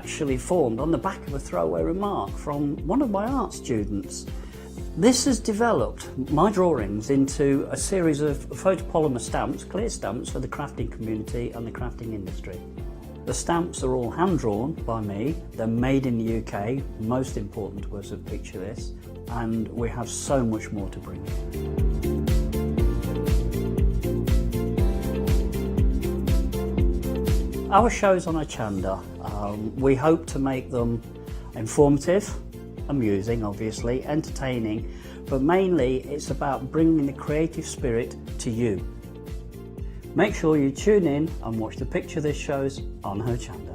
Actually formed on the back of a throwaway remark from one of my art students. This has developed my drawings into a series of photopolymer stamps, clear stamps for the crafting community and the crafting industry. The stamps are all hand-drawn by me, they're made in the UK, most important to us, picture this, and we have so much more to bring. Our shows on Hochanda, we hope to make them informative, amusing obviously, entertaining, but mainly it's about bringing the creative spirit to you. Make sure you tune in and watch the Picture This shows on Hochanda.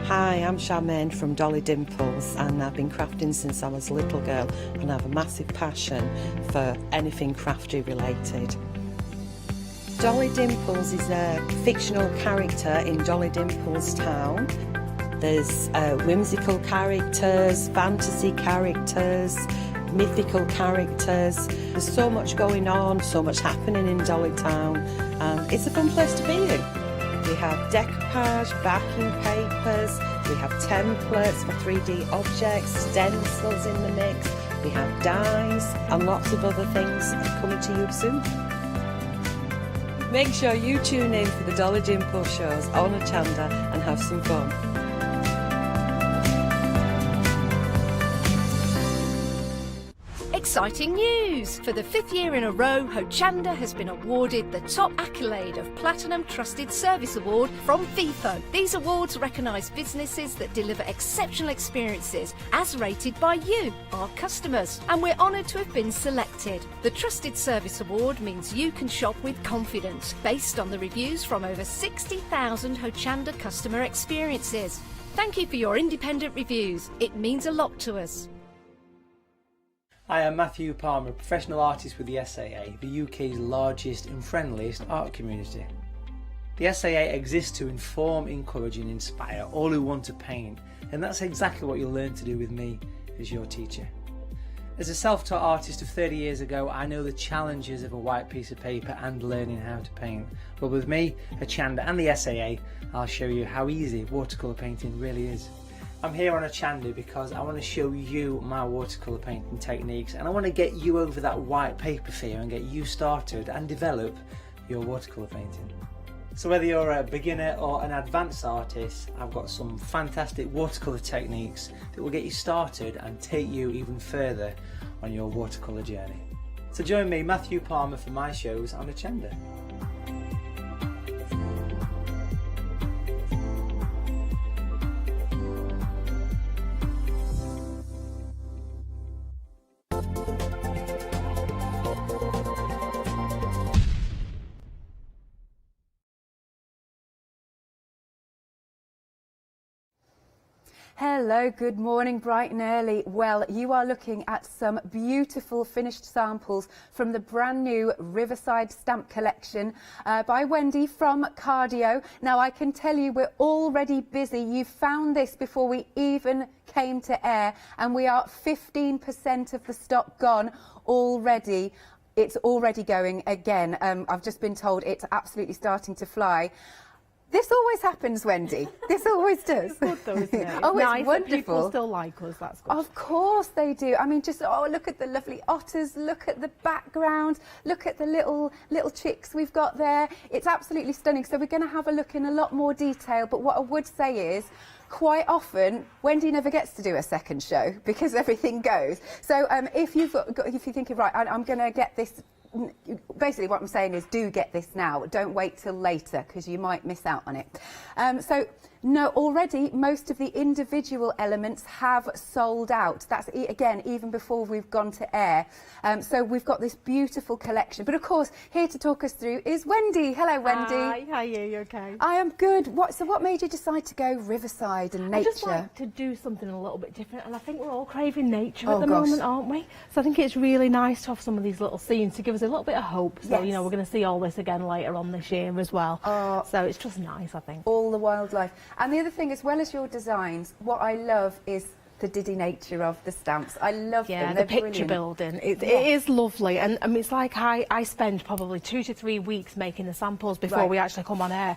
Hi, I'm Charmaine from Dolly Dimples, and I've been crafting since I was a little girl, and I have a massive passion for anything crafty related. Dolly Dimples is a fictional character in Dolly Dimples town. There's whimsical characters, fantasy characters, mythical characters. There's so much going on, so much happening in Dolly town, and it's a fun place to be in. We have decoupage, backing papers, we have templates for 3D objects, stencils in the mix, we have dies and lots of other things coming to you soon. Make sure you tune in for the Dolly Dimples shows on Hochanda and have some fun. Exciting news! For the 5th year in a row, Hochanda has been awarded the top accolade of Platinum Trusted Service Award from Feefo. These awards recognise businesses that deliver exceptional experiences as rated by you, our customers, and we're honoured to have been selected. The Trusted Service Award means you can shop with confidence, based on the reviews from over 60,000 Hochanda customer experiences. Thank you for your independent reviews. It means a lot to us. I am Matthew Palmer, professional artist with the SAA, the UK's largest and friendliest art community. The SAA exists to inform, encourage and inspire all who want to paint, and that's exactly what you'll learn to do with me as your teacher. As a self-taught artist of 30 years ago, I know the challenges of a white piece of paper and learning how to paint. But with me, Hochanda and the SAA, I'll show you how easy watercolour painting really is. I'm here on Hochanda because I want to show you my watercolour painting techniques, and I want to get you over that white paper fear and get you started and develop your watercolour painting. So whether you're a beginner or an advanced artist, I've got some fantastic watercolour techniques that will get you started and take you even further on your watercolour journey. So join me, Matthew Palmer, for my shows on Hochanda. Hello, good morning, bright and early. Well, you are looking at some beautiful finished samples from the brand new Riverside stamp collection by Wendy from Cardio. Now, I can tell you we're already busy. You found this before we even came to air, and we are 15% of the stock gone already. It's already going again. I've just been told it's absolutely starting to fly. This always happens, Wendy. This always does. It's good though, isn't it? It's oh, nice it's wonderful. That people still like us, that's good. Of course they do. I mean, just, oh, look at the lovely otters, look at the background, look at the little chicks we've got there. It's absolutely stunning. So we're going to have a look in a lot more detail, but what I would say is, quite often, Wendy never gets to do a second show because everything goes. So if you're thinking, right, I'm going to get this, basically what I'm saying is do get this now. Don't wait till later because you might miss out on it. So no, already most of the individual elements have sold out. That's again even before we've gone to air. So we've got this beautiful collection. But of course, here to talk us through is Wendy. Hello, Wendy. Hi, how are you? You okay? I am good. So what made you decide to go Riverside and nature? I just like to do something a little bit different, and I think we're all craving nature at the moment, aren't we? So I think it's really nice to have some of these little scenes to give us a little bit of hope. So, you know, we're going to see all this again later on this year as well. So it's just nice, I think. All the wildlife. And the other thing, as well as your designs, what I love is the diddy nature of the stamps. I love them. Yeah, They're the picture brilliant. building. It is lovely, and I mean, it's like I spend probably 2 to 3 weeks making the samples before we actually come on air.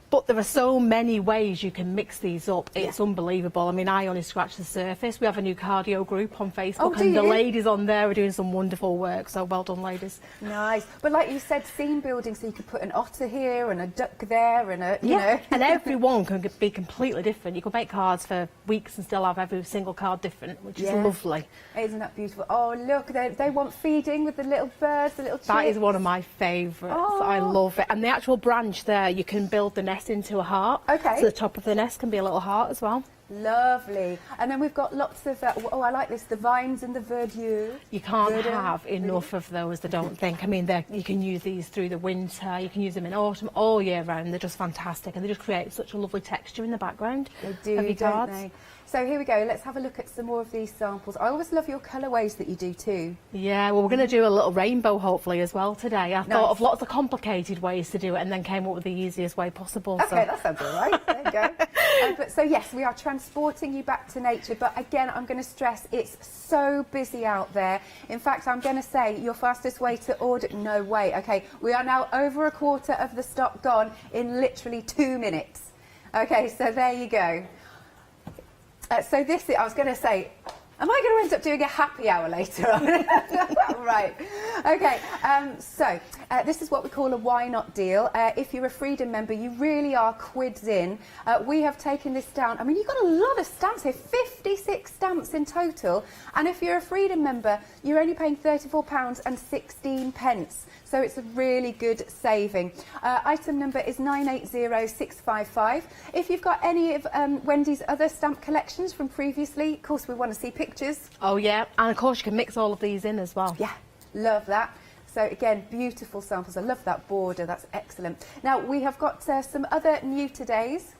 But there are so many ways you can mix these up. It's unbelievable. I mean, I only scratched the surface. We have a new cardio group on Facebook, and the ladies on there are doing some wonderful work. So well done, ladies. Nice. But like you said, scene building, so you could put an otter here and a duck there, and a you know. And everyone can be completely different. You can make cards for weeks and still have every single card different, which is lovely. Isn't that beautiful? Oh, look, they want feeding with the little birds, the little chicks. That is one of my favourites. I love it. And the actual branch there, you can build the nest into a heart. Okay. So the top of the nest can be a little heart as well. Lovely. And then we've got lots of, oh, I like this, the vines and the verdure. You can't have enough of those, I don't think. I mean, you can use these through the winter, you can use them in autumn, all year round. They're just fantastic, and they just create such a lovely texture in the background. They do, don't they? So here we go, let's have a look at some more of these samples. I always love your colourways that you do too. Yeah, well, we're going to do a little rainbow hopefully as well today. I thought of lots of complicated ways to do it and then came up with the easiest way possible. Okay, that sounds all right. There you go. So yes, we are transporting you back to nature, but again, I'm going to stress it's so busy out there. In fact, I'm going to say your fastest way to order, no way. Okay, we are now over a quarter of the stock gone in literally 2 minutes. Okay, so there you go. So this, I was going to say, am I going to end up doing a happy hour later on? Right. Okay. So this is what we call a why not deal. If you're a Freedom member, you really are quids in. We have taken this down. I mean, you've got a lot of stamps here, 56 stamps in total. And if you're a Freedom member, you're only paying £34.16. So it's a really good saving. Item number is 980655. If you've got any of Wendy's other stamp collections from previously, of course we want to see pictures. Oh yeah, and of course you can mix all of these in as well. Yeah, love that. So again, beautiful samples. I love that border, that's excellent. Now we have got some other new todays.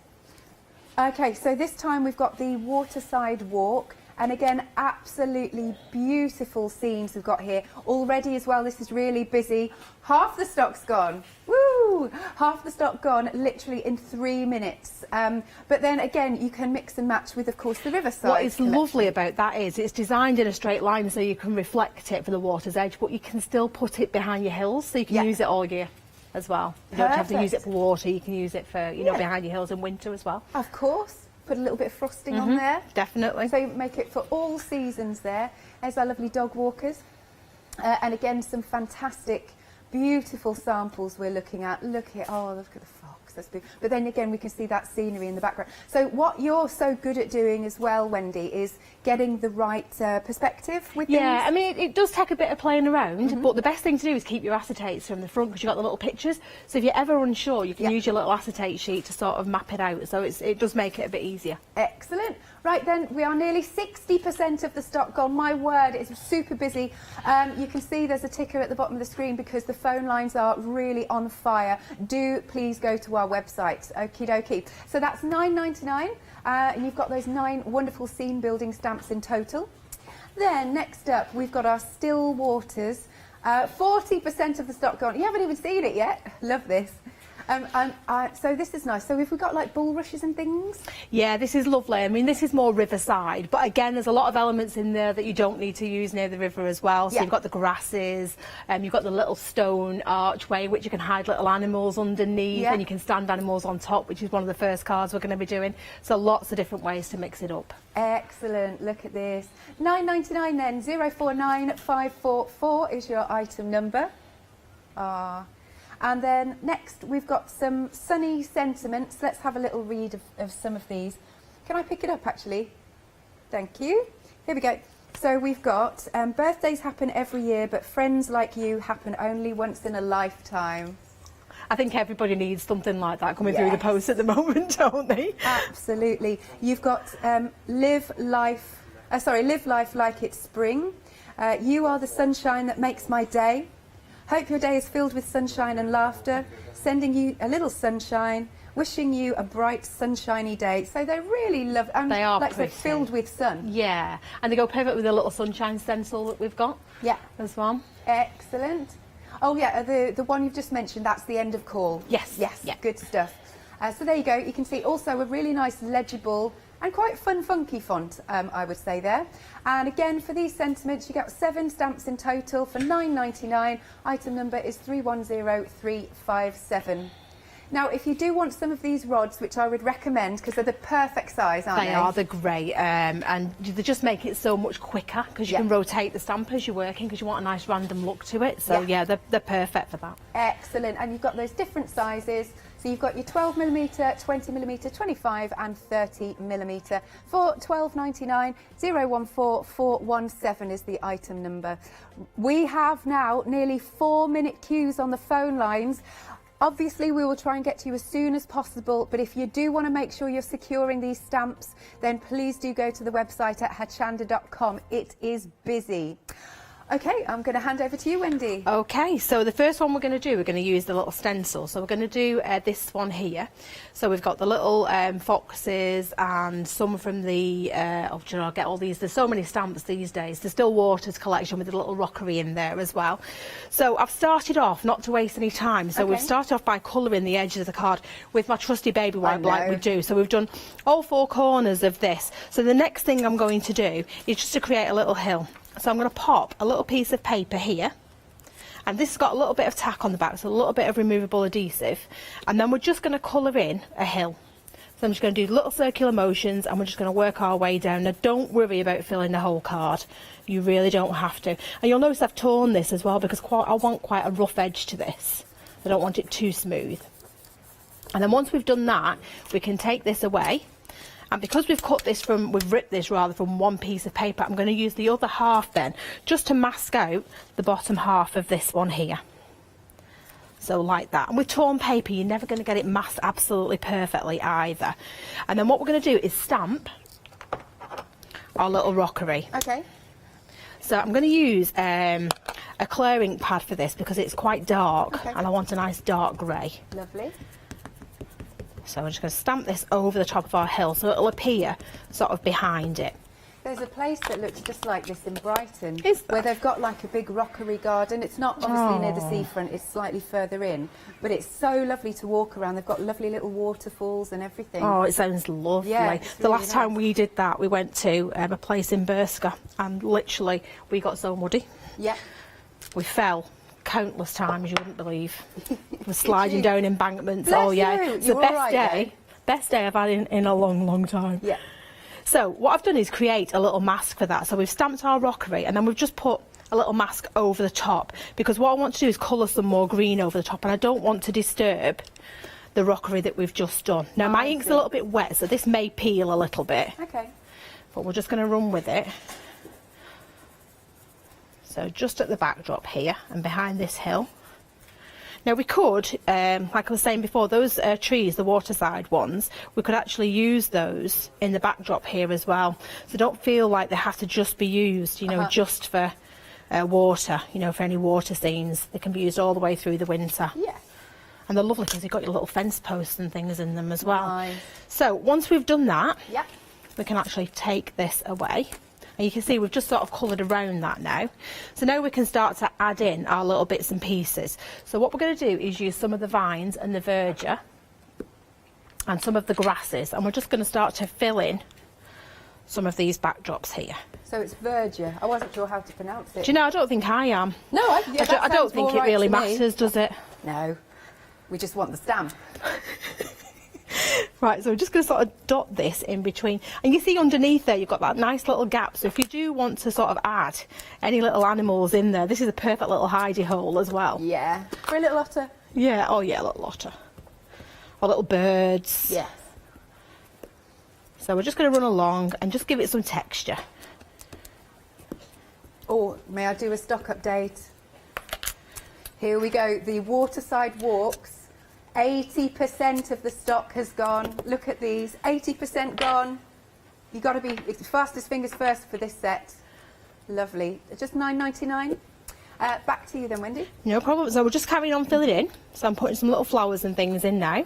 Okay, so this time we've got the Waterside Walk. And again, absolutely beautiful scenes we've got here. Already as well, this is really busy. Half the stock's gone. Woo! Half the stock gone literally in 3 minutes. But then again, you can mix and match with, of course, the Riverside What is collection. lovely about that is it's designed in a straight line so you can reflect it for the water's edge, but you can still put it behind your hills so you can use it all year as well. You don't have to use it for water, you can use it for, you know, behind your hills in winter as well. Of course. Put a little bit of frosting on there. Definitely. So make it for all seasons there. There's our lovely dog walkers. And again, some fantastic, beautiful samples we're looking at. Look at the fox. That's beautiful. But then again, we can see that scenery in the background. So what you're so good at doing as well, Wendy, is getting the right perspective with things. Yeah, I mean, it does take a bit of playing around, but the best thing to do is keep your acetates from the front because you've got the little pictures. So if you're ever unsure, you can use your little acetate sheet to sort of map it out. So it does make it a bit easier. Excellent. Right then, we are nearly 60% of the stock gone. My word, it's super busy. You can see there's a ticker at the bottom of the screen because the phone lines are really on fire. Do please go to our website. Okie dokie. So that's £9.99, and you've got those 9 wonderful scene building stamps in total. Then next up, we've got our Still Waters. 40% of the stock gone. You haven't even seen it yet. Love this. So this is nice. So have we got like bulrushes and things? Yeah, this is lovely. I mean, this is more riverside, but again, there's a lot of elements in there that you don't need to use near the river as well. So you've got the grasses, you've got the little stone archway, which you can hide little animals underneath, and you can stand animals on top, which is one of the first cards we're going to be doing. So lots of different ways to mix it up. Excellent. Look at this. £9.99 then. 049544 is your item number. And then next we've got some sunny sentiments. Let's have a little read of some of these. Can I pick it up actually? Thank you. Here we go. So we've got birthdays happen every year, but friends like you happen only once in a lifetime. I think everybody needs something like that coming through the post at the moment, don't they? Absolutely. You've got live life like it's spring. You are the sunshine that makes my day. Hope your day is filled with sunshine and laughter, sending you a little sunshine, wishing you a bright, sunshiny day. So they're really lovely. They are like pretty. They're filled with sun. Yeah, and they go perfect with the little sunshine stencil that we've got. Yeah. As well. Excellent. Oh yeah, the one you've just mentioned, that's the end of call. Yes. Yes, yeah. Good stuff. So there you go. You can see also a really nice legible And quite fun, funky font, I would say there. And again, for these sentiments, you get 7 stamps in total for £9.99. Item number is 310357. Now, if you do want some of these rods, which I would recommend, because they're the perfect size, aren't they? They are, they're great, and they just make it so much quicker, because you can rotate the stamp as you're working, because you want a nice random look to it. So yeah, they're perfect for that. Excellent. And you've got those different sizes. So you've got your 12mm, 20mm, 25 and 30mm for £12.99. 014417 is the item number. We have now nearly 4-minute queues on the phone lines. Obviously, we will try and get to you as soon as possible, but if you do want to make sure you're securing these stamps, then please do go to the website at hochanda.com. It is busy. Okay, I'm going to hand over to you, Wendy. Okay, so the first one we're going to do, we're going to use the little stencil. So we're going to do this one here. So we've got the little foxes and some from the, I'll get all these, there's so many stamps these days. The Still Waters collection with a little rockery in there as well. So I've started off, not to waste any time, so we've started off by colouring the edges of the card with my trusty baby wipe like we do. So we've done all 4 corners of this. So the next thing I'm going to do is just to create a little hill. So I'm going to pop a little piece of paper here, and this has got a little bit of tack on the back, so a little bit of removable adhesive, and then we're just going to colour in a hill. So I'm just going to do little circular motions, and we're just going to work our way down. Now don't worry about filling the whole card, you really don't have to. And you'll notice I've torn this as well, because I want quite a rough edge to this. I don't want it too smooth. And then once we've done that, we can take this away. And because we've ripped this rather from one piece of paper, I'm going to use the other half then, just to mask out the bottom half of this one here. So like that. And with torn paper, you're never going to get it masked absolutely perfectly either. And then what we're going to do is stamp our little rockery. Okay. So I'm going to use a clear ink pad for this, because it's quite dark, and I want a nice dark grey. Lovely. So I'm just going to stamp this over the top of our hill, so it'll appear sort of behind it. There's a place that looks just like this in Brighton, where they've got like a big rockery garden. It's not obviously near the seafront, it's slightly further in, but it's so lovely to walk around. They've got lovely little waterfalls and everything. Oh, it sounds lovely. Yeah, the last time we did that, we went to a place in Berska, and literally we got so muddy. Yeah. We fell countless times, you wouldn't believe. We're sliding down embankments. Bless oh yeah, you. it's the best day I've had in a long time. Yeah. So what I've done is create a little mask for that. So we've stamped our rockery, and then we've just put a little mask over the top, because what I want to do is colour some more green over the top, and I don't want to disturb the rockery that we've just done. Now my ink's a little bit wet, so this may peel a little bit. Okay. But we're just going to run with it. So just at the backdrop here and behind this hill. Now we could, like I was saying before, those trees, the waterside ones, we could actually use those in the backdrop here as well. So don't feel like they have to just be used, you know, just for water, you know, for any water scenes. They can be used all the way through the winter. Yeah. And they're lovely because you've got your little fence posts and things in them as well. Nice. So once we've done that, we can actually take this away. And you can see we've just sort of coloured around that now. So now we can start to add in our little bits and pieces. So what we're going to do is use some of the vines and the verdure and some of the grasses, and we're just going to start to fill in some of these backdrops here. So it's verdure. I wasn't sure how to pronounce it. Do you know, I don't think I am. No, I don't think it really matters, does it? No. We just want the stamp. Right, so we're just going to sort of dot this in between, and you see underneath there you've got that nice little gap, so if you do want to sort of add any little animals in there, this is a perfect little hidey hole as well. Yeah, for a little otter. Yeah, oh yeah, a little otter. Or little birds. Yes. So we're just going to run along and just give it some texture. Oh, may I do a stock update? Here we go, the waterside walks. 80% of the stock has gone. Look at these, 80% gone. You've got to be fastest fingers first for this set. Lovely. Just £9.99. Back to you then, Wendy. No problem. So we're just carrying on filling in. So I'm putting some little flowers and things in now.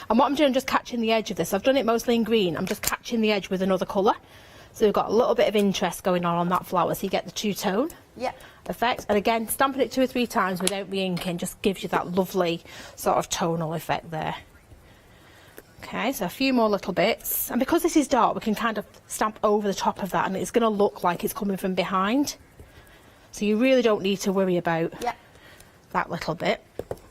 And what I'm doing, just catching the edge of this. I've done it mostly in green. I'm just catching the edge with another colour. So we've got a little bit of interest going on that flower, so you get the two-tone effect. And again, stamping it 2 or 3 times without re-inking just gives you that lovely sort of tonal effect there. Okay, so a few more little bits. And because this is dark, we can kind of stamp over the top of that and it's going to look like it's coming from behind. So you really don't need to worry about that little bit.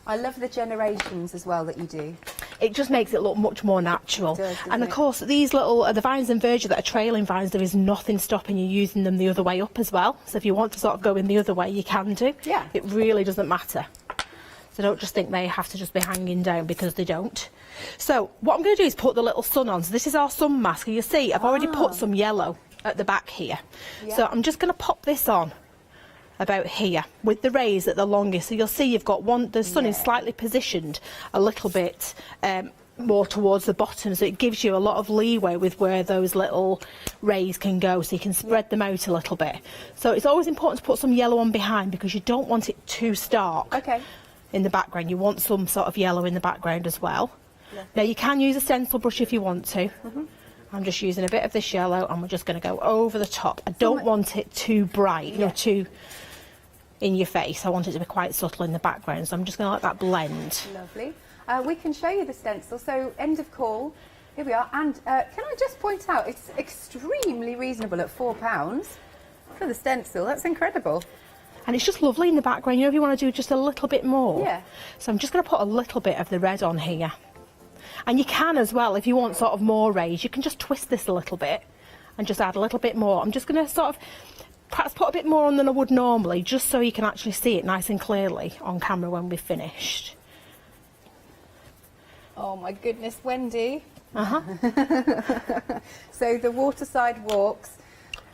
I love the generations as well that you do. It just makes it look much more natural. It does, doesn't and of it? course, these little, the vines and verdure that are trailing vines, there is nothing stopping you using them the other way up as well. So if you want to sort of go in the other way, you can do. Yeah. It really doesn't matter. So don't just think they have to just be hanging down, because they don't. So what I'm going to do is put the little sun on. So this is our sun mask. And you see, I've already put some yellow at the back here. Yeah. So I'm just going to pop this on about here with the rays at the longest. So you'll see you've got one, the sun is slightly positioned a little bit more towards the bottom, so it gives you a lot of leeway with where those little rays can go, so you can spread them out a little bit. So it's always important to put some yellow on behind, because you don't want it too stark in the background. You want some sort of yellow in the background as well. Now you can use a stencil brush if you want to. I'm just using a bit of this yellow and we're just going to go over the top. I don't want it too bright, you know, too in your face. I want it to be quite subtle in the background, so I'm just going to let that blend. Lovely. We can show you the stencil. So end of call, here we are. And can I just point out, it's extremely reasonable at £4 for the stencil. That's incredible. And it's just lovely in the background. You know, if you want to do just a little bit more. Yeah. So I'm just going to put a little bit of the red on here. And you can as well, if you want sort of more rays, you can just twist this a little bit and just add a little bit more. I'm just going to sort of perhaps put a bit more on than I would normally, just so you can actually see it nice and clearly on camera when we've finished. Oh my goodness, Wendy. Uh-huh. So the waterside walks,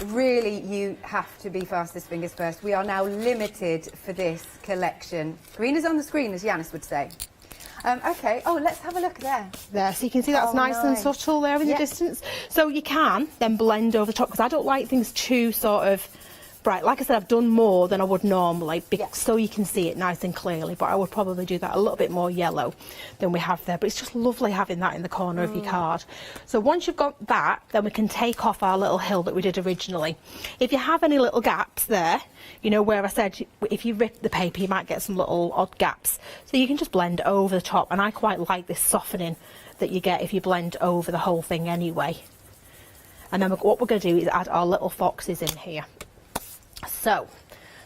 really you have to be fastest fingers first. We are now limited for this collection. Green is on the screen, as Yanis would say. Okay, oh, let's have a look there. There, so you can see that's nice and subtle there in the distance. So you can then blend over the top, because I don't like things too sort of bright. Like I said, I've done more than I would normally, so you can see it nice and clearly, but I would probably do that a little bit more yellow than we have there. But it's just lovely having that in the corner of your card. So once you've got that, then we can take off our little hill that we did originally. If you have any little gaps there, you know, where I said if you rip the paper, you might get some little odd gaps. So you can just blend over the top, and I quite like this softening that you get if you blend over the whole thing anyway. And then what we're going to do is add our little foxes in here. So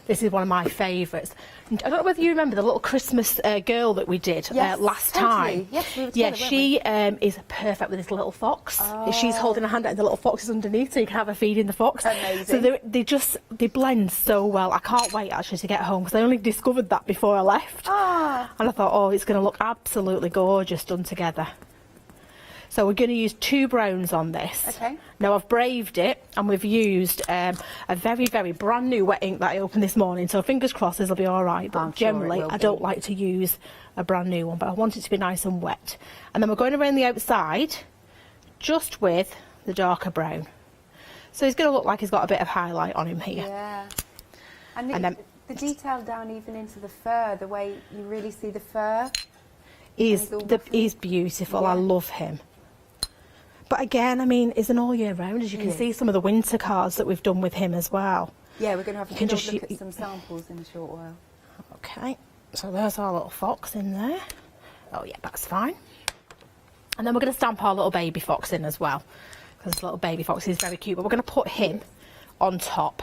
this is one of my favourites. I don't know whether you remember the little Christmas girl that we did last time. Yes, we were together, she is perfect with this little fox. She's holding a hand out and the little fox is underneath, so you can have her feeding the fox. Amazing. So they blend so well. I can't wait actually to get home, because I only discovered that before I left. And I thought, oh, it's going to look absolutely gorgeous done together. So we're going to use 2 browns on this. Okay. Now I've braved it, and we've used a very, very brand new wet ink that I opened this morning, so fingers crossed this will be all right. But generally I don't like to use a brand new one, but I want it to be nice and wet. And then we're going around the outside just with the darker brown. So he's going to look like he's got a bit of highlight on him here. Yeah. And then the detail down even into the fur, the way you really see the fur. He's beautiful. Yeah. I love him. But again, I mean, isn't all year round, as you can see some of the winter cards that we've done with him as well. Yeah, we're going to have a look at some samples in a short while. Okay, so there's our little fox in there. Oh yeah, that's fine. And then we're going to stamp our little baby fox in as well, because this little baby fox is very cute, but we're going to put him on top.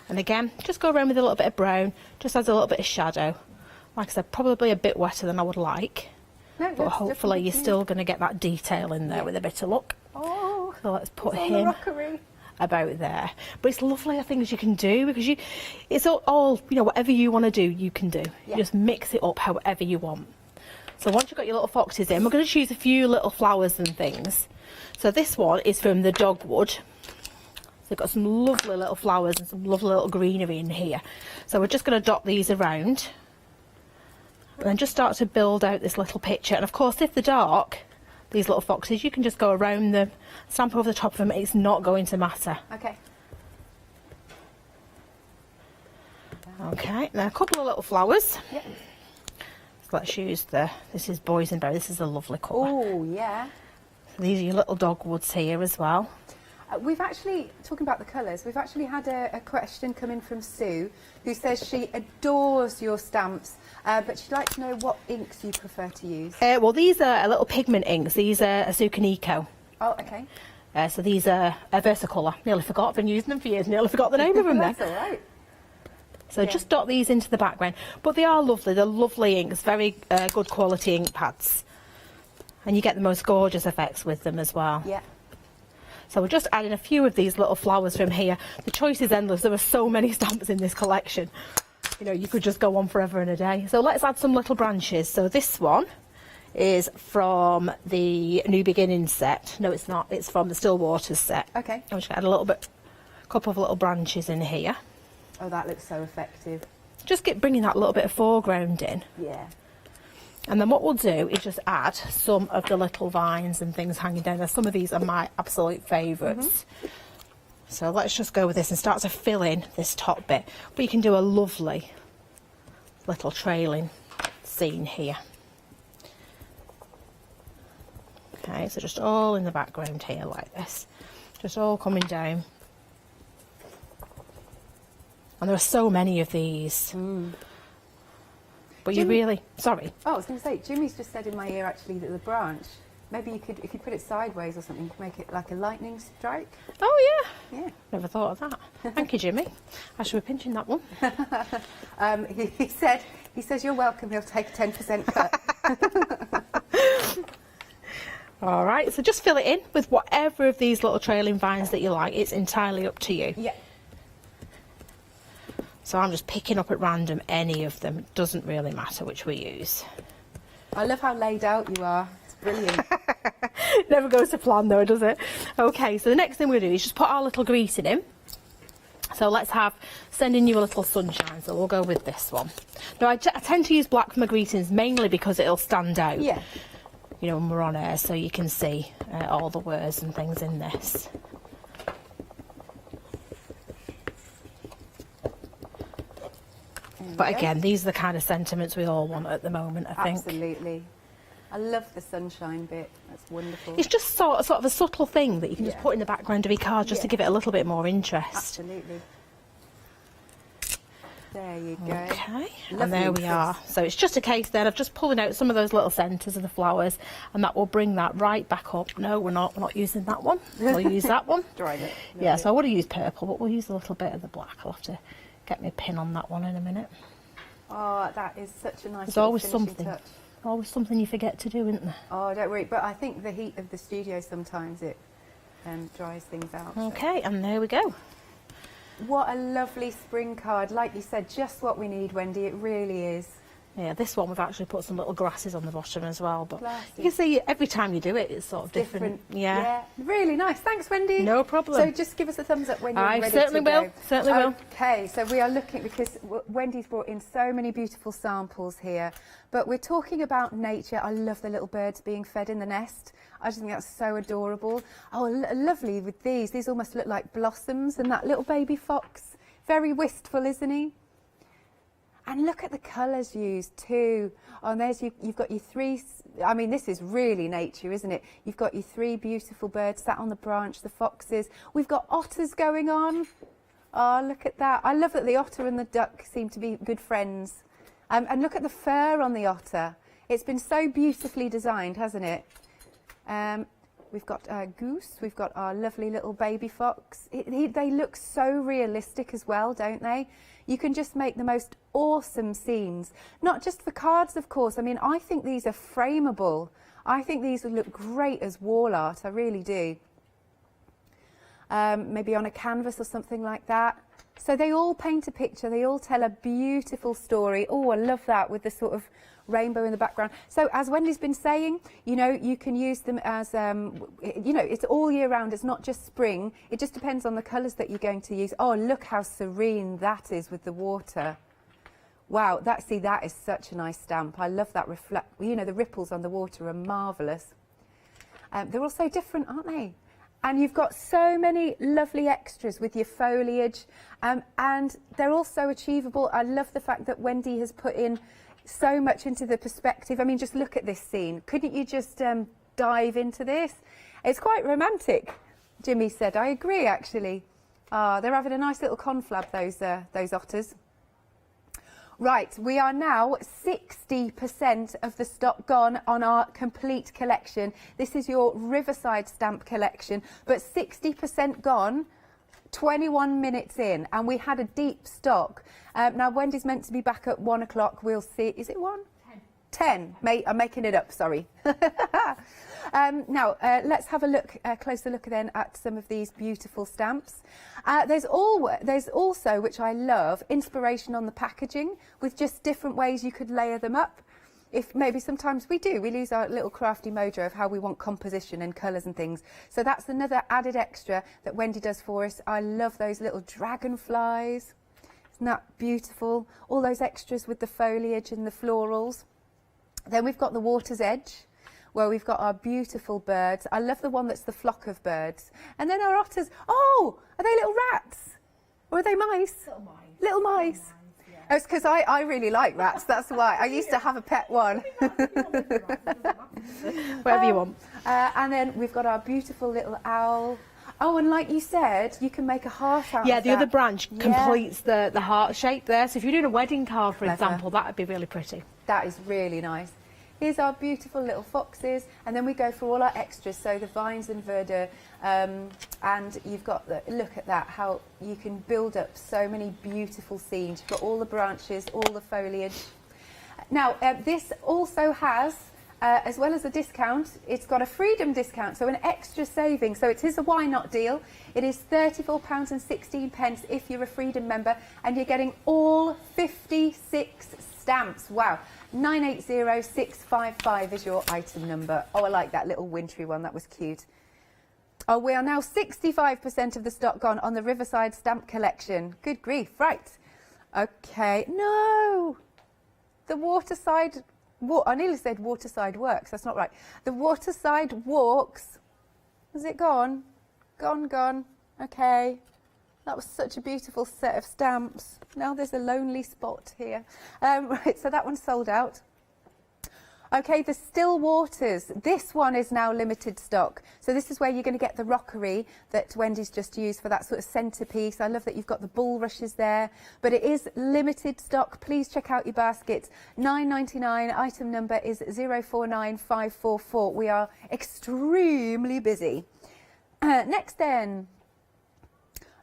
And again, just go around with a little bit of brown, just adds a little bit of shadow. Like I said, probably a bit wetter than I would like. No, but hopefully you're still going to get that detail in there with a bit of luck. Oh, so let's put him about there. But it's lovely the things you can do, because it's all you know, whatever you want to do, you can do. You just mix it up however you want. So once you've got your little foxes in, we're going to choose a few little flowers and things. So this one is from the dogwood. So we've got some lovely little flowers and some lovely little greenery in here. So we're just going to dot these around. And then just start to build out this little picture. And of course, if they're dark, these little foxes, you can just go around them, stamp over the top of them. It's not going to matter. Okay. Okay, now a couple of little flowers. Yep. So let's use this is boysenberry. This is a lovely colour. Oh, yeah. So these are your little dogwoods here as well. We've actually, talking about the colours, we've actually had a question come in from Sue, who says she adores your stamps, but she'd like to know what inks you prefer to use. Well, these are little pigment inks. These are Azucan Eco. Oh, okay. So these are Versacolour. Nearly forgot. I've been using them for years. Nearly forgot the name of them there. That's all right. So just dot these into the background. But they are lovely. They're lovely inks. Very good quality ink pads. And you get the most gorgeous effects with them as well. Yeah. So we're just adding a few of these little flowers from here. The choice is endless. There are so many stamps in this collection. You know, you could just go on forever and a day. So let's add some little branches. So this one is from the New Beginnings set. No, it's not. It's from the Still Waters set. Okay. I'm just going to add a couple of little branches in here. Oh, that looks so effective. Just bringing that little bit of foreground in. Yeah. And then what we'll do is just add some of the little vines and things hanging down there. Some of these are my absolute favourites. So let's just go with this and start to fill in this top bit. But you can do a lovely little trailing scene here. Okay, so just all in the background here like this. Just all coming down. And there are so many of these. But Jimmy, you really... Sorry. Oh, I was going to say, Jimmy's just said in my ear actually that the branch, maybe you could, if you put it sideways or something, make it like a lightning strike. Oh, yeah. Yeah. Never thought of that. Thank you, Jimmy. I should be pinching that one. He says you're welcome, he'll take a 10% cut. All right, so just fill it in with whatever of these little trailing vines that you like. It's entirely up to you. Yeah. So I'm just picking up at random any of them. It doesn't really matter which we use. I love how laid out you are. It's brilliant. Never goes to plan though, does it? Okay, so the next thing we're going to do is just put our little greeting in. So let's have Sending You a Little Sunshine. So we'll go with this one. Now I tend to use black for my greetings mainly because it'll stand out. Yeah. You know, when we're on air, so you can see all the words and things in this. But again, these are the kind of sentiments we all want at the moment, I think. Absolutely. I love the sunshine bit. That's wonderful. It's just sort of a subtle thing that you can just put in the background of your card just to give it a little bit more interest. Absolutely. There you go. Okay, Lovely and there we are. So it's just a case then of just pulling out some of those little centres of the flowers, and that will bring that right back up. No, we're not using that one. We'll use that one. Drive it. Yeah, so I would have used purple, but we'll use a little bit of the black. I'll have to get me a pin on that one in a minute. Oh, that is such a nice There's always finishing something. touch. Always something you forget to do, isn't there? Oh, don't worry. But I think the heat of the studio sometimes it dries things out. Okay, and there we go. What a lovely spring card. Like you said, just what we need, Wendy. It really is. Yeah, this one we've actually put some little grasses on the bottom as well, but Classy. you can see every time you do it, it's sort of different. Yeah. Really nice. Thanks, Wendy. No problem. So just give us a thumbs up when you're I ready certainly to go. will. Certainly will. Okay, so we are looking, because Wendy's brought in so many beautiful samples here, but we're talking about nature. I love the little birds being fed in the nest. I just think that's so adorable. Oh, lovely with these. These almost look like blossoms, and that little baby fox. Very wistful, isn't he? And look at the colours used too. Oh, and there's you've got your three, I mean, this is really nature, isn't it? You've got your three beautiful birds sat on the branch, the foxes. We've got otters going on. Oh, look at that. I love that the otter and the duck seem to be good friends. And look at the fur on the otter. It's been so beautifully designed, hasn't it? We've got our goose, we've got our lovely little baby fox. They look so realistic as well, don't they? You can just make the most awesome scenes. Not just for cards, of course. I mean, I think these are frameable. I think these would look great as wall art, I really do. Maybe on a canvas or something like that. So they all paint a picture, they all tell a beautiful story. Oh, I love that with the sort of rainbow in the background. So as Wendy's been saying, you know, you can use them as, you know, it's all year round. It's not just spring. It just depends on the colours that you're going to use. Oh, look how serene that is with the water. Wow, that is such a nice stamp. I love that you know, the ripples on the water are marvellous. They're all so different, aren't they? And you've got so many lovely extras with your foliage, and they're also achievable. I love the fact that Wendy has put in so much into the perspective. I mean, just look at this scene. Couldn't you just dive into this? It's quite romantic. Jimmy said, I agree actually. They're having a nice little conflab, those otters. Right, we are now 60% of the stock gone on our complete collection. This is your Riverside stamp collection, but 60% gone 21 minutes in, and we had a deep stock. Now Wendy's meant to be back at 1 o'clock. We'll see. Is it 1? 10. I'm making it up, sorry. Now, let's have a closer look then at some of these beautiful stamps. There's also, which I love, inspiration on the packaging with just different ways you could layer them up. If maybe sometimes we lose our little crafty mojo of how we want composition and colours and things. So that's another added extra that Wendy does for us. I love those little dragonflies. Isn't that beautiful? All those extras with the foliage and the florals. Then we've got the water's edge, where we've got our beautiful birds. I love the one that's the flock of birds. And then our otters. Oh, are they little rats? Or are they mice? Little mice. Little mice. Yeah. Oh, it's because I really like rats, that's why. I used to have a pet one. Whatever you want. And then we've got our beautiful little owl. Oh, and like you said, you can make a heart out of the that. other branch completes the heart shape there. So if you're doing a wedding card, for Clever. example, that would be really pretty. That is really nice. Here's our beautiful little foxes, and then we go for all our extras, so the vines and verdure, and you've got look at that, how you can build up so many beautiful scenes. You've got all the branches, all the foliage. Now, this also has, as well as a discount, it's got a freedom discount, so an extra saving. So it is a why not deal. It is £34.16 if you're a freedom member, and you're getting all 56 stamps. Wow. 980655 is your item number. Oh, I like that little wintry one. That was cute. Oh, we are now 65% of the stock gone on the Riverside stamp collection. Good grief. Right. Okay. No. The Waterside... I nearly said Waterside Works. That's not right. The Waterside Walks. Has it gone? Gone. Okay. That was such a beautiful set of stamps. Now there's a lonely spot here. Right, so that one's sold out. Okay, the Still Waters. This one is now limited stock. So this is where you're going to get the rockery that Wendy's just used for that sort of centrepiece. I love that you've got the bulrushes there. But it is limited stock. Please check out your baskets. £9.99. Item number is 049544. We are extremely busy. Next then.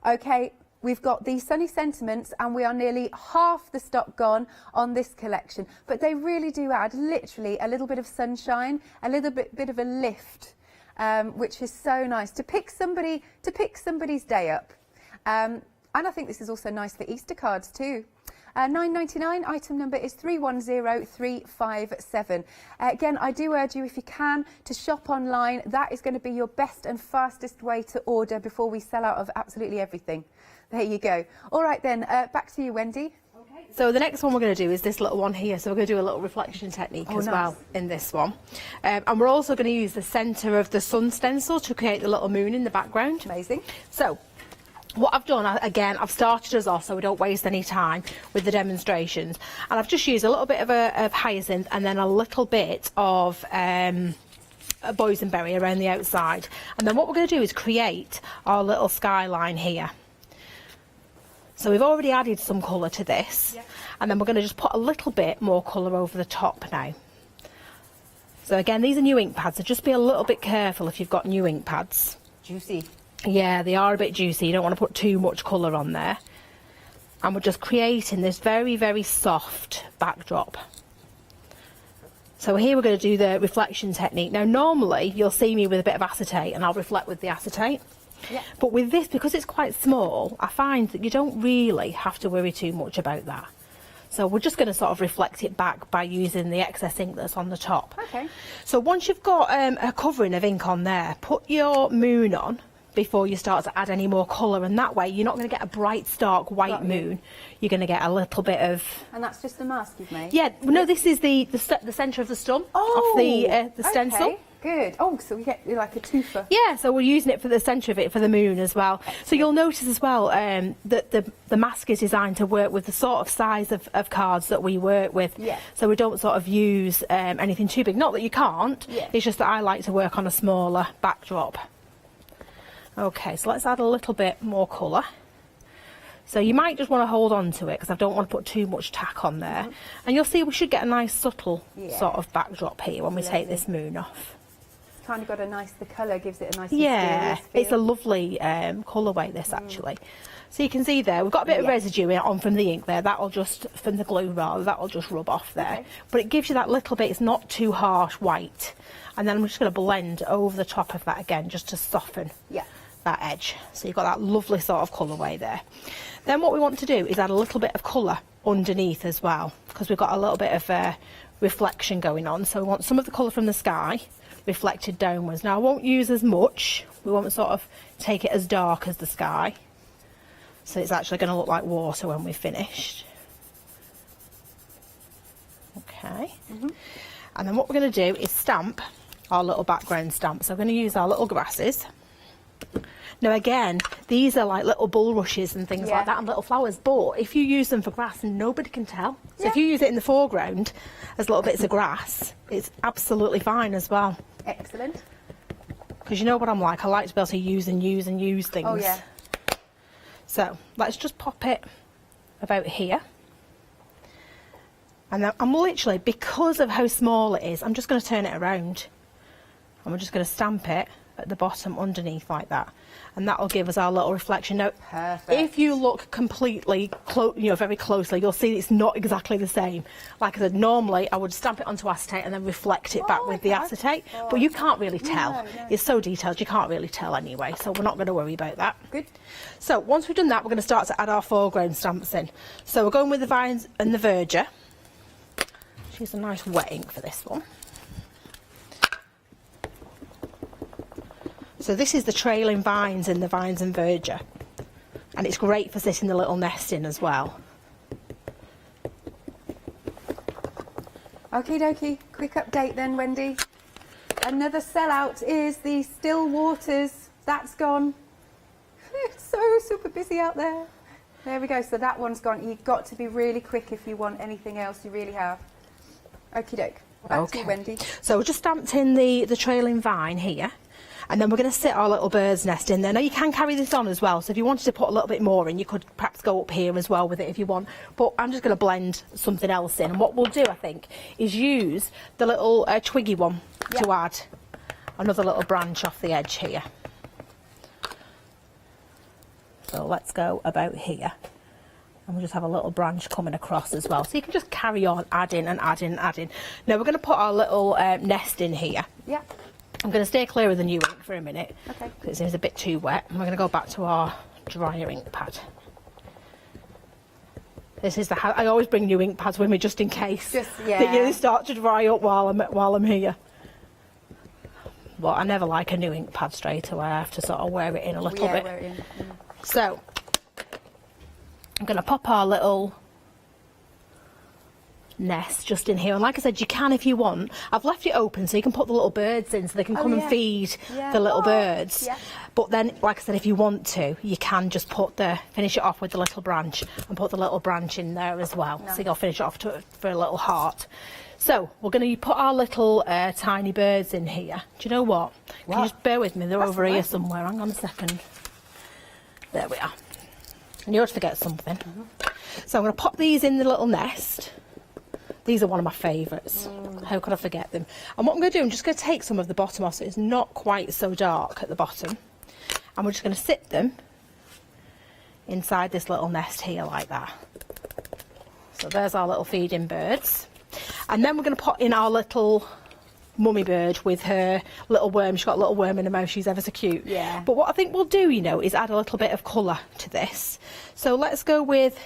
Okay, we've got the Sunny Sentiments, and we are nearly half the stock gone on this collection. But they really do add literally a little bit of sunshine, a little bit of a lift, which is so nice to pick somebody's day up. And I think this is also nice for Easter cards too. £9.99, item number is 310357. Again, I do urge you, if you can, to shop online. That is going to be your best and fastest way to order before we sell out of absolutely everything. There you go. All right then, back to you, Wendy. Okay. So the next one we're going to do is this little one here. So we're going to do a little reflection technique as well in this one. And we're also going to use the centre of the sun stencil to create the little moon in the background. Amazing. So what I've done, again, I've started us off so we don't waste any time with the demonstrations. And I've just used a little bit of hyacinth and then a little bit of boysenberry around the outside. And then what we're going to do is create our little skyline here. So we've already added some colour to this. Yep. And then we're going to just put a little bit more colour over the top now. So again, these are new ink pads, so just be a little bit careful if you've got new ink pads. Juicy. Yeah, they are a bit juicy. You don't want to put too much colour on there. And we're just creating this very, very soft backdrop. So here we're going to do the reflection technique. Now, normally you'll see me with a bit of acetate and I'll reflect with the acetate. Yeah. But with this, because it's quite small, I find that you don't really have to worry too much about that. So we're just going to sort of reflect it back by using the excess ink that's on the top. Okay. So once you've got a covering of ink on there, put your moon on before you start to add any more colour, and that way you're not going to get a bright stark white moon. You're going to get a little bit of... And that's just the mask you've made? Yeah, no, this is the centre of the stump of the stencil. Okay. Good. Oh, so we get like a twofer. Yeah, so we're using it for the centre of it for the moon as well. Excellent. So you'll notice as well that the mask is designed to work with the sort of size of cards that we work with. Yeah. So we don't sort of use anything too big. Not that you can't, it's just that I like to work on a smaller backdrop. Okay, so let's add a little bit more colour. So you might just want to hold on to it because I don't want to put too much tack on there. And you'll see we should get a nice subtle sort of backdrop here when we take this moon off. It's kind of got a nice, the colour gives it a nice yeah, mysterious feel. it's a lovely colourway this actually. So you can see there, we've got a bit of residue on from the ink there, that'll just, from the glue rather, that'll just rub off there. Okay. But it gives you that little bit, it's not too harsh white. And then I'm just going to blend over the top of that again, just to soften that edge. So you've got that lovely sort of colourway there. Then what we want to do is add a little bit of colour underneath as well, because we've got a little bit of reflection going on. So we want some of the colour from the sky reflected downwards. Now I won't use as much, we won't sort of take it as dark as the sky. So it's actually going to look like water when we've finished. Okay. And then what we're going to do is stamp our little background stamp. So we're going to use our little grasses. Now again, these are like little bulrushes and things like that, and little flowers, but if you use them for grass, nobody can tell. So if you use it in the foreground as little bits of grass, it's absolutely fine as well. Excellent. Because you know what I'm like, I like to be able to use and use and use things. Oh yeah. So let's just pop it about here. And then I'm literally, because of how small it is, I'm just going to turn it around. And we're just going to stamp it at the bottom underneath like that. And that'll give us our little reflection. Now, if you look completely, very closely, you'll see it's not exactly the same. Like I said, normally I would stamp it onto acetate and then reflect it back with the acetate. But you can't really tell. No. It's so detailed, you can't really tell anyway. So we're not going to worry about that. Good. So once we've done that, we're going to start to add our foreground stamps in. So we're going with the vines and the verdure. Use a nice wet ink for this one. So this is the trailing vines in the vines and verdure, and it's great for sitting the little nest in as well. Okie dokie, quick update then, Wendy. Another sellout is the Still Waters. That's gone. It's so super busy out there. There we go, so that one's gone. You've got to be really quick if you want anything else, you really have. Okie doke. Back to you, Wendy. So we just stamped in the trailing vine here. And then we're going to sit our little bird's nest in there. Now you can carry this on as well, so if you wanted to put a little bit more in, you could perhaps go up here as well with it if you want. But I'm just going to blend something else in. And what we'll do, I think, is use the little twiggy one to add another little branch off the edge here. So let's go about here. And we'll just have a little branch coming across as well. So you can just carry on adding and adding and adding. Now we're going to put our little nest in here. Yeah. I'm going to stay clear of the new ink for a minute. Okay. Because it seems a bit too wet. And we're going to go back to our drier ink pad. This is I always bring new ink pads with me just in case. They start to dry up while I'm here. But I never like a new ink pad straight away. I have to sort of wear it in a little bit. Wear it in. So I'm going to pop our little nest just in here, and like I said, you can if you want. I've left it open so you can put the little birds in so they can come and feed the little birds. But then, like I said, if you want to, you can just finish it off with the little branch and put the little branch in there as well. So you'll finish it off for a little heart. So we're going to put our little tiny birds in here. Do you know what? Can you just bear with me? They're over here somewhere. Hang on a second. There we are. And you ought to forget something. So I'm going to pop these in the little nest. These are one of my favourites. How could I forget them? And what I'm going to do, I'm just going to take some of the bottom off so it's not quite so dark at the bottom. And we're just going to sit them inside this little nest here like that. So there's our little feeding birds. And then we're going to put in our little mummy bird with her little worm. She's got a little worm in her mouth. She's ever so cute. Yeah. But what I think we'll do, is add a little bit of colour to this. So let's go with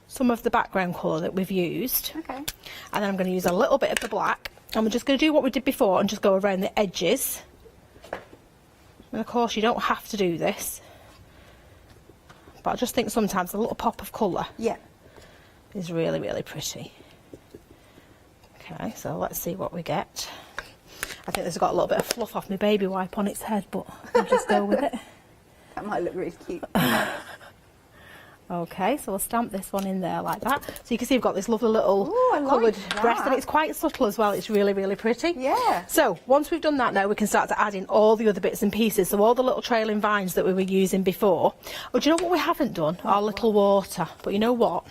some of the background colour that we've used. Okay. And then I'm going to use a little bit of the black. And we're just going to do what we did before and just go around the edges. And of course you don't have to do this. But I just think sometimes a little pop of colour is really, really pretty. Okay, so let's see what we get. I think this has got a little bit of fluff off my baby wipe on its head, but I'll just go with it. That might look really cute. Okay, so we'll stamp this one in there like that. So you can see we've got this lovely little coloured dress, and it's quite subtle as well. It's really, really pretty. Yeah. So once we've done that now, we can start to add in all the other bits and pieces. So all the little trailing vines that we were using before. Oh, do you know what we haven't done? Our little water. But you know what?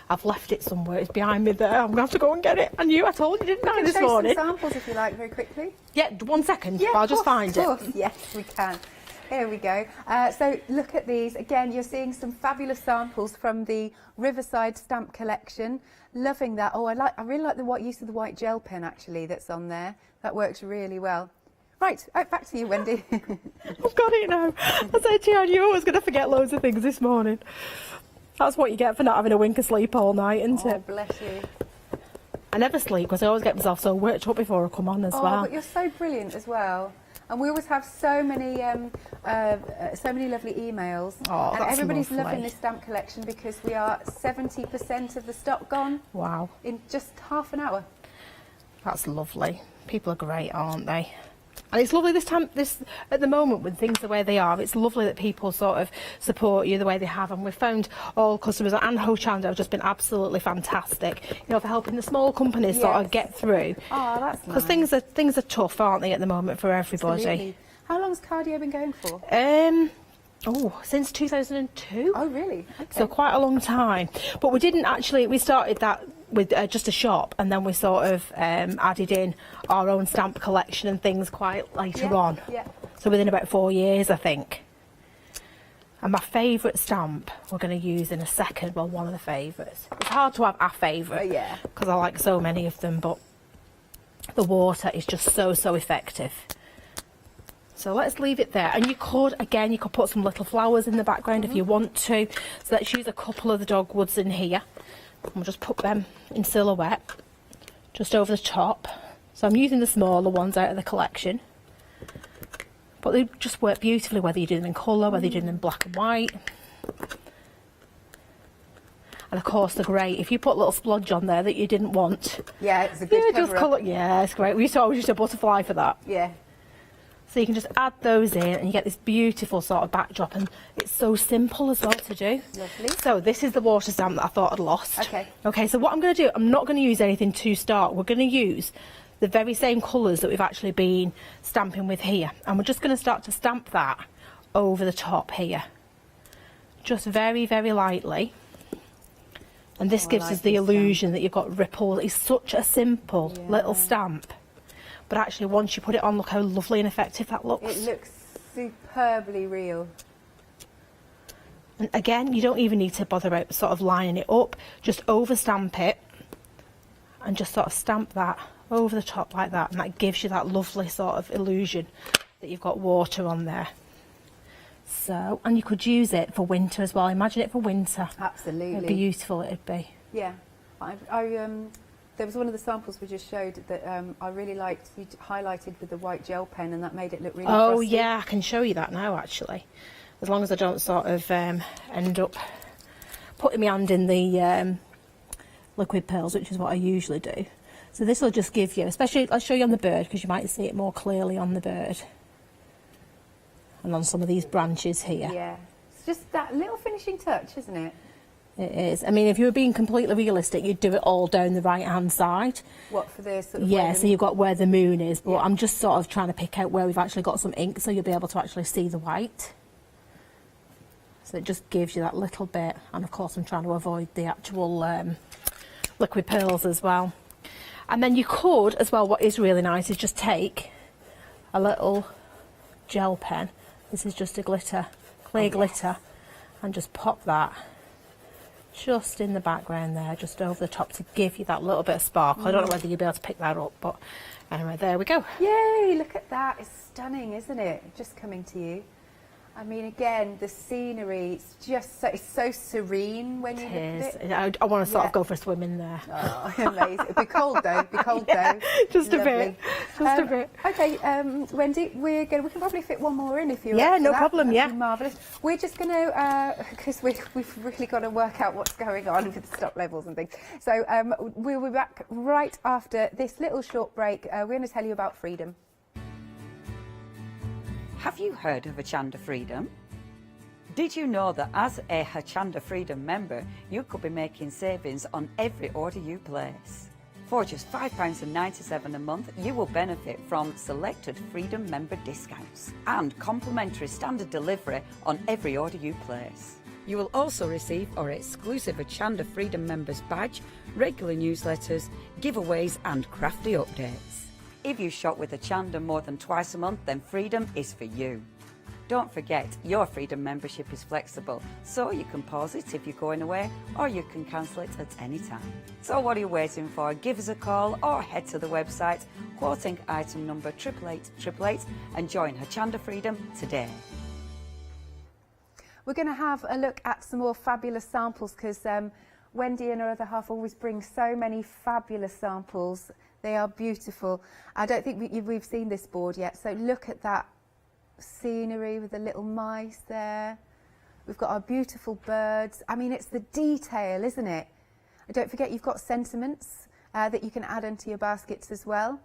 I've left it somewhere. It's behind me there. I'm going to have to go and get it. I told you, didn't I, this morning? We can show some samples if you like, very quickly. Yeah, 1 second. Yeah, I'll just find it. Yes, we can. Here we go. So look at these. Again, you're seeing some fabulous samples from the Riverside stamp collection. Loving that. Oh, I really like the use of the white gel pen, actually, that's on there. That works really well. Right, back to you, Wendy. I've got it now. I said to you, I knew I was going to forget loads of things this morning. That's what you get for not having a wink of sleep all night, isn't it? Oh, bless you. I never sleep because I always get myself so worked up before I come on as well. Oh, but you're so brilliant as well. And we always have so many lovely emails. Oh, and that's everybody's lovely. loving this stamp collection because we are 70% of the stock gone. Wow. In just half an hour. That's lovely. People are great, aren't they? And it's lovely at the moment with things the way they are, it's lovely that people sort of support you the way they have, and we've found all customers and Hochanda have just been absolutely fantastic, you know, for helping the small companies sort of get through. Oh, that's nice. Because things are tough, aren't they, at the moment for everybody. Absolutely. How long's cardio been going for? Since 2002. Oh, really? Okay. So quite a long time. But we started that with just a shop, and then we sort of added in our own stamp collection and things quite later on. Yeah. So within about 4 years, I think. And my favourite stamp we're going to use in a second, well, one of the favourites. It's hard to have a favourite, yeah, because I like so many of them, but the water is just so effective. So let's leave it there, and you could put some little flowers in the background if you want to. So let's use a couple of the dogwoods in here. We'll just put them in silhouette, just over the top. So I'm using the smaller ones out of the collection. But they just work beautifully, whether you do them in colour, whether you do them in black and white. And of course they're great if you put a little splodge on there that you didn't want. Yeah, it's a good cover up. Yeah, it's great. We used to always use a butterfly for that. Yeah. So you can just add those in and you get this beautiful sort of backdrop, and it's so simple as well to do. Lovely. So this is the water stamp that I thought I'd lost. Okay. Okay, so what I'm going to do, I'm not going to use anything too stark. We're going to use the very same colours that we've actually been stamping with here. And we're just going to start to stamp that over the top here. Just very, very lightly. And this gives us the illusion that you've got ripples. It's such a simple little stamp. But actually, once you put it on, look how lovely and effective that looks. It looks superbly real. And again, you don't even need to bother about sort of lining it up. Just over stamp it and just sort of stamp that over the top like that. And that gives you that lovely sort of illusion that you've got water on there. So, and you could use it for winter as well. Imagine it for winter. Absolutely. How beautiful it'd be. Yeah. There was one of the samples we just showed that I really liked. You highlighted with the white gel pen, and that made it look really frosty. Yeah, I can show you that now, actually. As long as I don't sort of end up putting my hand in the liquid pearls, which is what I usually do. So this will just give you, especially, I'll show you on the bird, because you might see it more clearly on the bird. And on some of these branches here. Yeah. It's just that little finishing touch, isn't it? It is. I mean, if you were being completely realistic, you'd do it all down the right-hand side. What, for the sort of... Yeah, so you've got where the moon is, but I'm just sort of trying to pick out where we've actually got some ink, so you'll be able to actually see the white. So it just gives you that little bit, and of course I'm trying to avoid the actual liquid pearls as well. And then you could, as well, what is really nice is just take a little gel pen. This is just a clear glitter, and just pop that just in the background there, just over the top, to give you that little bit of sparkle. I don't know whether you'll be able to pick that up, but anyway, there we go. Yay, look at that. It's stunning, isn't it? Just coming to you. I mean, again, the scenery, it's just so serene when you look at it. I want to sort of go for a swim in there. Oh, amazing. It'll be cold though, Just a bit. Just a bit. Okay, Wendy, we can probably fit one more in if you're Yeah, up for no that. problem, That'd yeah. be marvellous. We're just going to, because we've really got to work out what's going on with the stock levels and things. So we'll be back right after this little short break. We're going to tell you about freedom. Have you heard of Hochanda Freedom? Did you know that as a Hochanda Freedom member, you could be making savings on every order you place? For just £5.97 a month, you will benefit from selected Freedom member discounts and complimentary standard delivery on every order you place. You will also receive our exclusive Hochanda Freedom Members badge, regular newsletters, giveaways and crafty updates. If you shop with Hochanda more than twice a month, then Freedom is for you. Don't forget, your Freedom membership is flexible, so you can pause it if you're going away, or you can cancel it at any time. So what are you waiting for? Give us a call or head to the website, quoting item number 88888 and join Hochanda Freedom today. We're going to have a look at some more fabulous samples because Wendy and her other half always bring so many fabulous samples. They are beautiful. I don't think we've seen this board yet, so look at that scenery with the little mice there. We've got our beautiful birds. I mean, it's the detail, isn't it? And don't forget you've got sentiments that you can add into your baskets as well.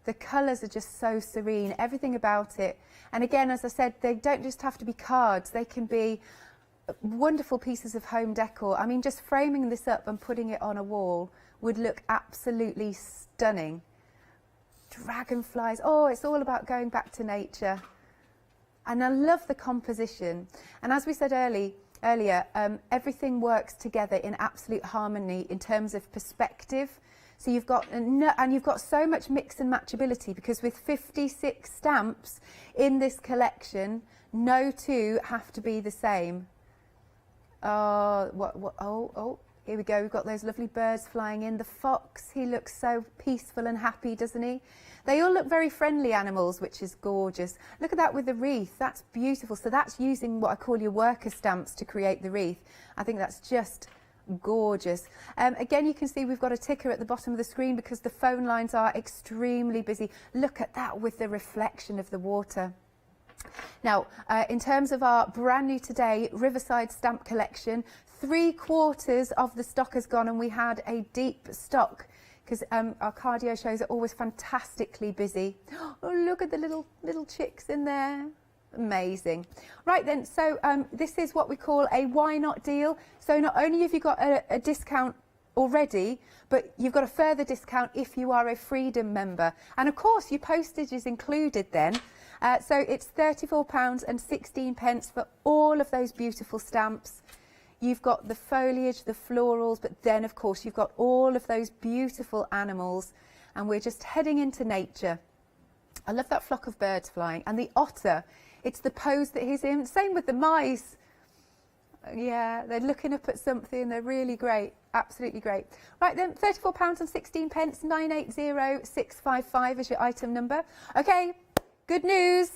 The colours are just so serene, everything about it. And again, as I said, they don't just have to be cards, they can be wonderful pieces of home decor. I mean, just framing this up and putting it on a wall would look absolutely stunning. Dragonflies, oh, it's all about going back to nature. And I love the composition. And as we said earlier, everything works together in absolute harmony in terms of perspective. So you've got, and you've got so much mix and matchability because with 56 stamps in this collection, no two have to be the same. Oh, here we go. We've got those lovely birds flying in. The fox, he looks so peaceful and happy, doesn't he? They all look very friendly animals, which is gorgeous. Look at that with the wreath. That's beautiful. So that's using what I call your worker stamps to create the wreath. I think that's just gorgeous. Again, you can see we've got a ticker at the bottom of the screen because the phone lines are extremely busy. Look at that with the reflection of the water. Now, in terms of our brand new today Riverside stamp collection, 3/4 of the stock has gone and we had a deep stock because our cardio shows are always fantastically busy. Oh, look at the little chicks in there. Amazing. Right then, so this is what we call a why not deal. So not only have you got a discount already, but you've got a further discount if you are a Freedom member. And of course, your postage is included then. So it's £34.16 for all of those beautiful stamps. You've got the foliage, the florals, but then of course you've got all of those beautiful animals, and we're just heading into nature. I love that flock of birds flying, and the otter, it's the pose that he's in. Same with the mice. Yeah, they're looking up at something, they're really great, absolutely great. Right then, £34.16, 980655 is your item number. Okay, good news.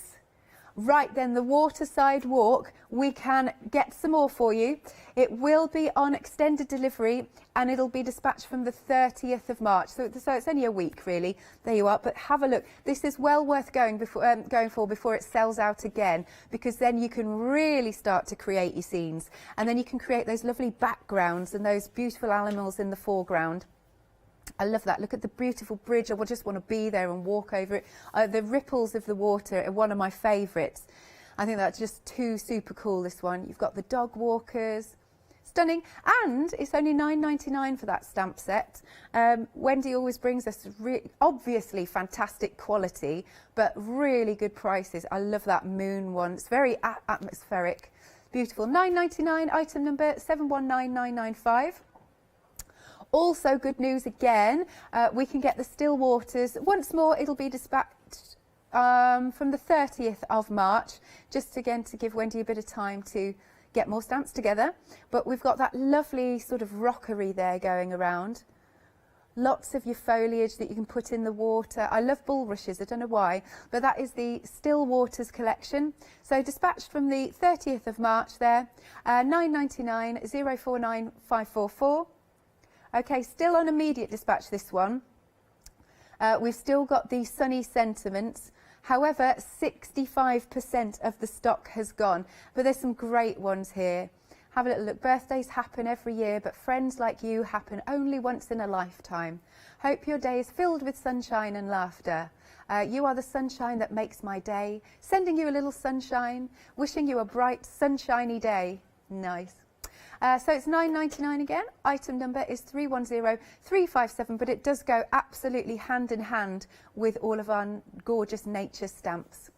Right then, the Waterside Walk, we can get some more for you. It will be on extended delivery and it'll be dispatched from the 30th of March. So it's only a week really. There you are. But have a look. This is well worth going for before it sells out again, because then you can really start to create your scenes. And then you can create those lovely backgrounds and those beautiful animals in the foreground. I love that. Look at the beautiful bridge. I just want to be there and walk over it. The ripples of the water are one of my favourites. I think that's just too super cool, this one. You've got the dog walkers. Stunning. And it's only £9.99 for that stamp set. Wendy always brings us obviously fantastic quality, but really good prices. I love that moon one. It's very atmospheric. Beautiful. £9.99, item number 719995. Also good news again, we can get the still waters. Once more, it'll be dispatched from the 30th of March, just again to give Wendy a bit of time to get more stamps together. But we've got that lovely sort of rockery there going around. Lots of your foliage that you can put in the water. I love bulrushes, I don't know why, but that is the Still Waters collection. So dispatched from the 30th of March there, £9.99, 049544. Okay, still on immediate dispatch this one. We've still got the Sunny Sentiments. However, 65% of the stock has gone. But there's some great ones here. Have a little look. Birthdays happen every year, but friends like you happen only once in a lifetime. Hope your day is filled with sunshine and laughter. You are the sunshine that makes my day. Sending you a little sunshine. Wishing you a bright, sunshiny day. Nice. So it's £9.99 again. Item number is 310357, but it does go absolutely hand in hand with all of our gorgeous nature stamps.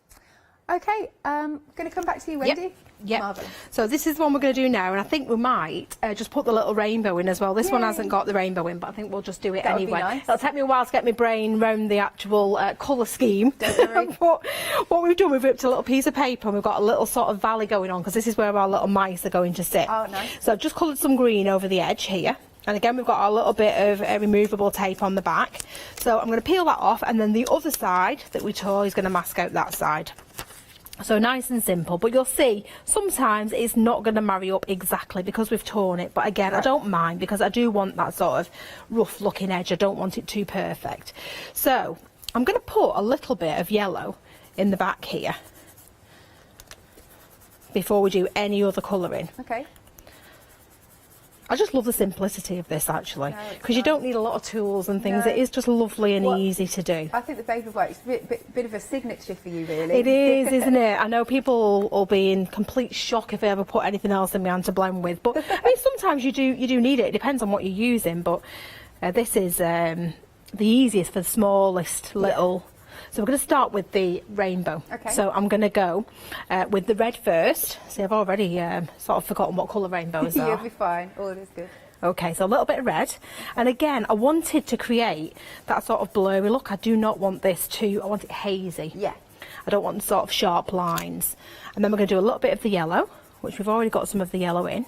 Okay, going to come back to you, Wendy. Yep. Marvellous. So this is the one we're going to do now, and I think we might just put the little rainbow in as well. This one hasn't got the rainbow in, but I think we'll just do it That would be anyway. nice. It'll take me a while to get my brain round the actual colour scheme. Don't worry. But what we've done, we've ripped a little piece of paper and we've got a little sort of valley going on, because this is where our little mice are going to sit. Oh, nice. So I've just coloured some green over the edge here. And again, we've got our little bit of removable tape on the back. So I'm going to peel that off, and then the other side that we tore is going to mask out that side. So nice and simple, but you'll see sometimes it's not going to marry up exactly because we've torn it, but again, I don't mind, because I do want that sort of rough looking edge. I don't want it too perfect. So I'm going to put a little bit of yellow in the back here before we do any other colouring. Okay. I just love the simplicity of this, actually, because you don't need a lot of tools and things. It is just lovely and easy to do. I think the paperwork's a bit of a signature for you, really. It is, isn't it? I know people will be in complete shock if they ever put anything else in my hand to blend with, but I mean, sometimes you do need it. It depends on what you're using, but this is the easiest for the smallest little. So we're going to start with the rainbow. Okay. So I'm going to go with the red first. See, I've already sort of forgotten what colour rainbows are. You'll be fine. All is good. Okay, so a little bit of red. And again, I wanted to create that sort of blurry look. I do not want this I want it hazy. Yeah. I don't want sort of sharp lines. And then we're going to do a little bit of the yellow, which we've already got some of the yellow in.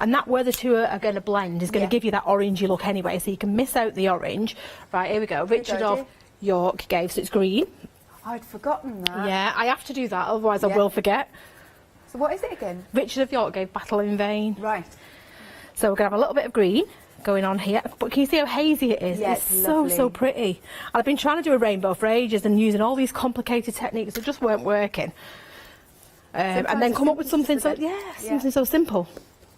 And that, where the two are going to blend, is going to give you that orangey look anyway, so you can miss out the orange. Right, here we go. Richard of York gave, so it's green. I'd forgotten that. Yeah, I have to do that, otherwise I will forget. So what is it again? Richard of York gave Battle in Vain. Right. So we're going to have a little bit of green going on here. But can you see how hazy it is? Yeah, it's so pretty. And I've been trying to do a rainbow for ages and using all these complicated techniques that just weren't working. And then come up with something something so simple.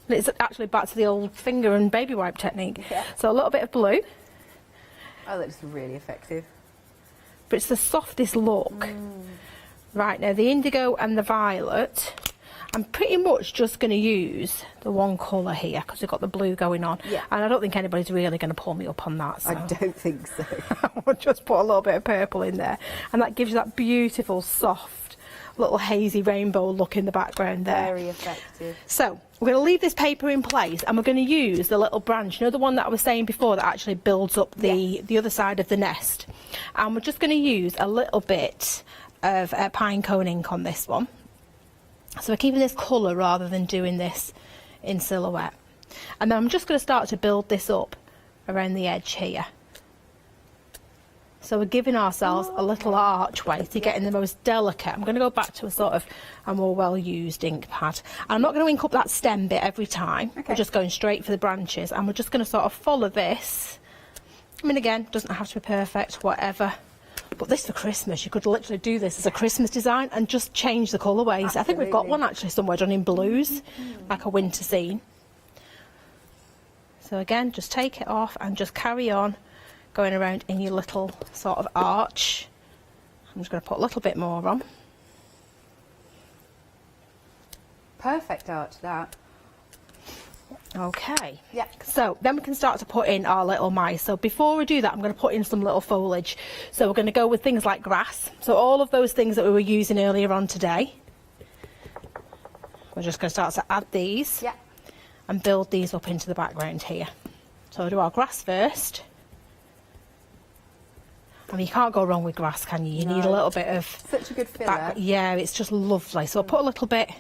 It's actually back to the old finger and baby wipe technique. Yeah. So a little bit of blue. Oh, that's really effective. But it's the softest look. Right, now the indigo and the violet, I'm pretty much just going to use the one colour here because we've got the blue going on. Yeah. And I don't think anybody's really going to pull me up on that. So I don't think so. I'll just put a little bit of purple in there. And that gives you that beautiful, soft, little hazy rainbow look in the background there. Very effective. So we're going to leave this paper in place, and we're going to use the little branch, you know, the one that I was saying before that actually builds up the other side of the nest. And we're just going to use a little bit of pine cone ink on this one. So we're keeping this colour rather than doing this in silhouette. And then I'm just going to start to build this up around the edge here. So we're giving ourselves a little archway to get in the most delicate. I'm going to go back to a sort of a more well-used ink pad. And I'm not going to ink up that stem bit every time. Okay. We're just going straight for the branches. And we're just going to sort of follow this. I mean, again, doesn't have to be perfect, whatever. But this for Christmas, you could literally do this as a Christmas design and just change the colourways. Absolutely. I think we've got one actually somewhere done in blues, like a winter scene. So again, just take it off and just carry on going around in your little sort of arch. I'm just going to put a little bit more on. Perfect arch, that. Okay. Yeah. So then we can start to put in our little mice. So before we do that, I'm going to put in some little foliage. So we're going to go with things like grass. So all of those things that we were using earlier on today. We're just going to start to add these. Yeah. And build these up into the background here. So we'll do our grass first. I mean, you can't go wrong with grass, can you? You need a little bit of... Such a good filler. Yeah, it's just lovely. So I'll put a little bit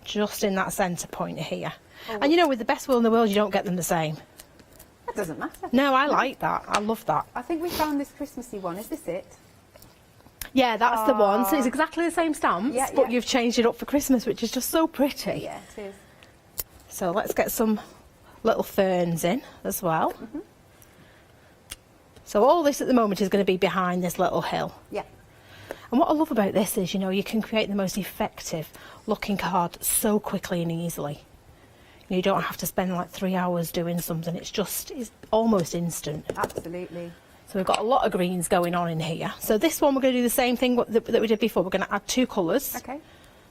just in that centre point here. Oh. And you know, with the best will in the world, you don't get them the same. That doesn't matter. No, I like that. I love that. I think we found this Christmassy one. Is this it? Yeah, that's the one. So it's exactly the same stamps, but you've changed it up for Christmas, which is just so pretty. Yeah, it is. So let's get some little ferns in as well. So all this at the moment is going to be behind this little hill. Yeah. And what I love about this is, you know, you can create the most effective looking card so quickly and easily. You don't have to spend like 3 hours doing something. It's almost instant. Absolutely. So we've got a lot of greens going on in here. So this one we're going to do the same thing that we did before. We're going to add 2 colours. Okay.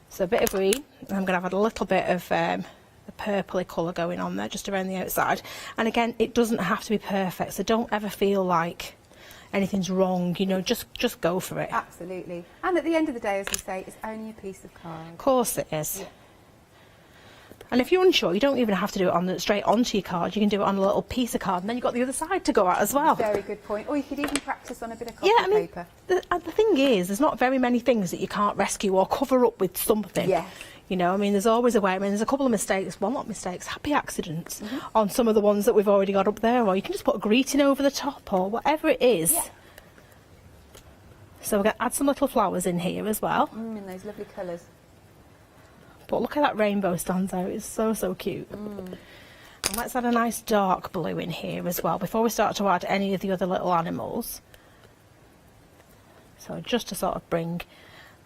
So a bit of green, and I'm going to add a little bit of the purpley colour going on there, just around the outside. And again, it doesn't have to be perfect, so don't ever feel like anything's wrong, you know, just go for it. Absolutely. And at the end of the day, as we say, it's only a piece of card. Of course it is. Yeah. And if you're unsure, you don't even have to do it straight onto your card. You can do it on a little piece of card, and then you've got the other side to go at as well. Very good point. Or you could even practice on a bit of copy paper. The thing is, there's not very many things that you can't rescue or cover up with something. Yes. You know, I mean, there's always a way. I mean, there's a couple of mistakes, well, not mistakes, happy accidents on some of the ones that we've already got up there, or you can just put a greeting over the top or whatever it is. Yeah. So we're going to add some little flowers in here as well. In those lovely colours. But look at that rainbow stands out. It's so, so cute. And let's add a nice dark blue in here as well before we start to add any of the other little animals. So just to sort of bring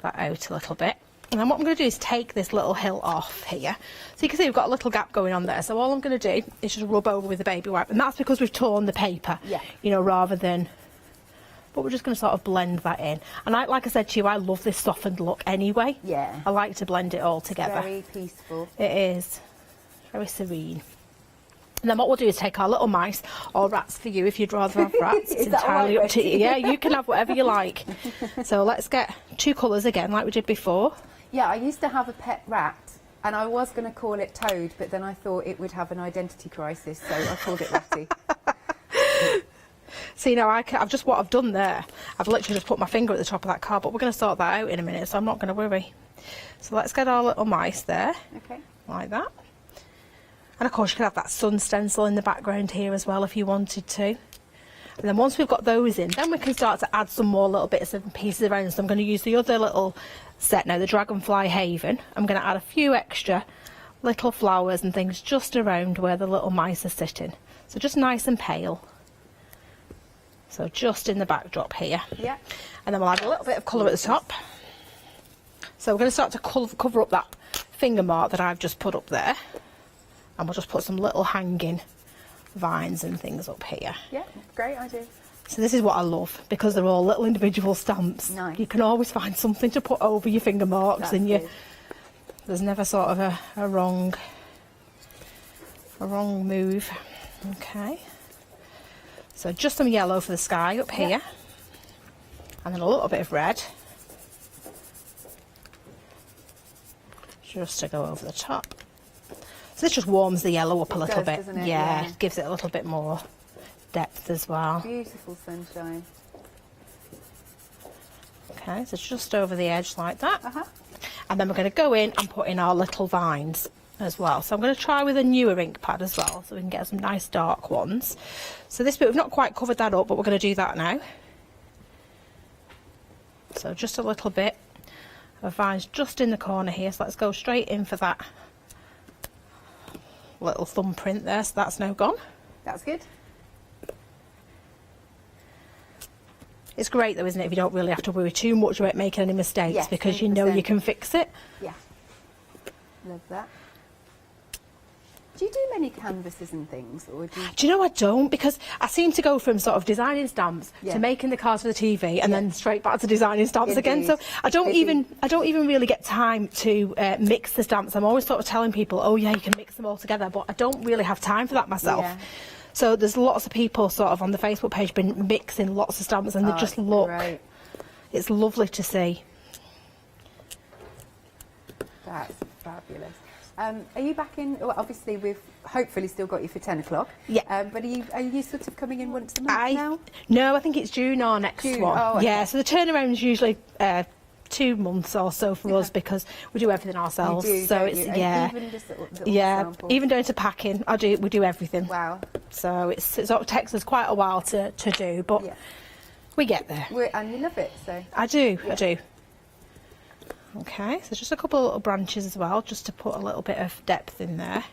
that out a little bit. And then what I'm going to do is take this little hill off here. So you can see we've got a little gap going on there. So all I'm going to do is just rub over with a baby wipe. And that's because we've torn the paper, you know, rather than... But we're just going to sort of blend that in. And like I said to you, I love this softened look anyway. Yeah. I like to blend it all together. Very peaceful. It is. Very serene. And then what we'll do is take our little mice, or rats for you if you'd rather have rats. It's entirely up to you. Yeah, you can have whatever you like. So let's get 2 colours again, like we did before. Yeah, I used to have a pet rat, and I was going to call it Toad, but then I thought it would have an identity crisis, so I called it Ratty. See, now what I've done there, I've literally just put my finger at the top of that card, but we're going to sort that out in a minute, so I'm not going to worry. So let's get our little mice there, like that. And of course you could have that sun stencil in the background here as well if you wanted to. And then once we've got those in, then we can start to add some more little bits and pieces around. So I'm going to use the other little set now, the Dragonfly Haven. I'm going to add a few extra little flowers and things just around where the little mice are sitting. So just nice and pale. So just in the backdrop here. Yeah. And then we'll add a little bit of colour at the top. So we're going to start to cover up that finger mark that I've just put up there. And we'll just put some little hanging vines and things up here. Yeah, great idea. So this is what I love, because they're all little individual stamps. Nice. You can always find something to put over your finger marks, and there's never sort of a wrong move. Okay. So just some yellow for the sky up here, and then a little bit of red, just to go over the top. So this just warms the yellow up a little bit. Doesn't it? Yeah, gives it a little bit more depth as well. Beautiful sunshine. Okay, so just over the edge like that. And then we're going to go in and put in our little vines as well. So I'm going to try with a newer ink pad as well, so we can get some nice dark ones. So this bit, we've not quite covered that up, but we're going to do that now. So just a little bit of vines just in the corner here. So let's go straight in for that little thumbprint there. So that's now gone. That's good. It's great though, isn't it, if you don't really have to worry too much about making any mistakes, because you know you can fix it. Yeah. Love that. Do you do many canvases and things, or do you know, I don't, because I seem to go from sort of designing stamps to making the cards for the TV, and then straight back to designing stamps again. So I don't even really get time to mix the stamps. I'm always sort of telling people, oh yeah, you can mix them all together, but I don't really have time for that myself. So there's lots of people sort of on the Facebook page been mixing lots of stamps, and they just look great. It's lovely to see. That's fabulous. Are you back in? Well, obviously, we've hopefully still got you for 10 o'clock. Yeah. But are you sort of coming in once a month now? No, I think it's June or next one. Oh, okay. Yeah, so the turnaround is usually 2 months or so for us, because we do everything ourselves. You do, so don't it's you? Even just little samples. Even down to packing. We do everything. Wow. So it sort of takes us quite a while to do, but we get there. And you love it, so. I do. Okay, so just a couple of little branches as well, just to put a little bit of depth in there.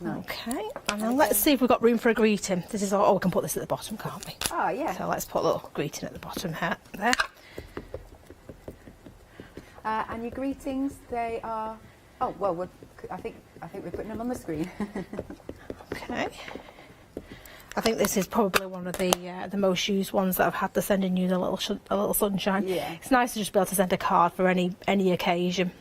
Okay, and then let's see if we've got room for a greeting. This is all, oh, we can put this at the bottom, can't we? Oh, yeah. So let's put a little greeting at the bottom here, there. And your greetings, they are... Oh, well, I think we're putting them on the screen. Okay. I think this is probably one of the most used ones that I've had to sending you a little sunshine. Yeah. It's nice to just be able to send a card for any occasion.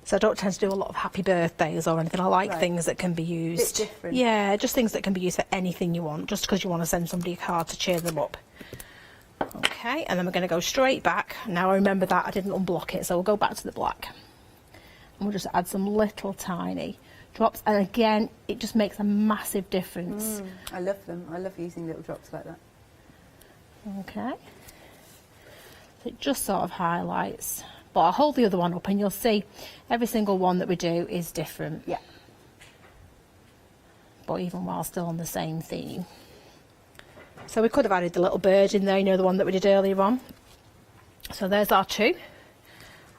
So I don't tend to do a lot of happy birthdays or anything. I like things that can be used. Bit different. Yeah, just things that can be used for anything you want, just because you want to send somebody a card to cheer them up. Okay, and then we're going to go straight back. Now I remember that I didn't unblock it, so we'll go back to the black. And we'll just add some little tiny drops. And again, it just makes a massive difference. I love them. I love using little drops like that. Okay. So it just sort of highlights. But I'll hold the other one up and you'll see every single one that we do is different. Yeah. But even while still on the same theme. So we could have added the little bird in there, you know, the one that we did earlier on. So there's our two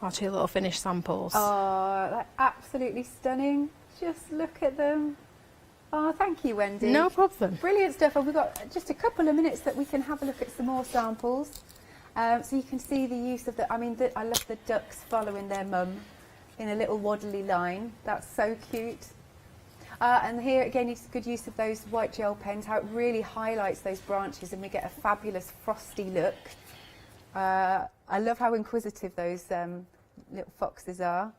little finished samples. Oh, they're absolutely stunning. Just look at them. Oh, thank you, Wendy. No problem. Brilliant stuff. And we've got just a couple of minutes that we can have a look at some more samples. So you can see the use of the, I love the ducks following their mum in a little waddly line. That's so cute. And here again, it's good use of those white gel pens, how it really highlights those branches and we get a fabulous frosty look. I love how inquisitive those little foxes are.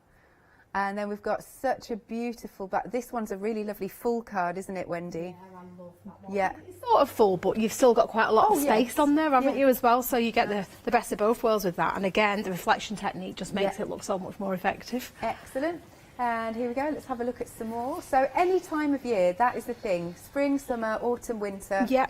And then we've got such a beautiful back. This one's a really lovely full card, isn't it, Wendy? Yeah, I love that one. Yeah. It's sort of full, but you've still got quite a lot of space on there, haven't Yeah. you, as well? So you get the best of both worlds with that. And again, the reflection technique just makes it look so much more effective. Excellent. And here we go. Let's have a look at some more. So any time of year, that is the thing. Spring, summer, autumn, winter. Yeah.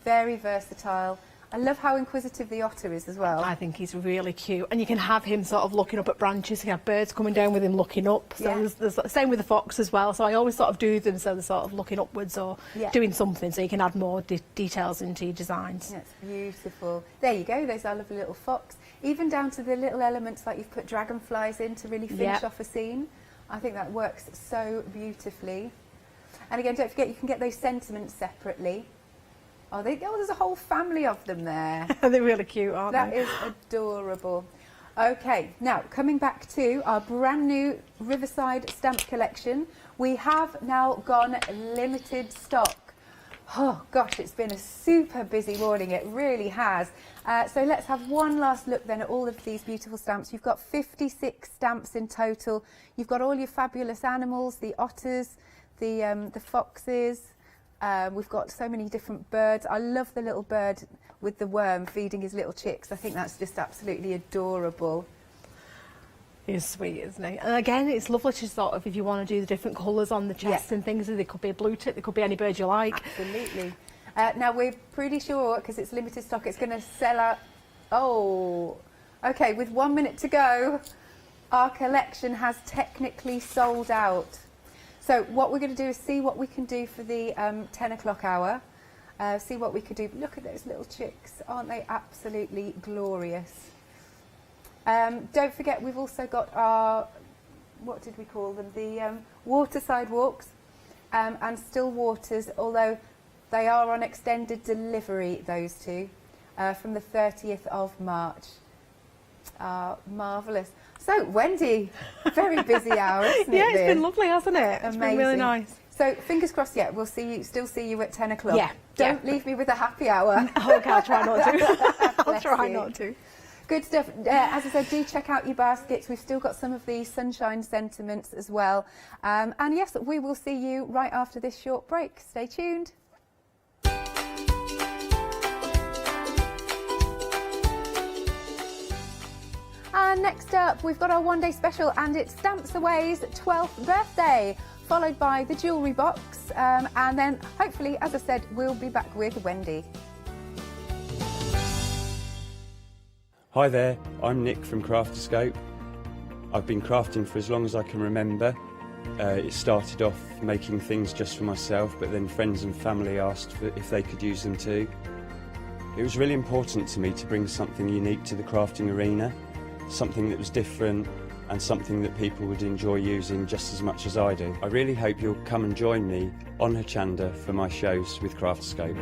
Very versatile. I love how inquisitive the otter is as well. I think he's really cute, and you can have him sort of looking up at branches. You can have birds coming down with him looking up. So there's the same with the fox as well. So I always sort of do them so they're sort of looking upwards or doing something, so you can add more details into your designs. That's beautiful. There you go. There's our lovely little fox. Even down to the little elements like you've put dragonflies in to really finish off a scene. I think that works so beautifully. And again, don't forget you can get those sentiments separately. Oh, there's a whole family of them there. They're really cute, aren't they? That is adorable. Okay, now coming back to our brand new Riverside stamp collection, we have now gone limited stock. Oh gosh, it's been a super busy morning, it really has. So let's have one last look then at all of these beautiful stamps. You've got 56 stamps in total. You've got all your fabulous animals, the otters, the foxes. We've got so many different birds. I love the little bird with the worm feeding his little chicks. I think that's just absolutely adorable. He's sweet, isn't he? And again, it's lovely to sort of, if you want to do the different colours on the chest and things, there could be a blue tip, there could be any bird you like. Absolutely. Now we're pretty sure, because it's limited stock, it's going to sell out. Oh, okay, with 1 minute to go, our collection has technically sold out. So what we're going to do is see what we can do for the 10 o'clock hour. See what we could do. Look at those little chicks. Aren't they absolutely glorious? Don't forget, we've also got our, what did we call them? The waterside walks and still waters, although they are on extended delivery, those two, from the 30th of March. Marvellous. So, Wendy, very busy hour, isn't it? Yeah, it's been lovely, hasn't it? It's been really nice. So, fingers crossed, we'll still see you at 10 o'clock. Yeah. Don't leave me with a happy hour. Okay, I'll try not to. I'll try you. not to. Good stuff. As I said, do check out your baskets. We've still got some of the sunshine sentiments as well. And yes, we will see you right after this short break. Stay tuned. And next up, we've got our one-day special, and it's Stamps Away's 12th birthday, followed by the jewellery box, and then hopefully, as I said, we'll be back with Wendy. Hi there, I'm Nick from Crafterscope. I've been crafting for as long as I can remember. It started off making things just for myself, but then friends and family asked if they could use them too. It was really important to me to bring something unique to the crafting arena, something that was different, and something that people would enjoy using just as much as I do. I really hope you'll come and join me on Hochanda for my shows with Craftscope.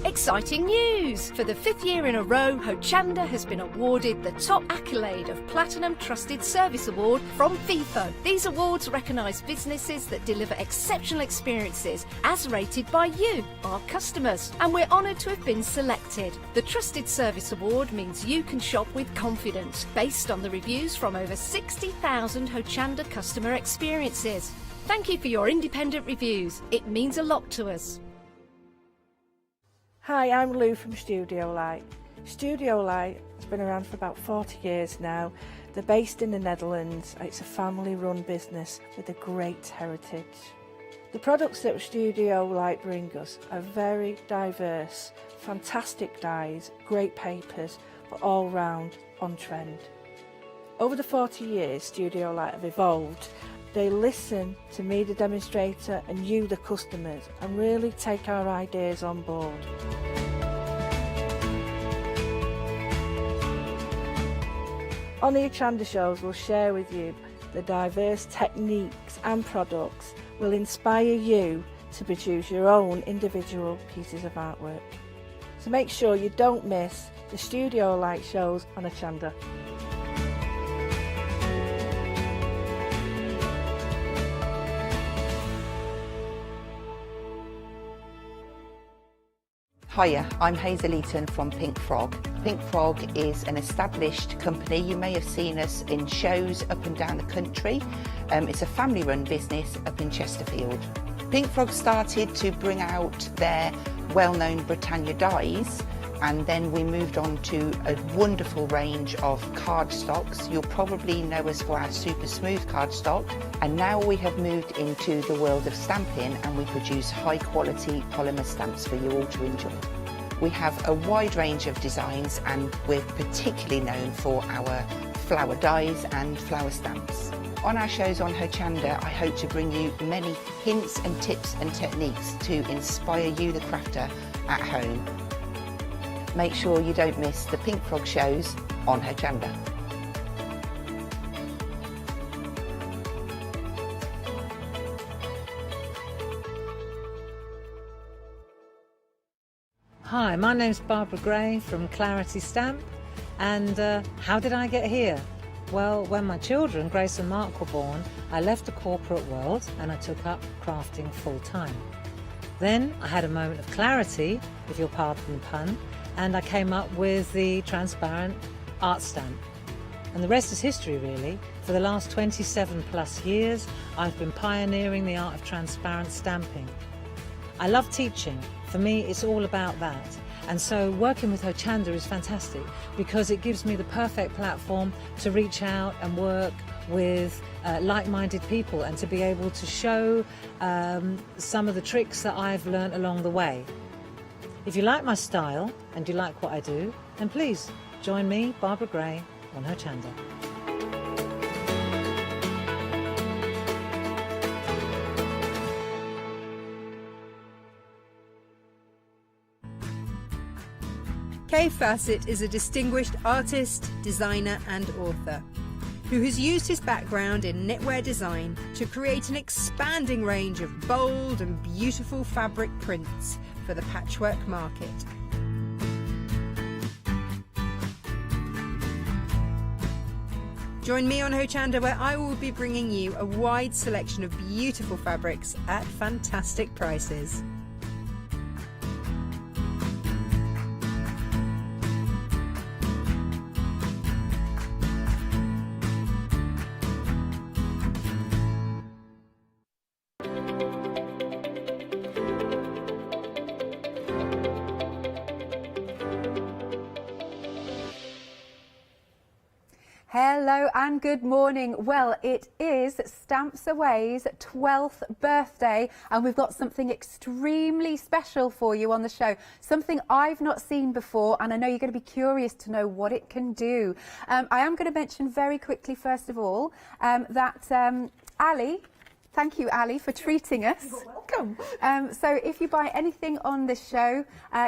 Exciting news! For the 5th year in a row, Hochanda has been awarded the top accolade of Platinum Trusted Service Award from Feefo. These awards recognise businesses that deliver exceptional experiences as rated by you, our customers, and we're honoured to have been selected. The Trusted Service Award means you can shop with confidence, based on the reviews from over 60,000 Hochanda customer experiences. Thank you for your independent reviews. It means a lot to us. Hi, I'm Lou from Studio Light. Studio Light has been around for about 40 years now. They're based in the Netherlands. It's a family-run business with a great heritage. The products that Studio Light bring us are very diverse, fantastic dyes, great papers, but all round on trend. Over the 40 years Studio Light have evolved. They listen to me, the demonstrator, and you, the customers, and really take our ideas on board. On the Hochanda shows, we'll share with you the diverse techniques and products will inspire you to produce your own individual pieces of artwork. So make sure you don't miss the Studio Light shows on Hochanda. Hiya, I'm Hazel Eaton from Pink Frog. Pink Frog is an established company. You may have seen us in shows up and down the country. It's a family-run business up in Chesterfield. Pink Frog started to bring out their well-known Britannia dyes, and then we moved on to a wonderful range of cardstocks. You'll probably know us for our super smooth cardstock, and now we have moved into the world of stamping, and we produce high quality polymer stamps for you all to enjoy. We have a wide range of designs, and we're particularly known for our flower dyes and flower stamps. On our shows on Hochanda, I hope to bring you many hints and tips and techniques to inspire you, the crafter, at home. Make sure you don't miss the Pink Frog shows on Hochanda. Hi, my name's Barbara Gray from Clarity Stamp, and how did I get here? Well, when my children, Grace and Mark, were born, I left the corporate world and I took up crafting full time. Then I had a moment of clarity, if you'll pardon the pun, and I came up with the transparent art stamp. And the rest is history, really. For the last 27 plus years, I've been pioneering the art of transparent stamping. I love teaching. For me, it's all about that. And so working with Hochanda is fantastic because it gives me the perfect platform to reach out and work with like-minded people and to be able to show some of the tricks that I've learned along the way. If you like my style and you like what I do, then please join me, Barbara Gray, on Hochanda. Kay Fassett is a distinguished artist, designer and author who has used his background in knitwear design to create an expanding range of bold and beautiful fabric prints for the patchwork market. Join me on Hochanda, where I will be bringing you a wide selection of beautiful fabrics at fantastic prices. Hello and good morning. Well, it is Stamps Away's 12th birthday and we've got something extremely special for you on the show. Something I've not seen before, and I know you're going to be curious to know what it can do. I am going to mention very quickly, first of all, that Ali, Thank you, Ali, for treating us. You're welcome. So if you buy anything on this show,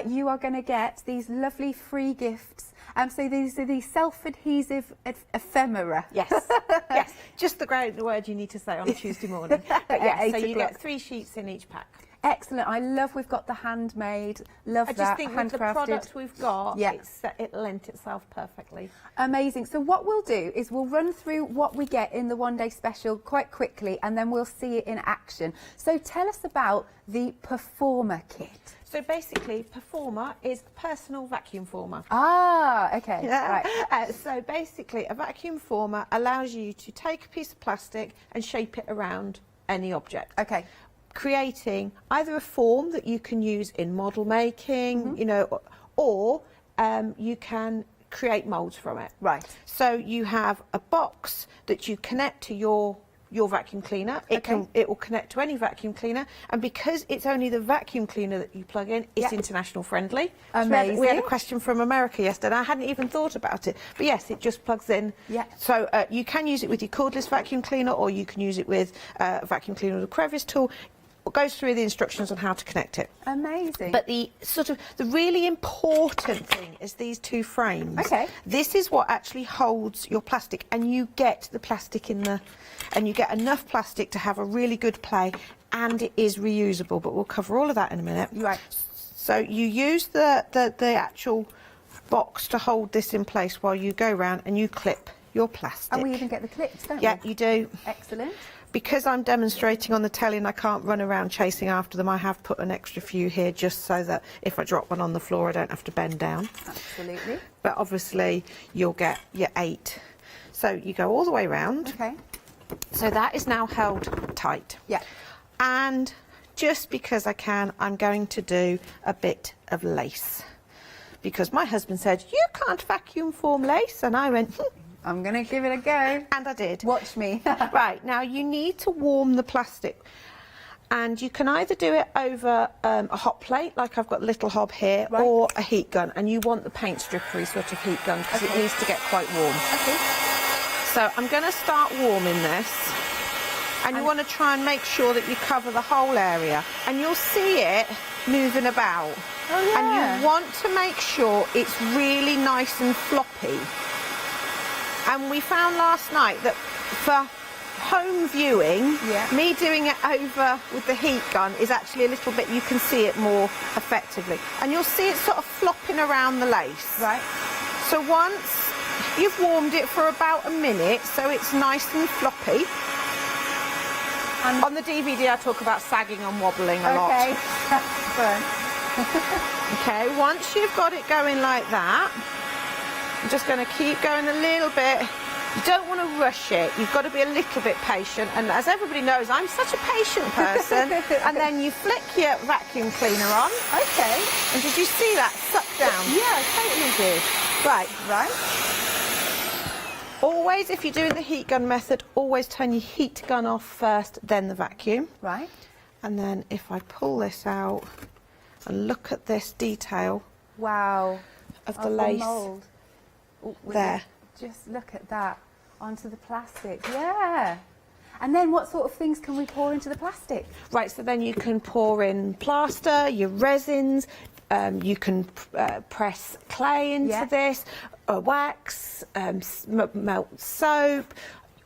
you are going to get these lovely free gifts. So these are the self-adhesive ephemera. Yes, yes. Just the great word you need to say on a Tuesday morning. But yes, so you get 3 sheets in each pack. Excellent. I love we've got the handmade. Love that. I just think with the handcrafted. products we've got, Yeah. it lent itself perfectly. Amazing. So what we'll do is we'll run through what we get in the one-day special quite quickly, and then we'll see it in action. So tell us about the Performer kit. So basically, Performer is a personal vacuum former. Ah, okay. Yeah. Right. So basically, a vacuum former allows you to take a piece of plastic and shape it around any object. Okay. Creating either a form that you can use in model making, you know, or you can create molds from it. Right. So you have a box that you connect to your vacuum cleaner. It will connect to any vacuum cleaner, and because it's only the vacuum cleaner that you plug in, it's international friendly. Amazing. So we had a question from America yesterday. I hadn't even thought about it, but yes, it just plugs in. Yeah. So you can use it with your cordless vacuum cleaner, or you can use it with a vacuum cleaner with a crevice tool. It goes through the instructions on how to connect it. Amazing. But the really important thing is these 2 frames. Okay. This is what actually holds your plastic, and you get the plastic and you get enough plastic to have a really good play, and it is reusable, but we'll cover all of that in a minute. Right. So you use the actual box to hold this in place while you go round and you clip your plastic. And we even get the clips, don't we? Yeah, you do. Excellent. Because I'm demonstrating on the telly and I can't run around chasing after them, I have put an extra few here just so that if I drop one on the floor, I don't have to bend down. Absolutely. But obviously, you'll get your 8. So you go all the way round. Okay. So that is now held tight. Yeah. And just because I can, I'm going to do a bit of lace. Because my husband said, you can't vacuum form lace. And I went, I'm going to give it a go. And I did. Watch me. Right, now you need to warm the plastic. And you can either do it over a hot plate, like I've got a little hob here, right, or a heat gun. And you want the paint strippery sort of heat gun because it needs to get quite warm. Okay. So I'm going to start warming this. And you want to try and make sure that you cover the whole area. And you'll see it moving about. Oh, yeah. And you want to make sure it's really nice and floppy. And we found last night that for home viewing, me doing it over with the heat gun is actually a little bit, you can see it more effectively. And you'll see it sort of flopping around the lace. Right. So once you've warmed it for about a minute, so it's nice and floppy. And on the DVD I talk about sagging and wobbling a lot. Okay, that's fun. Okay, once you've got it going like that, I'm just going to keep going a little bit. You don't want to rush it. You've got to be a little bit patient. And as everybody knows, I'm such a patient person. And then you flick your vacuum cleaner on. Okay. And did you see that suck down? Yeah, I totally did. Right. Right. Always, if you're doing the heat gun method, always turn your heat gun off first, then the vacuum. Right. And then if I pull this out and look at this detail. Wow. Of the lace. Mold. There. Just look at that onto the plastic. Yeah. And then what sort of things can we pour into the plastic? Right, so then you can pour in plaster, your resins, you can press clay into this, wax, melt soap,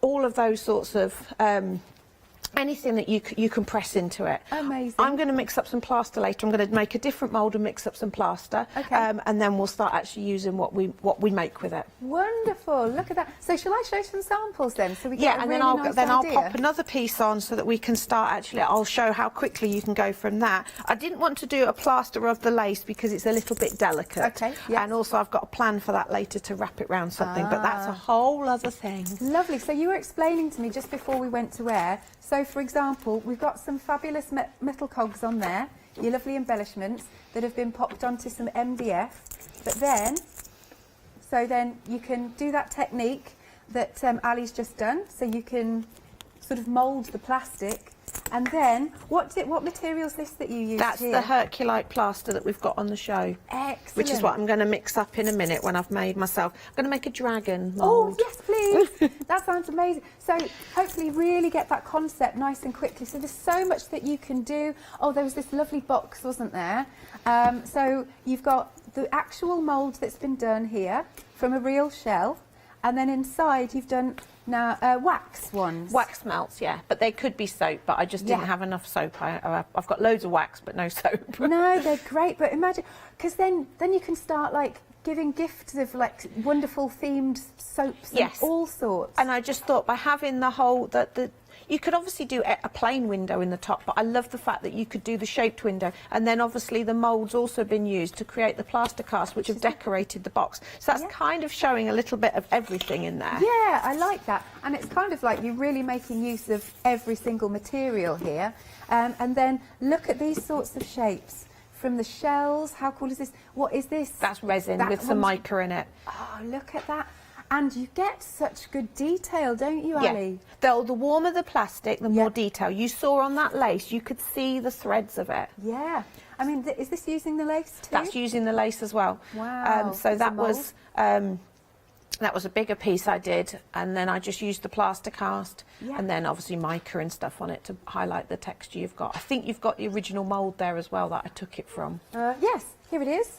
all of those sorts of anything that you can press into it. Amazing. I'm going to mix up some plaster later. I'm going to make a different mould and mix up some plaster. Okay. And then we'll start actually using what we make with it. Wonderful. Look at that. So shall I show some samples then? So we get a and really then nice I'll idea? pop another piece on so that we can start actually. I'll show how quickly you can go from that. I didn't want to do a plaster of the lace because it's a little bit delicate. Okay. Yeah. And also I've got a plan for that later to wrap it round something, but that's a whole other thing. Lovely. So you were explaining to me just before we went to air. So, for example, we've got some fabulous metal cogs on there, your lovely embellishments that have been popped onto some MDF. But then, then you can do that technique that Ali's just done. So you can sort of mould the plastic And then, what material is this that you use That's here? the Herculite plaster that we've got on the show. Excellent. Which is what I'm going to mix up in a minute when I've made myself. I'm going to make a dragon mould. Oh, yes, please. That sounds amazing. So hopefully really get that concept nice and quickly. So there's so much that you can do. Oh, there was this lovely box, wasn't there? So you've got the actual mould that's been done here from a real shell. And then inside you've done now wax ones. Wax melts, yeah, but they could be soap, but I just didn't have enough soap. I've got loads of wax, but no soap. No, they're great, but imagine, because then you can start like giving gifts of like wonderful themed soaps and all sorts. And I just thought by having the whole, you could obviously do a plain window in the top, but I love the fact that you could do the shaped window, and then obviously the mould's also been used to create the plaster casts which have decorated the box. So that's kind of showing a little bit of everything in there. Yeah, I like that. And it's kind of like you're really making use of every single material here. And then look at these sorts of shapes. From the shells, how cool is this? What is this? That's resin with some mica in it. Oh, look at that. And you get such good detail, don't you, Ali? The warmer the plastic, the more detail. You saw on that lace, you could see the threads of it. Yeah. I mean, is this using the lace too? That's using the lace as well. Wow. So that was a bigger piece I did, and then I just used the plaster cast, and then obviously mica and stuff on it to highlight the texture you've got. I think you've got the original mould there as well that I took it from. Yes, here it is.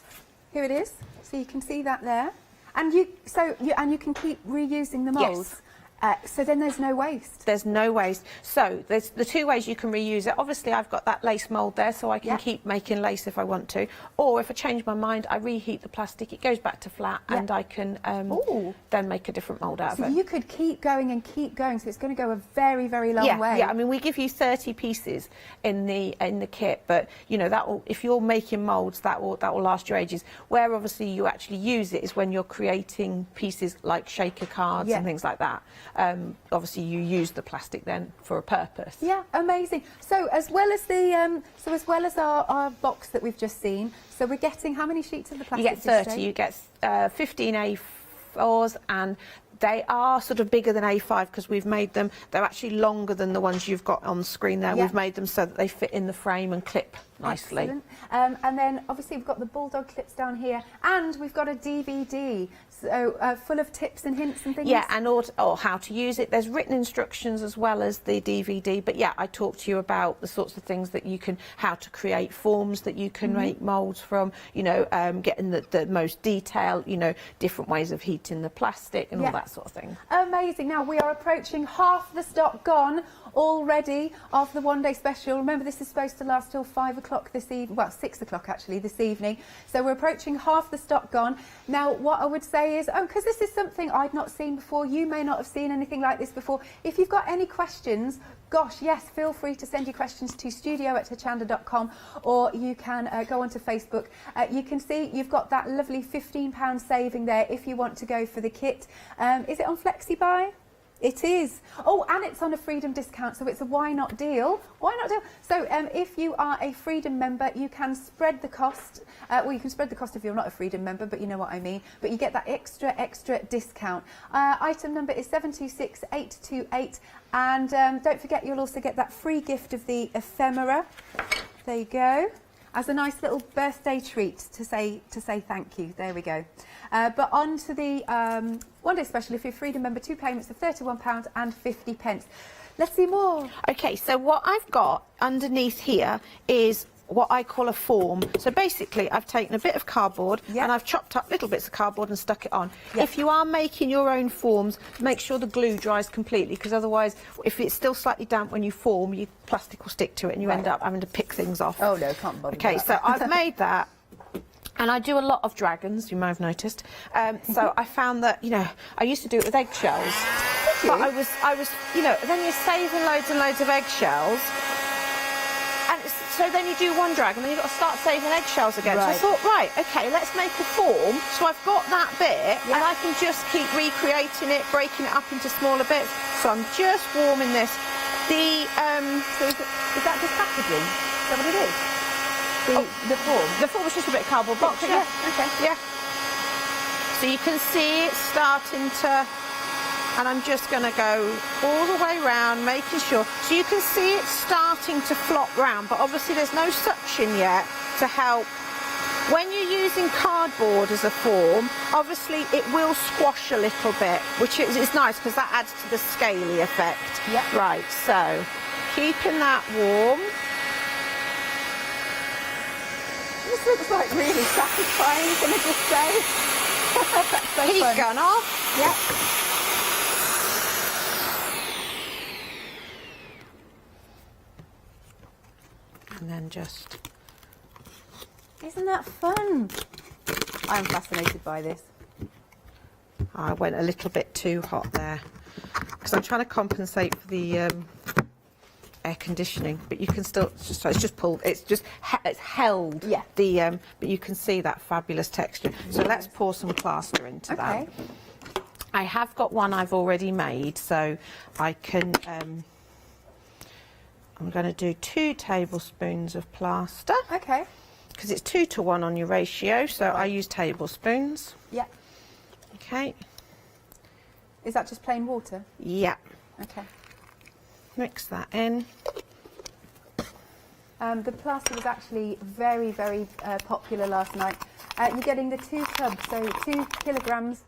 Here it is. So you can see that there. And you can keep reusing the moulds. Yes. So then there's no waste. There's no waste. So there's the two ways you can reuse it. Obviously, I've got that lace mould there, so I can keep making lace if I want to. Or if I change my mind, I reheat the plastic. It goes back to flat, and I can then make a different mould out of it. So you could keep going and keep going. So it's going to go a very, very long way. Yeah. I mean, we give you 30 pieces in the kit, but you know that will, if you're making moulds, that will last you ages. Where obviously you actually use it is when you're creating pieces like shaker cards and things like that. Obviously, you use the plastic then for a purpose. Yeah, amazing. So as well as our box that we've just seen, so we're getting how many sheets of the plastic? You get 30. You get 15 A4s, and they are sort of bigger than A5 because we've made them. They're actually longer than the ones you've got on the screen there. We've made them so that they fit in the frame and clip nicely. Excellent. And then obviously we've got the bulldog clips down here, and we've got a DVD, so full of tips and hints and things. Yeah, and or how to use it. There's written instructions as well as the DVD. But yeah, I talked to you about the sorts of things that you can, how to create forms that you can make moulds from. You know, getting the most detail. You know, different ways of heating the plastic and all that sort of thing. Amazing. Now we are approaching half the stock gone already of the one-day special. Remember, this is supposed to last till 5 o'clock this evening, well, 6 o'clock actually this evening. So we're approaching half the stock gone. Now, what I would say is, because this is something I'd not seen before, you may not have seen anything like this before. If you've got any questions, gosh, yes, feel free to send your questions to studio@hochanda.com, or you can go onto Facebook. You can see you've got that lovely £15 saving there if you want to go for the kit. Is it on FlexiBuy? It is. Oh, and it's on a Freedom discount, so it's a why not deal. Why not deal? So if you are a Freedom member, you can spread the cost. Well, you can spread the cost if you're not a Freedom member, but you know what I mean. But you get that extra discount. Item number is 726828. And don't forget, you'll also get that free gift of the ephemera. There you go. As a nice little birthday treat to say thank you. There we go. But on to the one-day special. If you're a Freedom member, 2 payments of £31.50. Let's see more. Okay, so what I've got underneath here is what I call a form. So basically, I've taken a bit of cardboard and I've chopped up little bits of cardboard and stuck it on. If you are making your own forms, make sure the glue dries completely, because otherwise, if it's still slightly damp when you form, your plastic will stick to it and you end up having to pick things off. Oh no, can't bother. Okay, so I've made that. And I do a lot of dragons, you may have noticed. So I found that, you know, I used to do it with eggshells. But I was, you know, then you're saving loads and loads of eggshells. And so then you do one dragon, then you've got to start saving eggshells again. Right. So I thought, right, okay, let's make a form. So I've got that bit, and I can just keep recreating it, breaking it up into smaller bits. So I'm just warming this. The so is that just packaging? Is that what it is? The form? The form was just a bit of cardboard box. Yeah, okay. Yeah. So you can see it starting to and I'm just going to go all the way round, making sure. So you can see it's starting to flop round, but obviously there's no suction yet to help. When you're using cardboard as a form, obviously it will squash a little bit, which is nice because that adds to the scaly effect. Yep. Right, so keeping that warm. This looks like really satisfying, can I just say? So Heat fun. gun off. Yep. And then just... Isn't that fun? I'm fascinated by this. I went a little bit too hot there because I'm trying to compensate for the air conditioning, but you can still it's just pulled. It's held. Yeah. But you can see that fabulous texture. So let's pour some plaster into that. I have got one I've already made, so I can. I'm going to do 2 tablespoons of plaster. Okay. Because it's 2 to 1 on your ratio, so I use tablespoons. Yeah. Okay. Is that just plain water? Yeah. Okay. Mix that in. The plaster was actually very, very popular last night. You're getting the 2 tubs, so 2 kilograms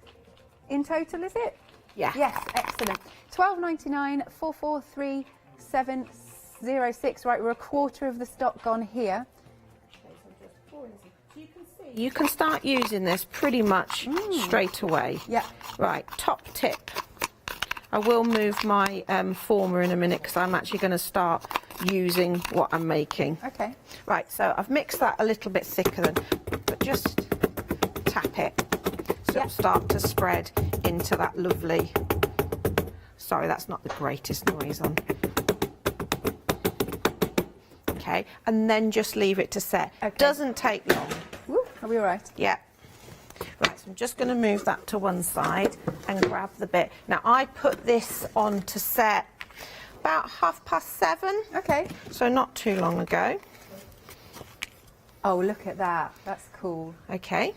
in total, is it? Yeah. Yes, excellent. $12.99, 443706. Right, we're a quarter of the stock gone here. You can start using this pretty much straight away. Yeah. Right, top tip. I will move my former in a minute because I'm actually going to start using what I'm making. Okay. Right, so I've mixed that a little bit thicker than, but just tap it so it'll start to spread into that lovely. Sorry, that's not the greatest noise on. Okay, and then just leave it to set. Okay. Doesn't take long. Woo, are we all right? Yeah. Right, so I'm just going to move that to one side and grab the bit. Now, I put this on to set about 7:30. Okay. So not too long ago. Oh, look at that. That's cool. Okay.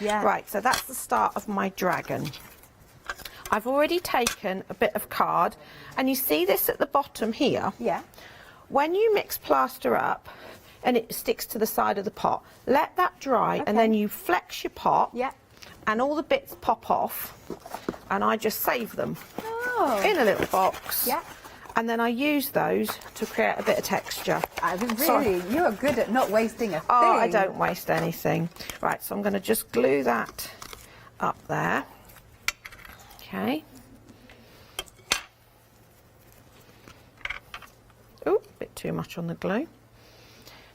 Yeah. Right, so that's the start of my dragon. I've already taken a bit of card, and you see this at the bottom here? Yeah. When you mix plaster up, and it sticks to the side of the pot, let that dry, and then you flex your pot, and all the bits pop off, and I just save them in a little box, and then I use those to create a bit of texture. Really, you are good at not wasting a thing. Oh, I don't waste anything. Right, so I'm going to just glue that up there. Okay. Oh, a bit too much on the glue.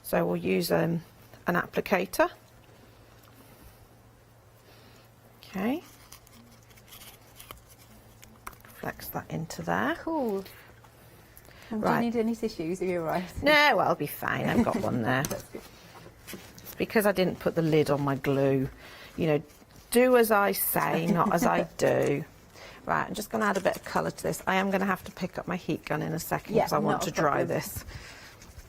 So we'll use an applicator. Okay. Flex that into there. Cool. Do you need any tissues? Are you all right? No, I'll be fine. I've got one there. That's good. It's because I didn't put the lid on my glue. You know, do as I say, not as I do. Right, I'm just going to add a bit of colour to this. I am going to have to pick up my heat gun in a second because I want to dry this.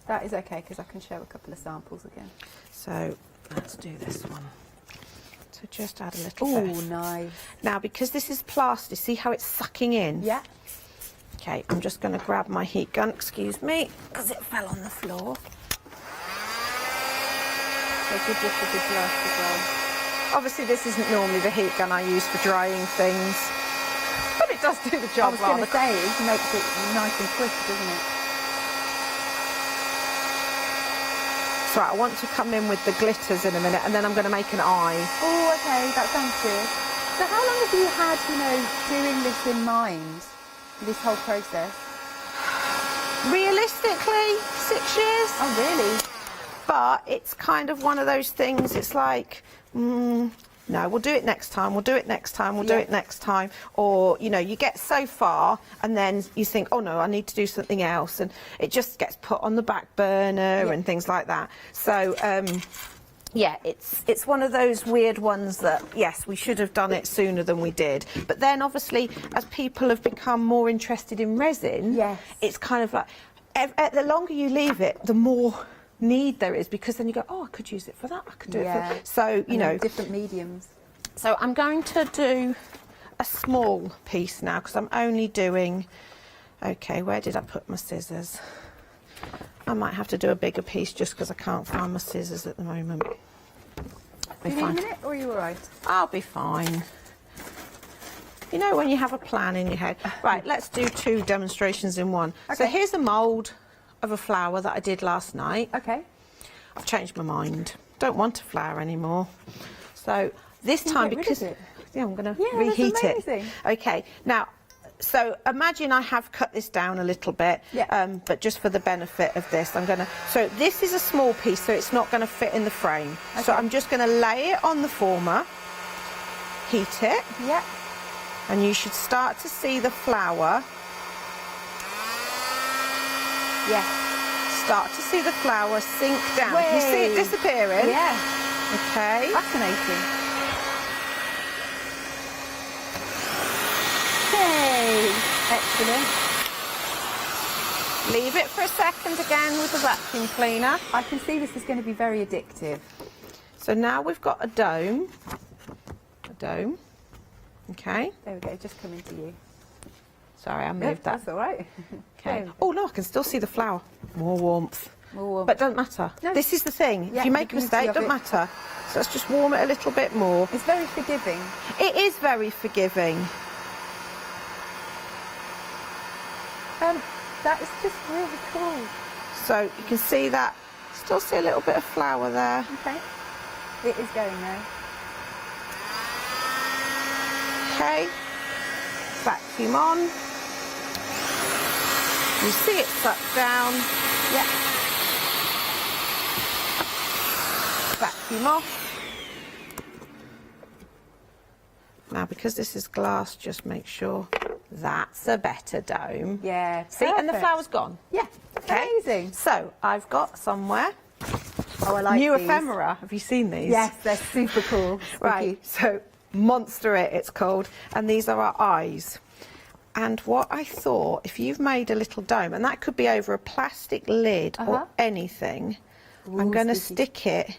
That is okay because I can show a couple of samples again. So let's do this one. So just add a little bit. Oh, nice. Now, because this is plaster, see how it's sucking in? Yeah. Okay, I'm just going to grab my heat gun, excuse me, because it fell on the floor. So good just a good blast as well. Obviously, this isn't normally the heat gun I use for drying things, but it does do the job. I was going to say, it makes it nice and quick, doesn't it? So I want to come in with the glitters in a minute, and then I'm going to make an eye. Oh, okay, that sounds good. So how long have you had, you know, doing this in mind, this whole process? Realistically, 6 years. Oh, really? But it's kind of one of those things, it's like, no, we'll do it next time, we'll do it next time, we'll do it next time. Or, you know, you get so far and then you think, oh no, I need to do something else. And it just gets put on the back burner and things like that. So, yeah, it's one of those weird ones that, yes, we should have done it sooner than we did. But then, obviously, as people have become more interested in resin, it's kind of like, the longer you leave it, the more need there is, because then you go, oh, I could use it for that, I could do it for that. So, you know, different mediums. So I'm going to do a small piece now because I'm only doing, okay, where did I put my scissors? I might have to do a bigger piece just because I can't find my scissors at the moment. Do you need a minute or are you all right? I'll be fine. You know when you have a plan in your head. Right, let's do 2 demonstrations in one. Okay. So here's a mould of a flower that I did last night. Okay. I've changed my mind. Don't want a flower anymore. So this time, because yeah, I'm going to reheat it. Okay. Now, so imagine I have cut this down a little bit, but just for the benefit of this, I'm going to. So this is a small piece, so it's not going to fit in the frame. Okay. So I'm just going to lay it on the former, heat it. Yeah. And you should start to see the flower. Yes. Start to see the flower sink down. Can you see it disappearing? Yeah. Okay. Fascinating. Hey. Excellent. Leave it for a second again with the vacuum cleaner. I can see this is going to be very addictive. So now we've got a dome. A dome. Okay. There we go, just coming to you. Sorry, I moved that. That's all right. Okay. Oh, no, I can still see the flower. More warmth. More warmth. But don't matter. No. This is the thing. Yeah, if you make a mistake, don't matter. So let's just warm it a little bit more. It's very forgiving. It is very forgiving. That is just really cool. So you can see that. Still see a little bit of flower there. Okay. It is going there. Okay, vacuum on. You see it suck down. Yeah. Vacuum off. Now, because this is glass, just make sure that's a better dome. Yeah. See, and the flower's gone. Yeah. Okay. Amazing. So I've got somewhere. Oh, I like new these. ephemera. Have you seen these? Yes, they're super cool. Right. So. Monster It, it's called, and these are our eyes. And what I thought, if you've made a little dome, and that could be over a plastic lid or anything, I'm going to stick it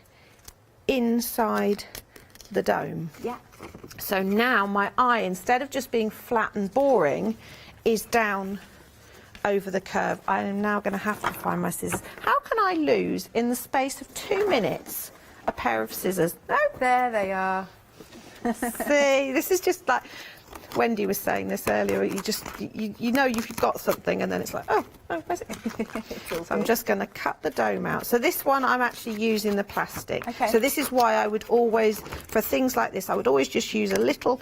inside the dome. Yeah. So now my eye, instead of just being flat and boring, is down over the curve. I am now going to have to find my scissors. How can I lose, in the space of 2 minutes, a pair of scissors? No. There they are. See, this is just like Wendy was saying this earlier. You just you know you've got something, and then it's like, oh, where's it? So I'm just going to cut the dome out. So this one I'm actually using the plastic. Okay. So this is why I would always, for things like this, I would always just use a little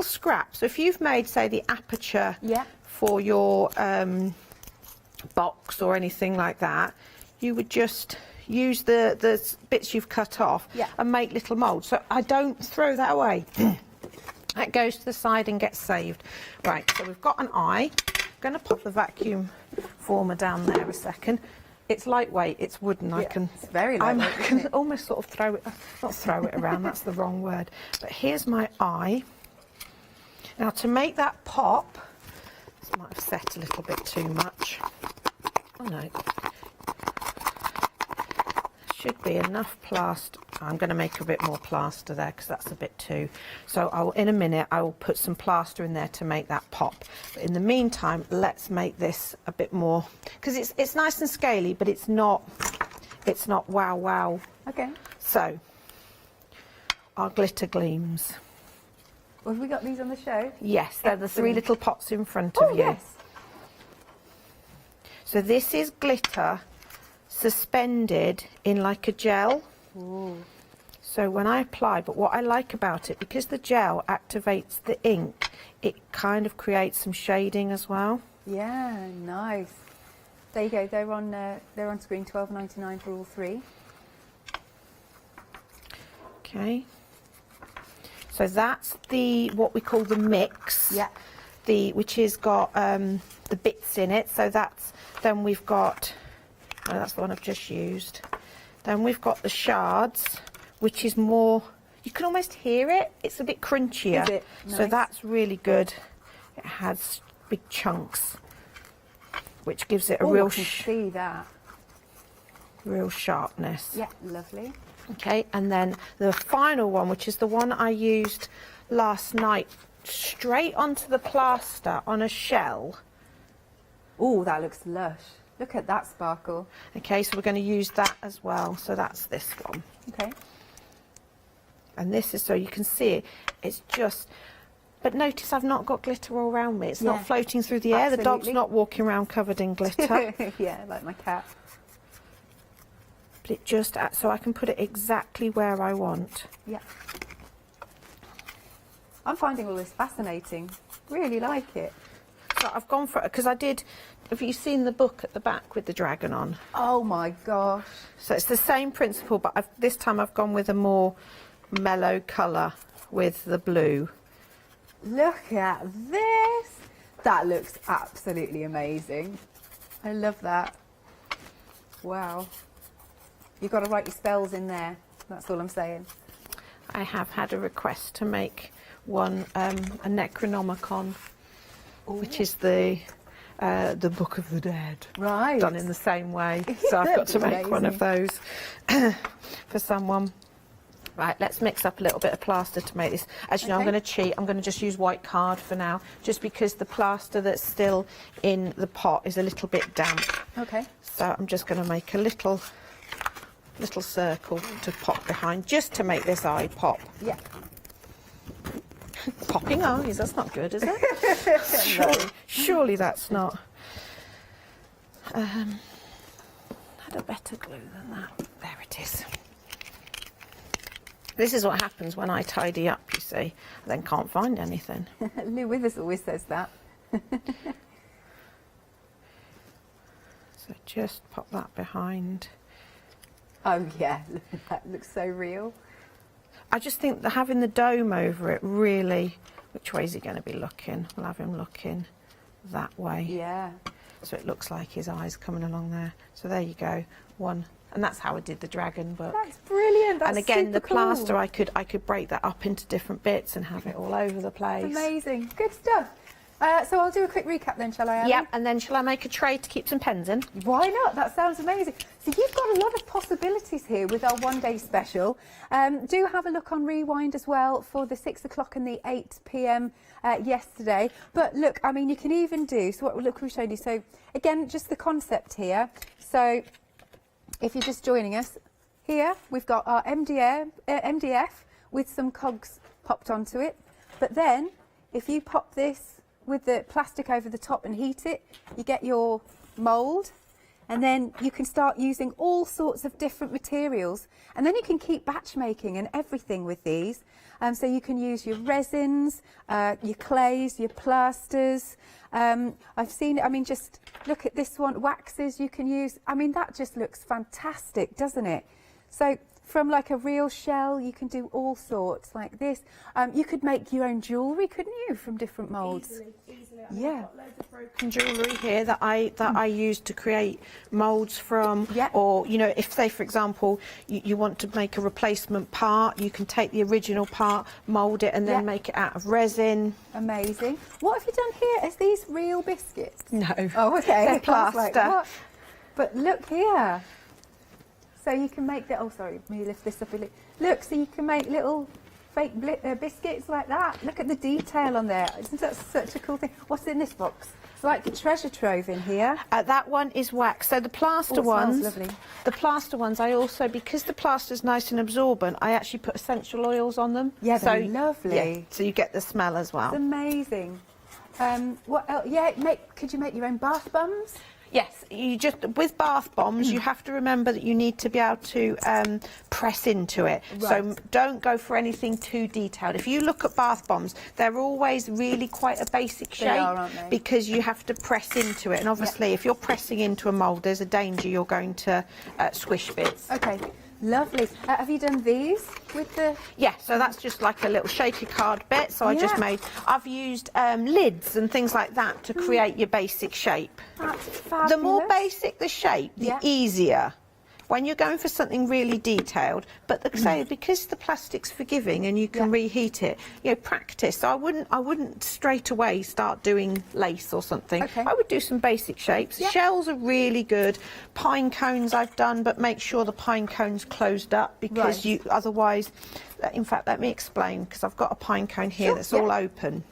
scrap. So if you've made, say, the aperture for your box or anything like that, you would just use the bits you've cut off and make little moulds. So I don't throw that away. That goes to the side and gets saved. Right, so we've got an eye. I'm going to pop the vacuum former down there a second. It's lightweight, it's wooden. Yeah, it's very lightweight. I can almost sort of throw it, not throw it around, that's the wrong word. But here's my eye. Now to make that pop, this might have set a little bit too much. Oh no. Should be enough plaster. I'm going to make a bit more plaster there because that's a bit too. So in a minute I will put some plaster in there to make that pop. But in the meantime, let's make this a bit more, because it's nice and scaly, but it's not wow. Okay. So our glitter gleams. Well, have we got these on the show? Yes, they're the 3 little pots in front of you. Yes. So this is glitter suspended in like a gel. Ooh. So when I apply, but what I like about it, because the gel activates the ink, it kind of creates some shading as well. Yeah, nice. There you go. They're on screen. $12.99 for all 3. Okay. So that's what we call the mix. Yeah. Which has got the bits in it. So then we've got. Oh, that's the one I've just used. Then we've got the shards, which is more, you can almost hear it. It's a bit crunchier. Is it? Nice. So that's really good. It has big chunks, which gives it a real I can see that. Real sharpness. Yeah, lovely. Okay, and then the final one, which is the one I used last night straight onto the plaster on a shell. Oh, that looks lush. Look at that sparkle. Okay, so we're going to use that as well. So that's this one. Okay. And this is so you can see it. It's just... But notice I've not got glitter all around me. It's not floating through the air. The dog's not walking around covered in glitter. Yeah, like my cat. But it just... So I can put it exactly where I want. Yeah. I'm finding all this fascinating. Really like it. So I've gone for it because I did... Have you seen the book at the back with the dragon on? Oh my gosh. So it's the same principle, but this time I've gone with a more mellow colour with the blue. Look at this. That looks absolutely amazing. I love that. Wow. You've got to write your spells in there. That's all I'm saying. I have had a request to make one, a Necronomicon, which is the Book of the Dead. Right. Done in the same way. So I've got to make one of those for someone. Right, let's mix up a little bit of plaster to make this. As you know, I'm going to cheat. I'm going to just use white card for now, just because the plaster that's still in the pot is a little bit damp. Okay. So I'm just going to make a little circle to pop behind, just to make this eye pop. Yeah. Popping eyes, that's not good, is it? Surely that's not. Had a better glue than that. There it is. This is what happens when I tidy up, you see. I then can't find anything. Lou Withers always says that. So just pop that behind. Oh yeah, that looks so real. I just think that having the dome over it really... Which way is he going to be looking? We'll have him looking that way. Yeah. So it looks like his eyes coming along there. So there you go. One. And that's how I did the dragon book. That's brilliant. That's and again, the plaster, cool. I could break that up into different bits and have it all over the place. Amazing. Good stuff. So I'll do a quick recap then, shall I, Ellen? Yep, and then shall I make a tray to keep some pens in? Why not? That sounds amazing. So you've got a lot of possibilities here with our one-day special. Do have a look on Rewind as well for the 6 o'clock and the 8 p.m. Yesterday. But look, I mean, you can even do... So look, we've shown you. So again, just the concept here. So if you're just joining us, here we've got our MDF with some cogs popped onto it. But then, if you pop this with the plastic over the top and heat it, you get your mould, and then you can start using all sorts of different materials, and then you can keep batch making and everything with these. So you can use your resins, your clays, your plasters. I've seen it, I mean, just look at this one, waxes you can use. I mean, that just looks fantastic, doesn't it? So from like a real shell, you can do all sorts like this. You could make your own jewellery, couldn't you, from different moulds? Easily. Yeah. I've got loads of broken jewellery here that I use to create moulds from. Yeah. Or, you know, if, say, for example, you want to make a replacement part, you can take the original part, mould it, and then make it out of resin. Amazing. What have you done here? Is these real biscuits? No. Oh, okay. They're plaster. Like, what? But look here. So you can make that. Oh, sorry, let me lift this up a little. Look, so you can make little fake biscuits like that. Look at the detail on there. Isn't that such a cool thing? What's in this box? It's like a treasure trove in here. That one is wax. So the plaster ones, lovely. The plaster ones, I also, because the plaster's nice and absorbent, I actually put essential oils on them. Yeah, they're lovely. Yeah, so you get the smell as well. It's amazing. What else? Yeah, could you make your own bath bombs? Yes, you just with bath bombs, you have to remember that you need to be able to press into it. Right. So don't go for anything too detailed. If you look at bath bombs, they're always really quite a basic shape. They are, aren't they? Because you have to press into it. And obviously, if you're pressing into a mould, there's a danger you're going to squish bits. Okay. Lovely. Have you done these with the... Yeah, so that's just like a little shaker card bit. So I've used lids and things like that to create your basic shape. That's fabulous. The more basic the shape, the easier when you're going for something really detailed, but say because the plastic's forgiving and you can reheat it, you know, practice. So I wouldn't straight away start doing lace or something. I would do some basic shapes. Shells are really good. Pine cones I've done, but make sure the pine cone's closed up, because you otherwise, in fact, let me explain, because I've got a pine cone here that's all open.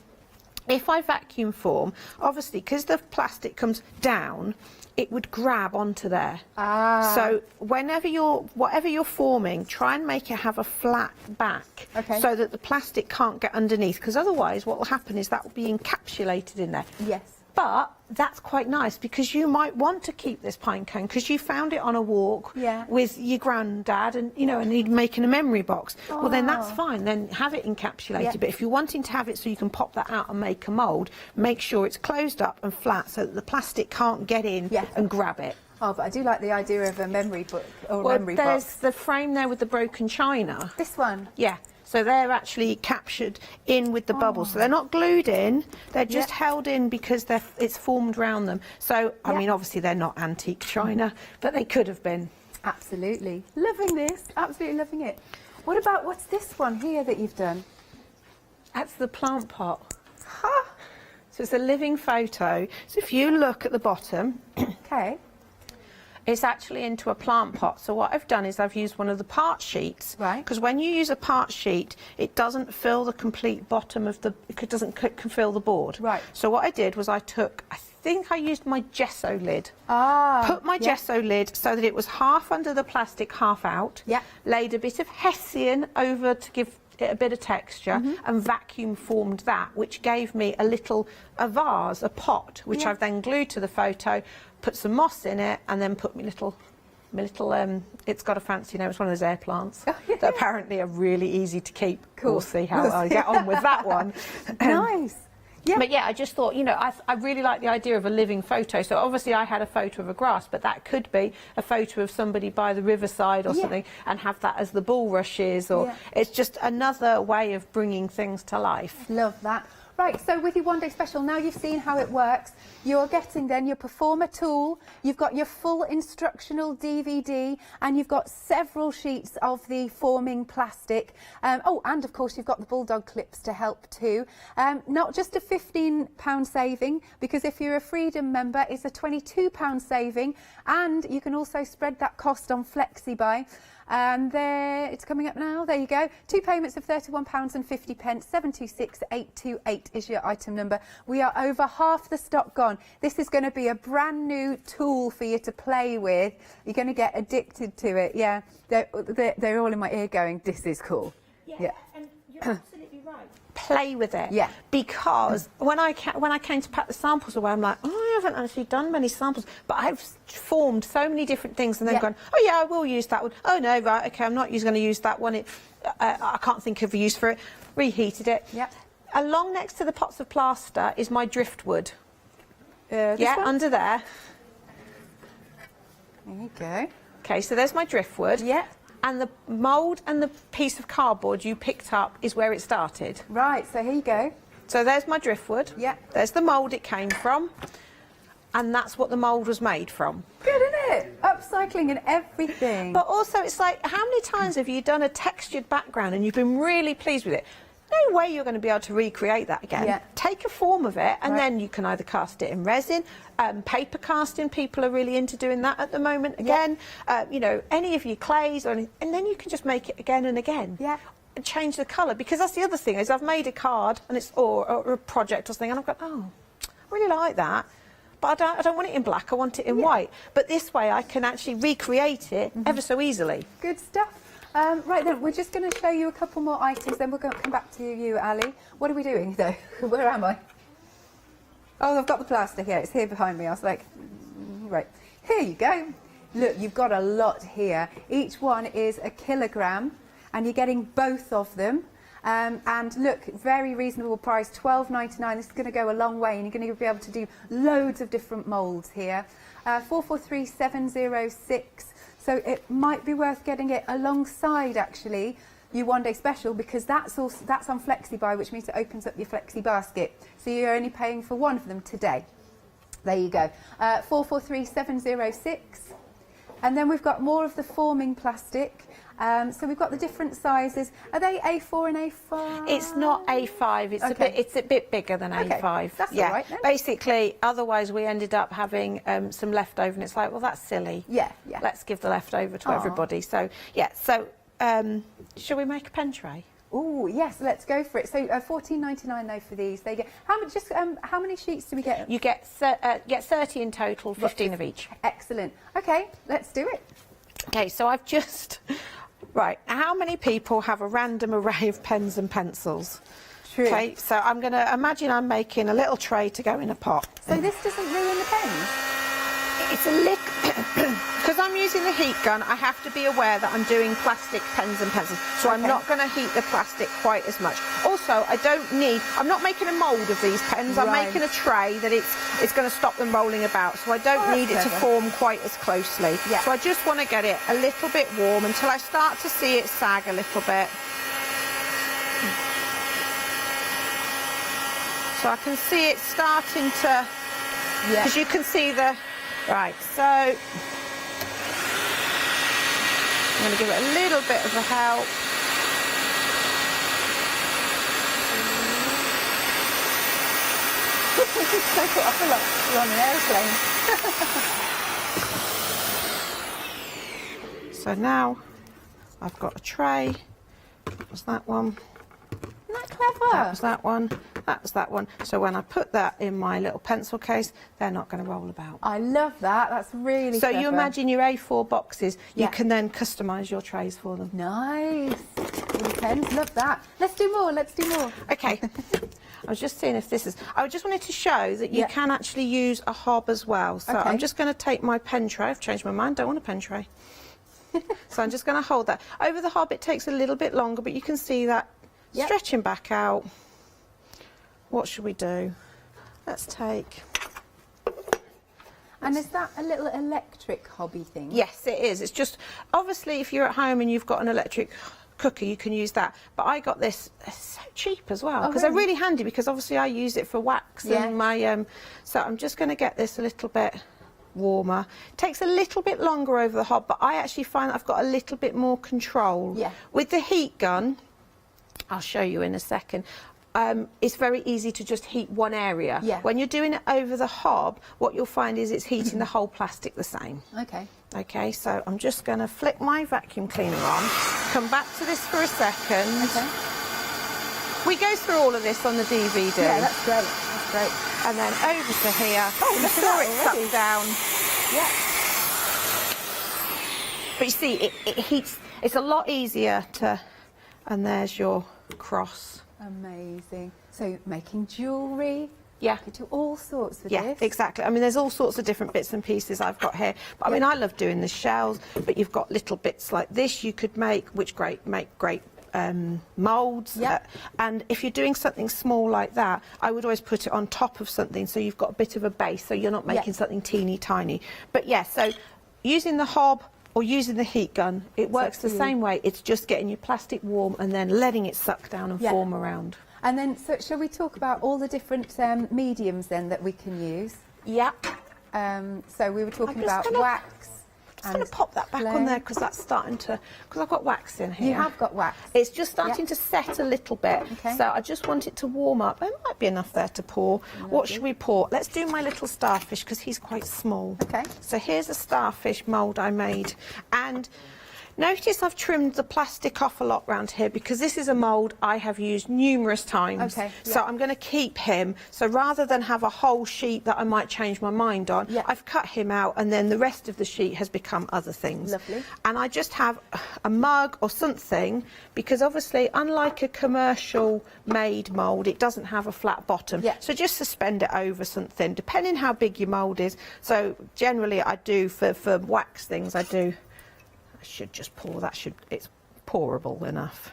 If I vacuum form, obviously, because the plastic comes down, it would grab onto there. So whatever you're forming, try and make it have a flat back, so that the plastic can't get underneath, because otherwise what will happen is that will be encapsulated in there. Yes. But that's quite nice, because you might want to keep this pine cone because you found it on a walk with your granddad, and you know, and he'd making a memory box. Well, then that's fine. Then have it encapsulated. But if you're wanting to have it so you can pop that out and make a mould, make sure it's closed up and flat so that the plastic can't get in and grab it. Oh, but I do like the idea of a memory book or memory box. There's the frame there with the broken china. This one? Yeah. So they're actually captured in with the bubbles. So they're not glued in, they're just held in because it's formed around them. So, I mean, obviously they're not antique china, but they could have been. Absolutely. Loving this, absolutely loving it. What about, what's this one here that you've done? That's the plant pot. So it's a living photo. So if you look at the bottom, it's actually into a plant pot. So what I've done is I've used one of the part sheets. Because when you use a part sheet, it doesn't fill the complete bottom of it doesn't fill the board. So what I did was I think I used my gesso lid. Put my gesso lid so that it was half under the plastic, half out. Laid a bit of hessian over to give it a bit of texture, and vacuum formed that, which gave me a vase, a pot, which I've then glued to the photo, put some moss in it, and then put my little it's got a fancy name, it's one of those air plants that apparently are really easy to keep. We'll see how I get on with that one. Nice. But yeah, I just thought, you know, I really like the idea of a living photo. So obviously I had a photo of a grass, but that could be a photo of somebody by the riverside or something, and have that as the bulrushes, or it's just another way of bringing things to life. Love that. Right, so with your one day special, now you've seen how it works, you're getting then your performer tool, you've got your full instructional DVD, and you've got several sheets of the forming plastic. Oh, and of course you've got the bulldog clips to help too. Not just a £15 saving, because if you're a Freedom member, it's a £22 saving, and you can also spread that cost on FlexiBuy. And there, it's coming up now. There you go. 2 payments of £31.50. 726828 is your item number. We are over half the stock gone. This is going to be a brand new tool for you to play with. You're going to get addicted to it. Yeah, they're all in my ear going, this is cool. Yeah. And you're absolutely right. Play with it. Yeah. Because when I came to pack the samples away, I'm like, oh, I haven't actually done many samples, but I've formed so many different things, and then gone, oh yeah, I will use that one. Oh no, right, okay, I'm not going to use that one. I can't think of a use for it. Reheated it. Yeah. Along next to the pots of plaster is my driftwood. Under there. There you go. Okay, so there's my driftwood. Yeah. And the mould and the piece of cardboard you picked up is where it started. Right, so here you go. So there's my driftwood. Yeah. There's the mould it came from. And that's what the mould was made from. Good, isn't it? Upcycling and everything. But also, it's like, how many times have you done a textured background and you've been really pleased with it? No way you're going to be able to recreate that again. Yeah. Take a form of it, and then you can either cast it in resin, paper casting. People are really into doing that at the moment. Again, you know, any of your clays, and then you can just make it again and again. Yeah. And change the colour, because that's the other thing is I've made a card and it's or a project or something, and I've got, oh, I really like that. But I don't want it in black, I want it in white. But this way I can actually recreate it ever so easily. Good stuff. Right then, we're just going to show you a couple more items, then we're going to come back to you, Ali. What are we doing though? Where am I? Oh, I've got the plaster here. It's here behind me. I was like, right. Here you go. Look, you've got a lot here. Each one is a kilogram, and you're getting both of them. And look, very reasonable price, £12.99. This is going to go a long way, and you're going to be able to do loads of different moulds here. 443706. So it might be worth getting it alongside, actually, your one day special, because that's on FlexiBuy, which means it opens up your Flexi basket. So you're only paying for one of them today. There you go. 443706. And then we've got more of the forming plastic. So we've got the different sizes. Are they A4 and A5? It's not A5. It's a bit bigger than A5. That's all right then. Basically, otherwise we ended up having some leftover, and it's like, well, that's silly. Yeah. Let's give the leftover to everybody. So yeah. So shall we make a pen tray? Oh yes, let's go for it. So $14.99 though for these. They get how much? Just how many sheets do we get? You get 30 in total, 15 of each. Excellent. Okay, let's do it. Okay, so I've just right. How many people have a random array of pens and pencils? True. Okay, so I'm going to imagine I'm making a little tray to go in a pot. So this doesn't ruin the pens? It's a little because I'm using the heat gun. I have to be aware that I'm doing plastic pens and pencils, so I'm not going to heat the plastic quite as much. Also, I'm not making a mould of these pens. I'm making a tray that it's going to stop them rolling about, so I don't need it to form quite as closely. Yeah. So I just want to get it a little bit warm until I start to see it sag a little bit. So I can see it starting to, because you can see the. Right, so I'm going to give it a little bit of a help. I feel like we're on an airplane. So now I've got a tray. That was that one. Isn't that clever? That was that one. That was that one. So when I put that in my little pencil case, they're not going to roll about. I love that. That's really So clever. you imagine your A4 boxes. You can then customise your trays for them. Nice. Little pens. Love that. Let's do more. Let's do more. Okay. I was just seeing if this is... I just wanted to show that you can actually use a hob as well. So I'm just going to take my pen tray. I've changed my mind. Don't want a pen tray. So I'm just going to hold that. Over the hob it takes a little bit longer, but you can see that stretching back out. What should we do? Let's take... And is that a little electric hobby thing? Yes, it is. It's just, obviously, if you're at home and you've got an electric cooker, you can use that. But I got this, it's so cheap as well, because they're really handy, because obviously I use it for wax and my... so I'm just going to get this a little bit warmer. It takes a little bit longer over the hob, but I actually find that I've got a little bit more control. Yeah. With the heat gun, I'll show you in a second, it's very easy to just heat one area. Yeah. When you're doing it over the hob, what you'll find is it's heating the whole plastic the same. Okay. Okay, so I'm just going to flick my vacuum cleaner on, come back to this for a second. Okay. We go through all of this on the DVD. Yeah, that's great. That's great. And then over to here. Oh, look at before that it already. sucks down. Yeah. But you see, it heats. It's a lot easier to... And there's your cross. Amazing. So making jewellery. Yeah. You could do all sorts with Yeah, this. exactly. I mean, there's all sorts of different bits and pieces I've got here. But I mean, I love doing the shells, but you've got little bits like this you could make, which make great moulds. Yeah. And if you're doing something small like that, I would always put it on top of something so you've got a bit of a base, so you're not making something teeny tiny. But yeah, so using the hob or using the heat gun, it works the same way. It's just getting your plastic warm and then letting it suck down and form around. And then, so shall we talk about all the different mediums then that we can use? Yeah. So we were talking about wax. I'm going to pop that back on there because that's starting to... Because I've got wax in here. You have got wax. It's just starting to set a little bit. Okay. So I just want it to warm up. There might be enough there to pour. Lovely. What should we pour? Let's do my little starfish because he's quite small. Okay. So here's a starfish mould I made. And notice I've trimmed the plastic off a lot round here because this is a mould I have used numerous times. Okay. So I'm going to keep him. So rather than have a whole sheet that I might change my mind on, I've cut him out and then the rest of the sheet has become other things. Lovely. And I just have a mug or something because obviously unlike a commercial made mould, it doesn't have a flat bottom. Yeah. So just suspend it over something, depending how big your mould is. So generally I do for wax things, I should just pour that. It's pourable enough.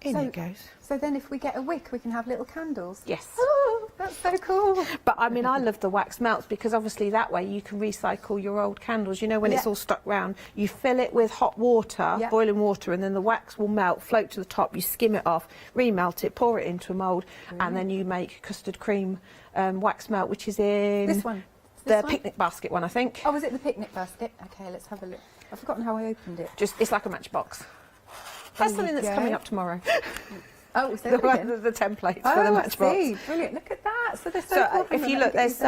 In it goes. So then if we get a wick, we can have little candles? Yes. Oh, that's so cool. But I mean, I love the wax melts because obviously that way you can recycle your old candles. You know, when it's all stuck round, you fill it with hot water, boiling water, and then the wax will melt, float to the top, you skim it off, remelt it, pour it into a mould, and then you make custard cream wax melt, which is in... This one. The picnic basket one, I think. Oh, was it the picnic basket? Okay, let's have a look. I've forgotten how I opened it. It's like a matchbox. That's something that's coming up tomorrow. Oh, so the templates for the matchbox. See. Brilliant. Look at that. So they're so if you look, there's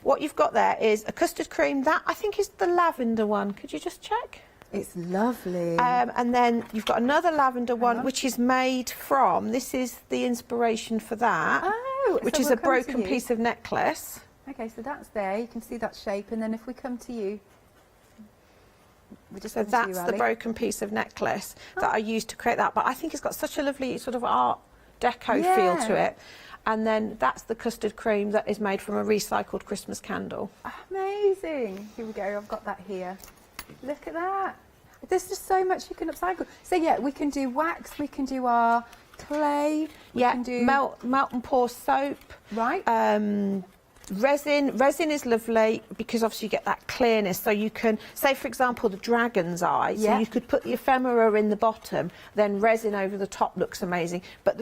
what you've got there is a custard cream. That I think is the lavender one. Could you just check? It's lovely. And then you've got another lavender one, which is made from. This is the inspiration for that. Oh, which so is we'll a broken piece of necklace. Okay, so that's there. You can see that shape, and then if we come to you. So that's the broken piece of necklace that I used to create that. But I think it's got such a lovely sort of art deco feel to it. And then that's the custard cream that is made from a recycled Christmas candle. Amazing. Here we go. I've got that here. Look at that. There's just so much you can upcycle. So yeah, we can do wax. We can do our clay. We can do melt and pour soap. Right. Resin is lovely because obviously you get that clearness, so you can say, for example, the dragon's eye, so you could put the ephemera in the bottom, then resin over the top looks amazing, but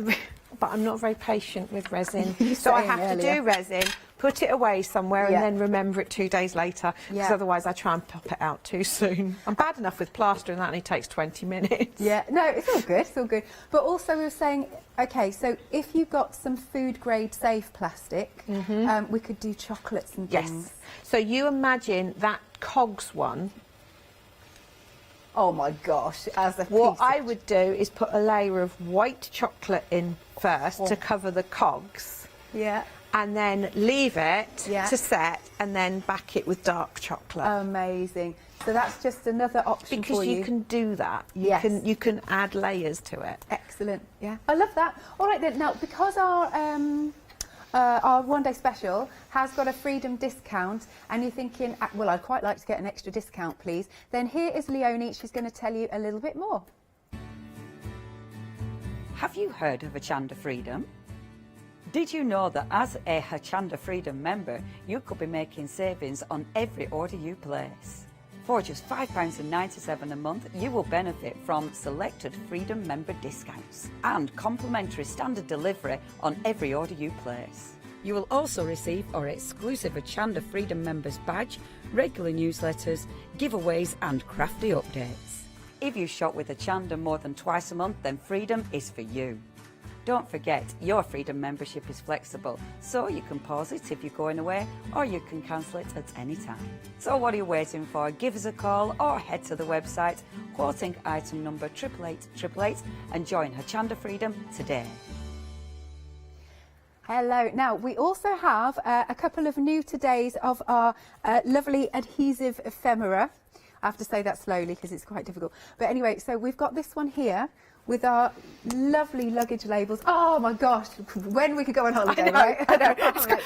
I'm not very patient with resin, so I have to do resin, put it away somewhere and then remember it 2 days later, because otherwise I try and pop it out too soon. I'm bad enough with plaster and that only takes 20 minutes. Yeah, no, it's all good, it's all good. But also we were saying, okay, so if you've got some food grade safe plastic, we could do chocolates and things. Yes. So you imagine that cogs one. Oh my gosh, what I would do is put a layer of white chocolate in first to cover the cogs. Yeah. And then leave it to set and then back it with dark chocolate. Amazing. So that's just another option because for you. you can do that. Yes. You can add layers to it. Excellent. Yeah. I love that. All right then. Now, because our one day special has got a freedom discount and you're thinking, well, I'd quite like to get an extra discount, please, then here is Leonie. She's going to tell you a little bit more. Have you heard of Hochanda Freedom? Did you know that as a Hochanda Freedom member, you could be making savings on every order you place? For just £5.97 a month, you will benefit from selected Freedom member discounts and complimentary standard delivery on every order you place. You will also receive our exclusive Hochanda Freedom members badge, regular newsletters, giveaways and crafty updates. If you shop with Hochanda more than twice a month, then Freedom is for you. Don't forget, your Freedom membership is flexible, so you can pause it if you're going away, or you can cancel it at any time. So what are you waiting for? Give us a call or head to the website, quoting item number 88888 and join Hochanda Freedom today. Hello. Now, we also have a couple of new todays of our lovely adhesive ephemera. I have to say that slowly because it's quite difficult. But anyway, so we've got this one here with our lovely luggage labels. Oh my gosh, when we could go on holiday, right? I know.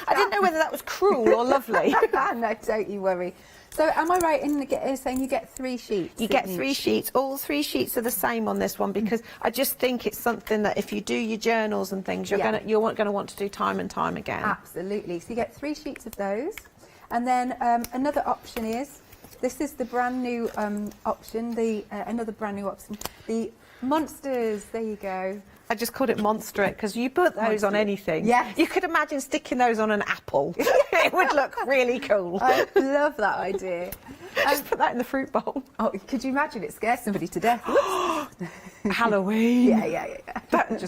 I didn't know whether that was cruel or lovely. No, don't you worry. So am I right in saying you get 3 sheets? You get 3 sheets. All 3 sheets are the same on this one because I just think it's something that if you do your journals and things, you're going to want to do time and time again. Absolutely. So you get 3 sheets of those. And then another option is, this is the brand new option, another brand new option, the Monsters. There you go. I just called it Monster It because you put those on anything. Yes. You could imagine sticking those on an apple. It would look really cool. I love that idea. Just put that in the fruit bowl. Oh, could you imagine? It scares somebody to death. Halloween. Yeah.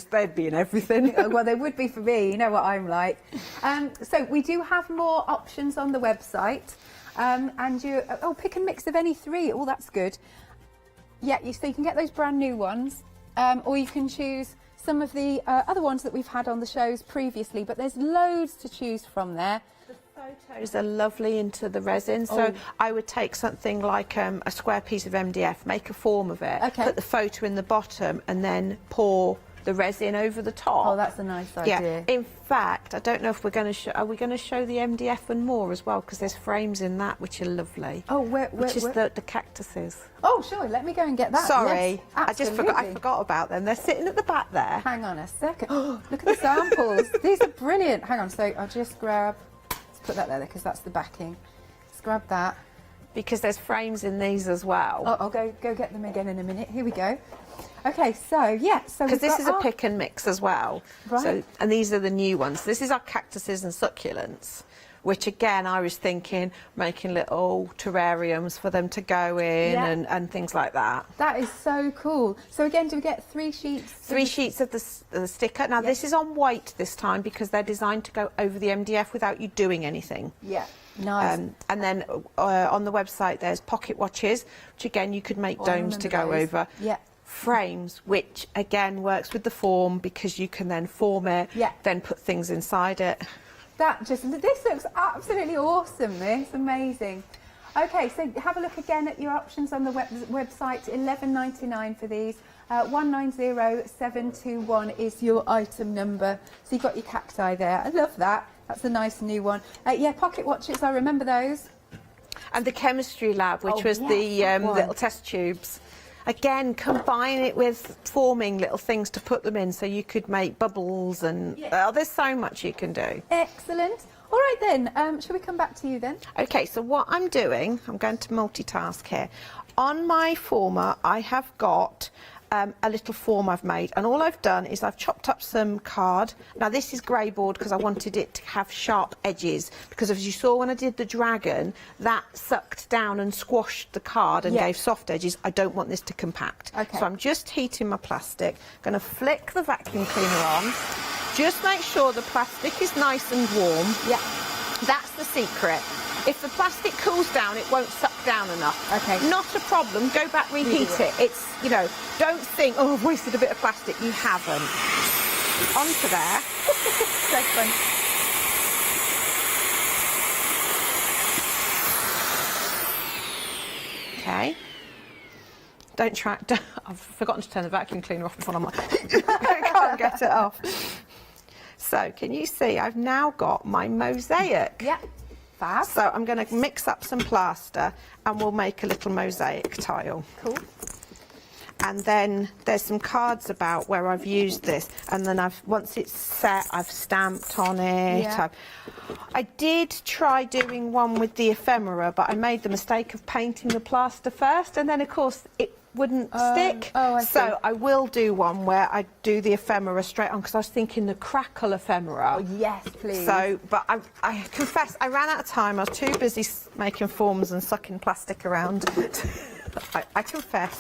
They'd be in everything. Well, they would be for me. You know what I'm like. So we do have more options on the website. And you pick and mix of any 3. Oh, that's good. Yeah, so you can get those brand new ones, or you can choose some of the other ones that we've had on the shows previously, but there's loads to choose from there. The photos are lovely into the resin, so I would take something like a square piece of MDF, make a form of it, put the photo in the bottom and then pour the resin over the top. Oh, that's a nice idea. Yeah. In fact, I don't know if we're going to show. Are we going to show the MDF and more as well? Because there's frames in that which are lovely. Oh, where? The cactuses. Oh, sure. Let me go and get that. Sorry, yes, I just forgot. I forgot about them. They're sitting at the back there. Hang on a second. Oh, look at the samples. These are brilliant. Hang on. So I'll just grab. Let's put that there because that's the backing. Let's grab that. Because there's frames in these as well. Oh, I'll go get them again in a minute. Here we go. Okay, so because this is a pick and mix as well. Right. And these are the new ones. This is our cactuses and succulents, which again I was thinking making little terrariums for them to go in and things like that. That is so cool. So again, do we get 3 sheets? 3 sheets of the sticker. Now this is on white this time because they're designed to go over the MDF without you doing anything. Yeah. Nice. And then on the website there's pocket watches, which again you could make domes to go over. Yeah. Frames, which again works with the form because you can then form it, then put things inside it. This looks absolutely awesome. This amazing. Okay, so have a look again at your options on the website. $11.99 for these. 190721 is your item number. So you've got your cacti there. I love that. That's a nice new one. Yeah, pocket watches. I remember those. And the chemistry lab, which was the little test tubes. Again, combine it with forming little things to put them in so you could make bubbles and there's so much you can do. Excellent. All right then, shall we come back to you then? Okay, so what I'm doing, I'm going to multitask here. On my former, I have got a little form I've made, and all I've done is I've chopped up some card. Now this is grey board because I wanted it to have sharp edges, because as you saw when I did the dragon, that sucked down and squashed the card and gave soft edges. I don't want this to compact. Okay. So I'm just heating my plastic, going to flick the vacuum cleaner on. Just make sure the plastic is nice and warm. Yeah. That's the secret. If the plastic cools down, it won't suck down enough. Okay. Not a problem. Go back, reheat it. It's, you know, don't think, oh, I've wasted a bit of plastic. You haven't. Onto there. Excellent. Okay. I've forgotten to turn the vacuum cleaner off before I'm like, I can't get it off. So, can you see I've now got my mosaic? Yeah. Fab. So I'm going to mix up some plaster and we'll make a little mosaic tile. Cool. And then there's some cards about where I've used this, and then once it's set, I've stamped on it. Yeah. I did try doing one with the ephemera, but I made the mistake of painting the plaster first, and then of course it wouldn't stick. I see. So I will do one where I do the ephemera straight on, because I was thinking the crackle ephemera. Oh, yes, please. So, but I confess, I ran out of time. I was too busy making forms and sucking plastic around. I confess.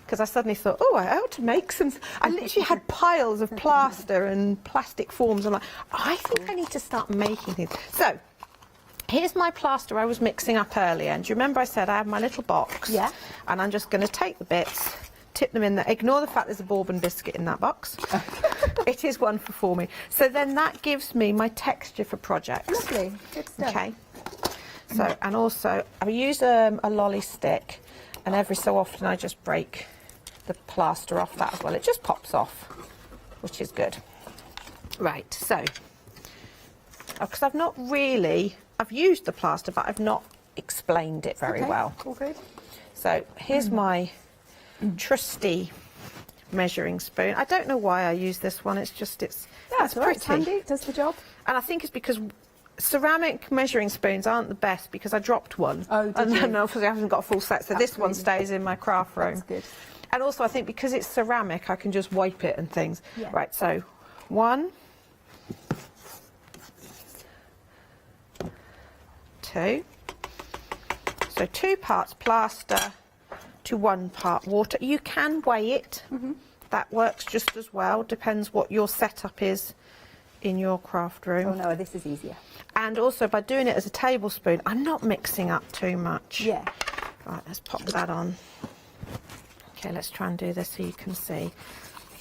Because I suddenly thought, oh, I ought to make some. I literally had piles of plaster and plastic forms. I'm like, I think I need to start making things. So, here's my plaster I was mixing up earlier. And do you remember I said I have my little box? Yeah. And I'm just going to take the bits, tip them in there. Ignore the fact there's a bourbon biscuit in that box. It is one for forming. So then that gives me my texture for projects. Lovely. Good stuff. Okay. So, and also, I use a lolly stick, and every so often I just break the plaster off that as well. It just pops off, which is good. Right, so, because I've used the plaster, but I've not explained it very well. All good. So, here's my trusty measuring spoon. I don't know why I use this one, it's That's pretty. right, handy, it does the job. And I think it's because ceramic measuring spoons aren't the best, because I dropped one. Oh, did and you? then obviously I haven't got a full set, so this one stays in my craft room. That's good. And also I think because it's ceramic, I can just wipe it and things. Yeah. Right, so 1, 2. So 2 parts plaster to 1 part water. You can weigh it. That works just as well. Depends what your setup is in your craft room. Oh no, this is easier. And also by doing it as a tablespoon, I'm not mixing up too much. Yeah. Right, let's pop that on. Okay, let's try and do this so you can see.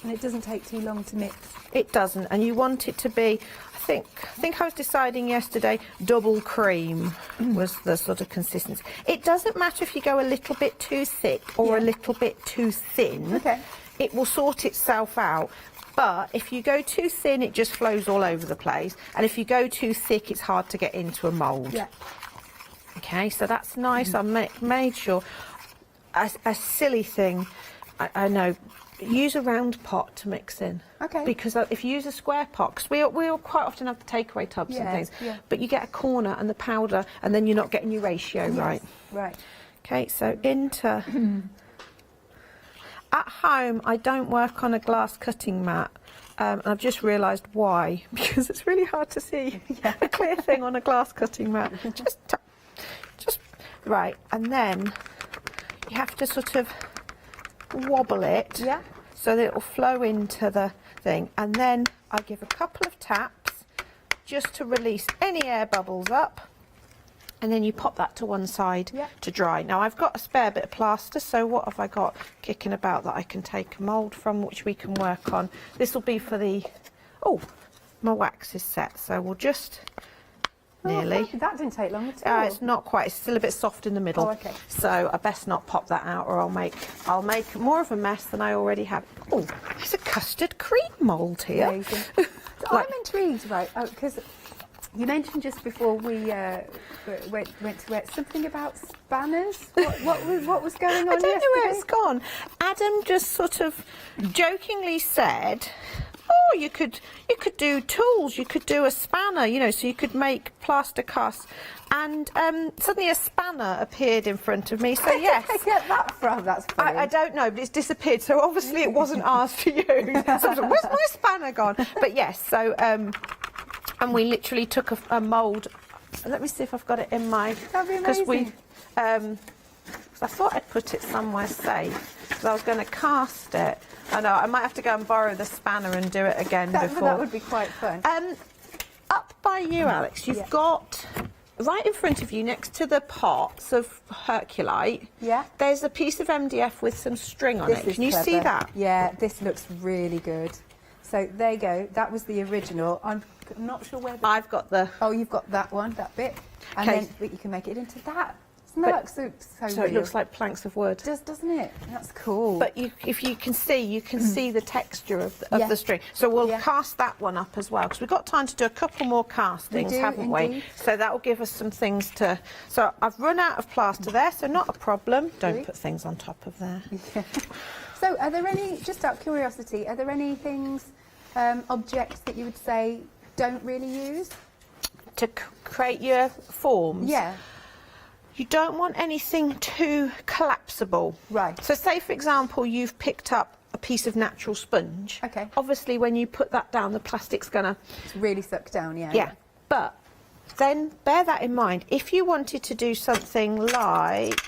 And it doesn't take too long to mix. It doesn't, and you want it to be, I think I was deciding yesterday, double cream was the sort of consistency. It doesn't matter if you go a little bit too thick or a little bit too thin. Okay. It will sort itself out. But if you go too thin, it just flows all over the place. And if you go too thick, it's hard to get into a mould. Yeah. Okay, so that's nice. I made sure. A silly thing, I know, use a round pot to mix in. Okay. Because if you use a square pot, because we'll quite often have the takeaway tubs and things, but you get a corner and the powder, and then you're not getting your ratio right. Right. Okay, so into... At home, I don't work on a glass cutting mat And I've just realised why, because it's really hard to see a clear thing on a glass cutting mat. Just right, and then you have to sort of wobble it so that it will flow into the thing, and then I give a couple of taps just to release any air bubbles up, and then you pop that to one side to dry. Now I've got a spare bit of plaster, so what have I got kicking about that I can take a mould from, which we can work on. This will be for the, my wax is set, so we'll just nearly. That didn't take long at all. It's not quite, it's still a bit soft in the middle. Oh, okay. So I best not pop that out, or I'll make more of a mess than I already have. Oh, there's a custard cream mould here. Amazing. So I'm intrigued, right, because you mentioned just before we went to it something about spanners. What was going on? I don't know where it's gone. Adam just sort of jokingly said, "Oh, you could do tools. You could do a spanner, you know, so you could make plaster casts." And suddenly a spanner appeared in front of me. So yes, where did I get that from? That's funny. I don't know, but it's disappeared. So obviously it wasn't asked for you. So I was like, where's my spanner gone? But yes, so and we literally took a mould. Let me see if I've got it in my. That'd be amazing. Because I thought I'd put it somewhere safe. Because I was going to cast it. I know I might have to go and borrow the spanner and do it again before. That would be quite fun. Up by you, Alex, you've got right in front of you, next to the pots of Herculite. Yeah. There's a piece of MDF with some string on it. Can you see that? Yeah, this looks really good. So there you go. That was the original. I'm not sure where. I've got the. Oh, you've got that one, that bit, and then you can make it into that. So it looks like planks of wood. Doesn't it? That's cool. But if you can see, the texture of the string. So we'll cast that one up as well, because we've got time to do a couple more castings, haven't we? So that will give us some things to. So I've run out of plaster there, so not a problem. Don't put things on top of there. Yeah. So are there any, just out of curiosity, are there any things, objects that you would say don't really use? To create your forms? Yeah. You don't want anything too collapsible. Right. So say, for example, you've picked up a piece of natural sponge. Okay. Obviously, when you put that down, the plastic's going to... really suck down, yeah. Yeah. But then bear that in mind. If you wanted to do something like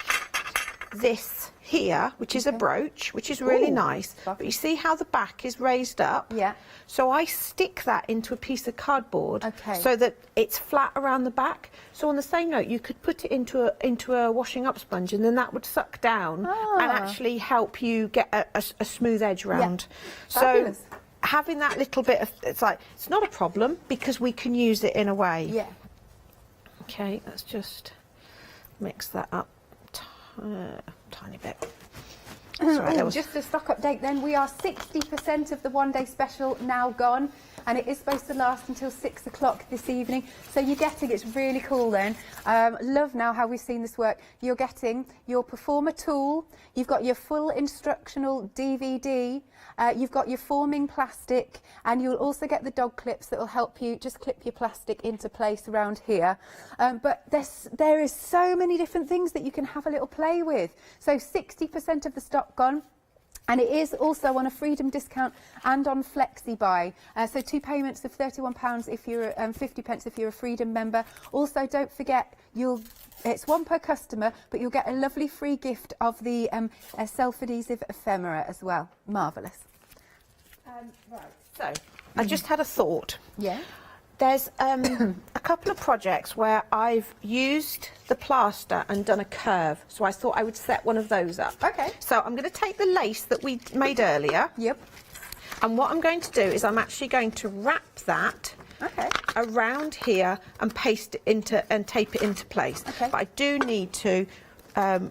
this here, which is a brooch, which is really nice, but you see how the back is raised up? Yeah. So I stick that into a piece of cardboard so that it's flat around the back. So on the same note, you could put it into a washing up sponge, and then that would suck down and actually help you get a smooth edge around. Yeah. So having that little bit of, it's not a problem because we can use it in a way. Yeah. Okay, let's just mix that up. Tiny bit. Right, just a stock update then, we are 60% of the one-day special now gone, and it is supposed to last until 6 o'clock this evening, so you're getting, it's really cool then. Love now how we've seen this work. You're getting your performer tool, you've got your full instructional DVD, you've got your forming plastic, and you'll also get the dog clips that will help you just clip your plastic into place around here. But there is so many different things that you can have a little play with. So 60% of the stock gone. And it is also on a freedom discount and on flexi buy. So 2 payments of £31 if you're 50p if you're a freedom member. Also, don't forget it's one per customer, but you'll get a lovely free gift of the self-adhesive ephemera as well. Marvellous. Right. So I just had a thought. Yeah. There's a couple of projects where I've used the plaster and done a curve, so I thought I would set one of those up. Okay. So I'm going to take the lace that we made earlier. Yep. And what I'm going to do is I'm actually going to wrap that around here and paste it into and tape it into place. Okay. But I do need to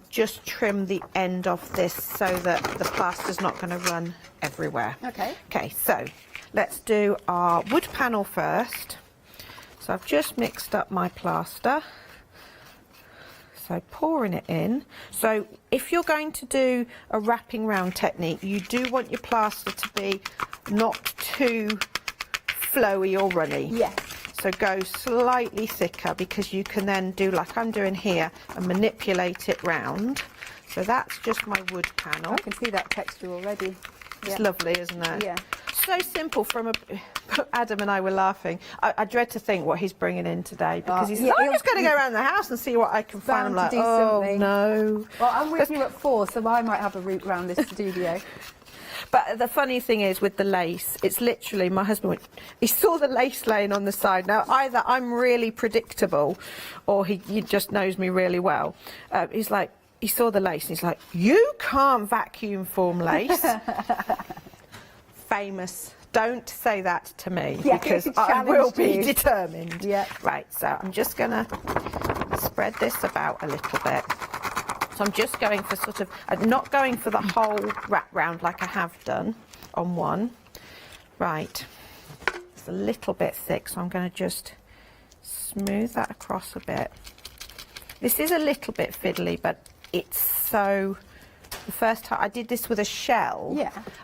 just trim the end of this so that the plaster's not going to run everywhere. Okay. Okay, so let's do our wood panel first. So I've just mixed up my plaster. So pouring it in. So if you're going to do a wrapping round technique, you do want your plaster to be not too flowy or runny. Yes. So go slightly thicker, because you can then do like I'm doing here and manipulate it round. So that's just my wood panel. I can see that texture already. It's lovely, isn't it? Yeah. so simple from a... Adam and I were laughing. I dread to think what he's bringing in today, because he's like, I'm just going to go around the house and see what I can find. I'm like, to do oh, something. no. Well, I'm with you at 4, so I might have a route round this studio. But the funny thing is with the lace, it's literally, my husband went, he saw the lace laying on the side. Now, either I'm really predictable or he just knows me really well. He's like, he saw the lace and he's like, you can't vacuum form lace. Famous. Don't say that to me, because I will be determined. Yeah. Right, so I'm just going to spread this about a little bit. So I'm just going for sort of, I'm not going for the whole wrap round like I have done on one. Right, it's a little bit thick, so I'm going to just smooth that across a bit. This is a little bit fiddly, but it's so... The first time I did this with a shell,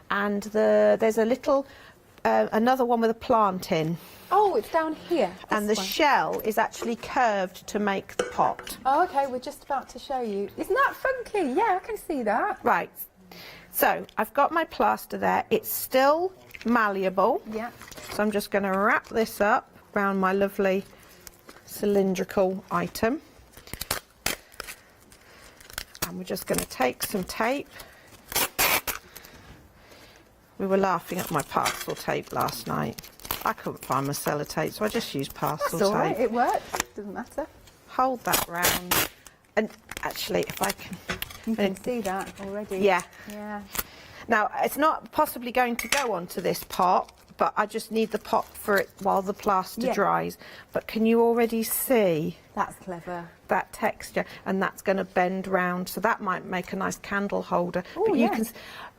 and there's a little, another one with a plant in. Oh, it's down here. And the shell is actually curved to make the pot. Oh, okay, we're just about to show you. Isn't that funky? Yeah, I can see that. Right. So I've got my plaster there. It's still malleable. Yeah. So I'm just going to wrap this up around my lovely cylindrical item. And we're just going to take some tape. We were laughing at my parcel tape last night. I couldn't find my sellotape, so I just used parcel tape. That's all right, it works. Doesn't matter. Hold that round. And actually, if I can... You can see that already. Yeah. Yeah. Now, it's not possibly going to go onto this pot, but I just need the pot for it while the plaster dries. But can you already see? That's clever. That texture, and that's going to bend round, so that might make a nice candle holder. Oh, but you can...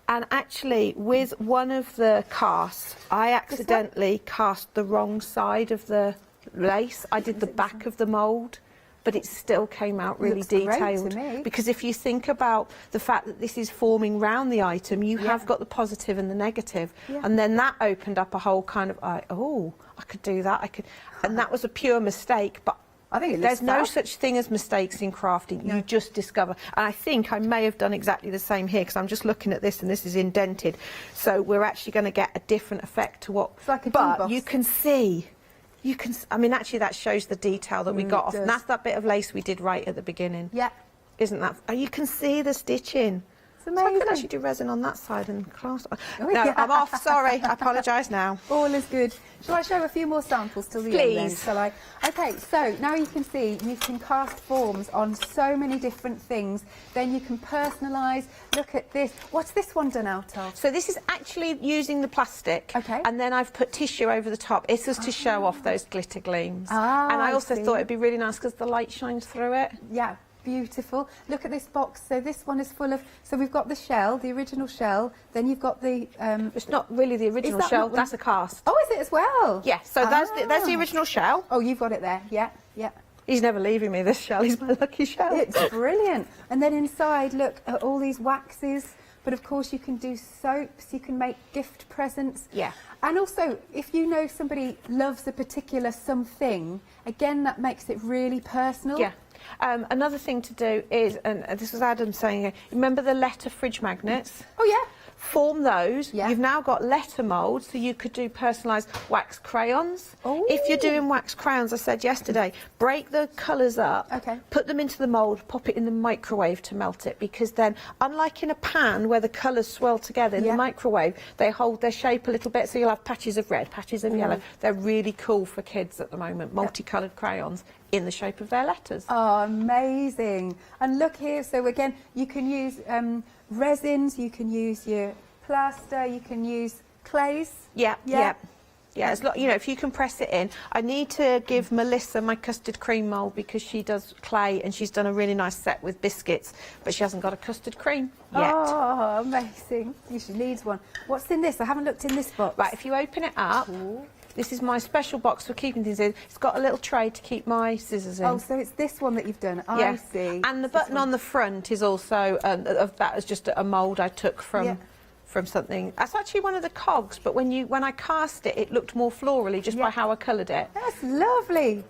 And actually, with one of the casts, I accidentally cast the wrong side of the lace. I did the back of the mould, but it still came out really detailed. Because if you think about the fact that this is forming round the item, you have got the positive and the negative. And then that opened up a whole kind of, oh, I could do that. I could, and that was a pure mistake. But I think there's no such thing as mistakes in crafting. You just discover. And I think I may have done exactly the same here, because I'm just looking at this and this is indented. So we're actually going to get a different effect to what... It's like a but deboss. you can see... You can, I mean, actually, that shows the detail that we got off. And that's that bit of lace we did right at the beginning. Yeah. Isn't that? Oh, you can see the stitching. It's amazing. So I could actually do resin on that side and clasp. I'm off. Sorry. I apologise now. All is good. Shall I show a few more samples till the end then? Shall I? Okay, so now you can see you can cast forms on so many different things. Then you can personalise. Look at this. What's this one done out of? So this is actually using the plastic. Okay. And then I've put tissue over the top. It's just to show off those glitter gleams. Ah, and I also see. thought it'd be really nice because the light shines through it. Yeah. Beautiful. Look at this box. So this one is full of... So we've got the shell, the original shell. Then you've got the... It's not really the original shell. That's a cast. Oh, is it as well? Yeah. So there's the original shell. Oh, you've got it there. Yeah, yeah. He's never leaving me, this shell. He's my lucky shell. It's brilliant. And then inside, look at all these waxes. But of course, you can do soaps. You can make gift presents. Yeah. And also, if you know somebody loves a particular something, again, that makes it really personal. Yeah. Another thing to do is, and this was Adam saying, remember the letter fridge magnets? Oh, yeah. Form those. Yeah. You've now got letter mould, so you could do personalised wax crayons. Oh. If you're doing wax crayons, I said yesterday, break the colours up, put them into the mould, pop it in the microwave to melt it, because then, unlike in a pan where the colours swirl together in the microwave, they hold their shape a little bit, so you'll have patches of red, patches of yellow. They're really cool for kids at the moment, multicoloured crayons in the shape of their letters. Oh, amazing. And look here, so again, you can use resins, you can use your plaster, you can use clays. Yeah. It's you know, if you can press it in. I need to give Melissa my custard cream mould because she does clay and she's done a really nice set with biscuits, but she hasn't got a custard cream yet. Oh, amazing. She needs one. What's in this? I haven't looked in this box. Right, if you open it up, this is my special box for keeping things in. It's got a little tray to keep my scissors in. Oh, so it's this one that you've done. I see. And the button on the front is also, that was just a mould I took from something. That's actually one of the cogs, but when I cast it, it looked more florally just by how I coloured it. That's lovely.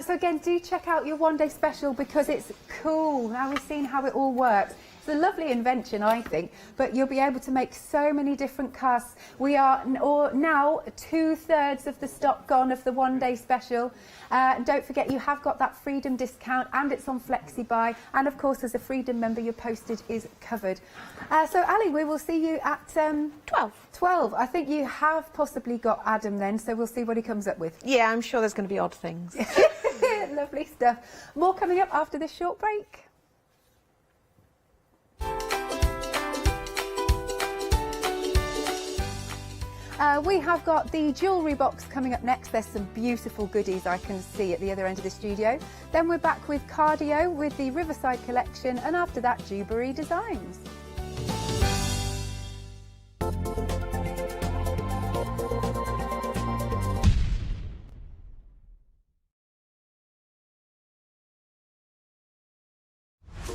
So again, do check out your one-day special because it's cool. Now we've seen how it all works. It's a lovely invention, I think, but you'll be able to make so many different casts. We are now 2/3 of the stock gone of the one-day special. Don't forget, you have got that Freedom discount, and it's on FlexiBuy, and of course as a Freedom member your postage is covered. So Ali, we will see you at 12. I think you have possibly got Adam then, so we'll see what he comes up with. Yeah, I'm sure there's going to be odd things. Lovely stuff. More coming up after this short break. We have got the jewellery box coming up next. There's some beautiful goodies I can see at the other end of the studio. Then we're back with cardio with the Riverside collection, and after that, Jewellery Designs.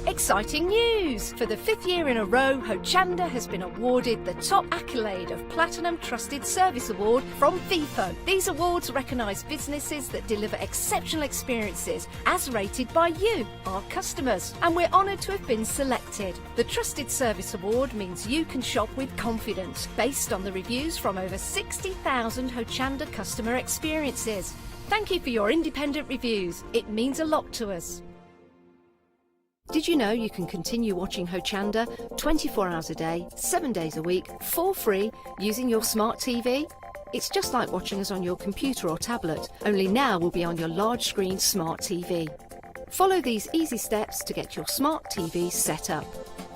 Exciting news! For the 5th year in a row, Hochanda has been awarded the top accolade of Platinum Trusted Service Award from Feefo. These awards recognise businesses that deliver exceptional experiences as rated by you, our customers, and we're honoured to have been selected. The Trusted Service Award means you can shop with confidence based on the reviews from over 60,000 Hochanda customer experiences. Thank you for your independent reviews. It means a lot to us. Did you know you can continue watching Hochanda 24 hours a day, 7 days a week, for free, using your smart TV? It's just like watching us on your computer or tablet, only now we'll be on your large screen smart TV. Follow these easy steps to get your smart TV set up.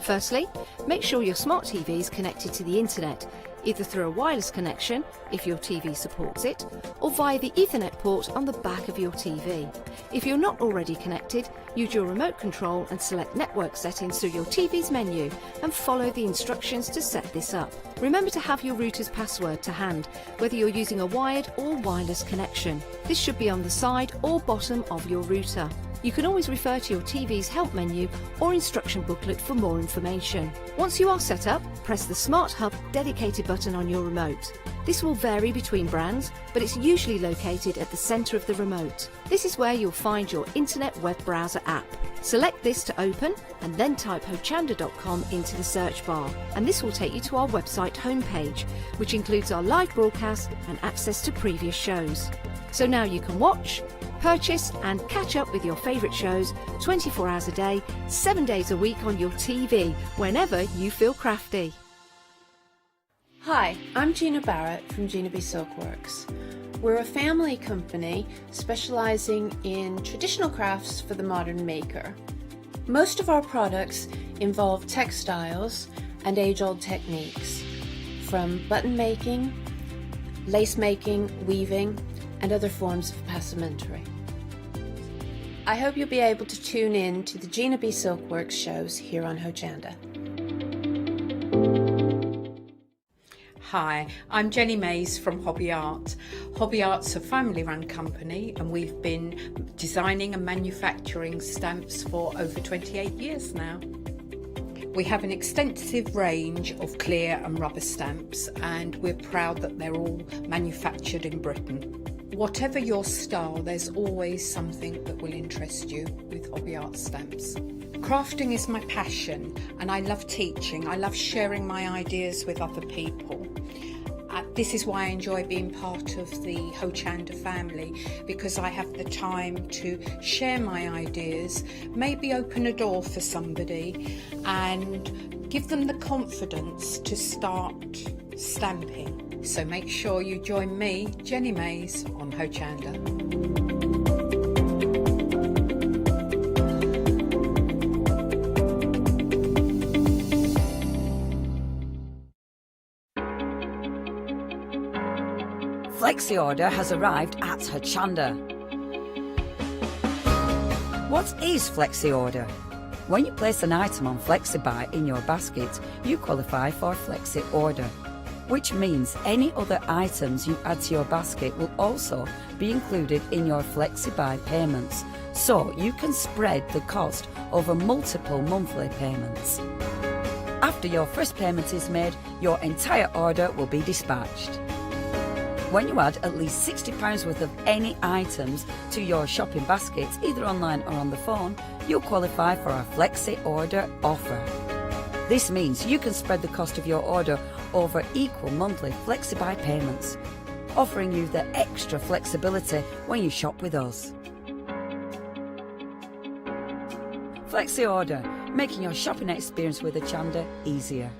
Firstly, make sure your smart TV is connected to the internet, either through a wireless connection, if your TV supports it, or via the Ethernet port on the back of your TV. If you're not already connected, use your remote control and select network settings through your TV's menu and follow the instructions to set this up. Remember to have your router's password to hand, whether you're using a wired or wireless connection. This should be on the side or bottom of your router. You can always refer to your TV's help menu or instruction booklet for more information. Once you are set up, press the Smart Hub dedicated button on your remote. This will vary between brands, but it's usually located at the centre of the remote. This is where you'll find your internet web browser app. Select this to open and then type hochanda.com into the search bar, and this will take you to our website homepage, which includes our live broadcast and access to previous shows. So now you can watch, purchase and catch up with your favourite shows 24 hours a day, 7 days a week on your TV, whenever you feel crafty. Hi, I'm Gina Barrett from Gina B Silkworks. We're a family company specialising in traditional crafts for the modern maker. Most of our products involve textiles and age-old techniques, from button making, lace making, weaving, and other forms of passementerie. I hope you'll be able to tune in to the Gina B Silkworks shows here on Hochanda. Hi, I'm Jenny Mays from Hobby Art. Hobby Art's a family-run company, and we've been designing and manufacturing stamps for over 28 years now. We have an extensive range of clear and rubber stamps, and we're proud that they're all manufactured in Britain. Whatever your style, there's always something that will interest you with Hobby Art stamps. Crafting is my passion, and I love teaching. I love sharing my ideas with other people. This is why I enjoy being part of the Hochanda family, because I have the time to share my ideas, maybe open a door for somebody and give them the confidence to start stamping. So make sure you join me, Jenny Mays, on Hochanda. Flexi order has arrived at Hochanda. What is Flexi order? When you place an item on FlexiBuy in your basket, you qualify for Flexi order, which means any other items you add to your basket will also be included in your FlexiBuy payments, so you can spread the cost over multiple monthly payments. After your first payment is made, your entire order will be dispatched. When you add at least £60 worth of any items to your shopping baskets, either online or on the phone, you'll qualify for our Flexi order offer. This means you can spread the cost of your order over equal monthly flexi-buy payments, offering you the extra flexibility when you shop with us. Flexi Order, making your shopping experience with Hochanda easier.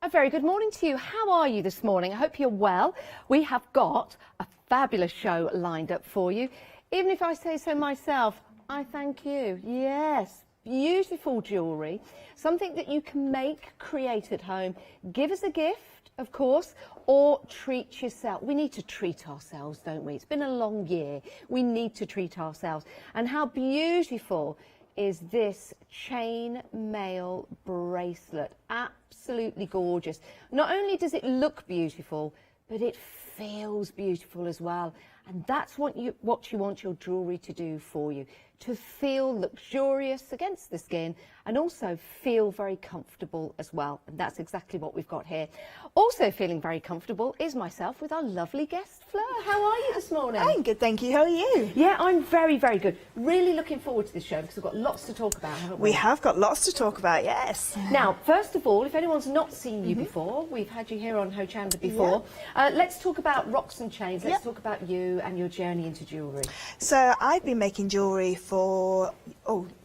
A very good morning to you. How are you this morning? I hope you're well. We have got a fabulous show lined up for you. Even if I say so myself, I thank you. Yes, beautiful jewellery, something that you can make, create at home, give as a gift, of course, or treat yourself. We need to treat ourselves, don't we? It's been a long year. We need to treat ourselves. And how beautiful is this chain mail bracelet. Absolutely gorgeous. Not only does it look beautiful, but it feels beautiful as well. And that's what you want your jewellery to do for you, to feel luxurious against the skin and also feel very comfortable as well. And that's exactly what we've got here. Also feeling very comfortable is myself with our lovely guest, Fleur. How are you this morning? I'm good, thank you. How are you? Yeah, I'm very, very good. Really looking forward to this show because we've got lots to talk about, haven't we? We have got lots to talk about, yes. Now, first of all, if anyone's not seen you before, we've had you here on Hochanda before. Let's talk about rocks and chains. Let's talk about you and your journey into jewellery. So I've been making jewellery for,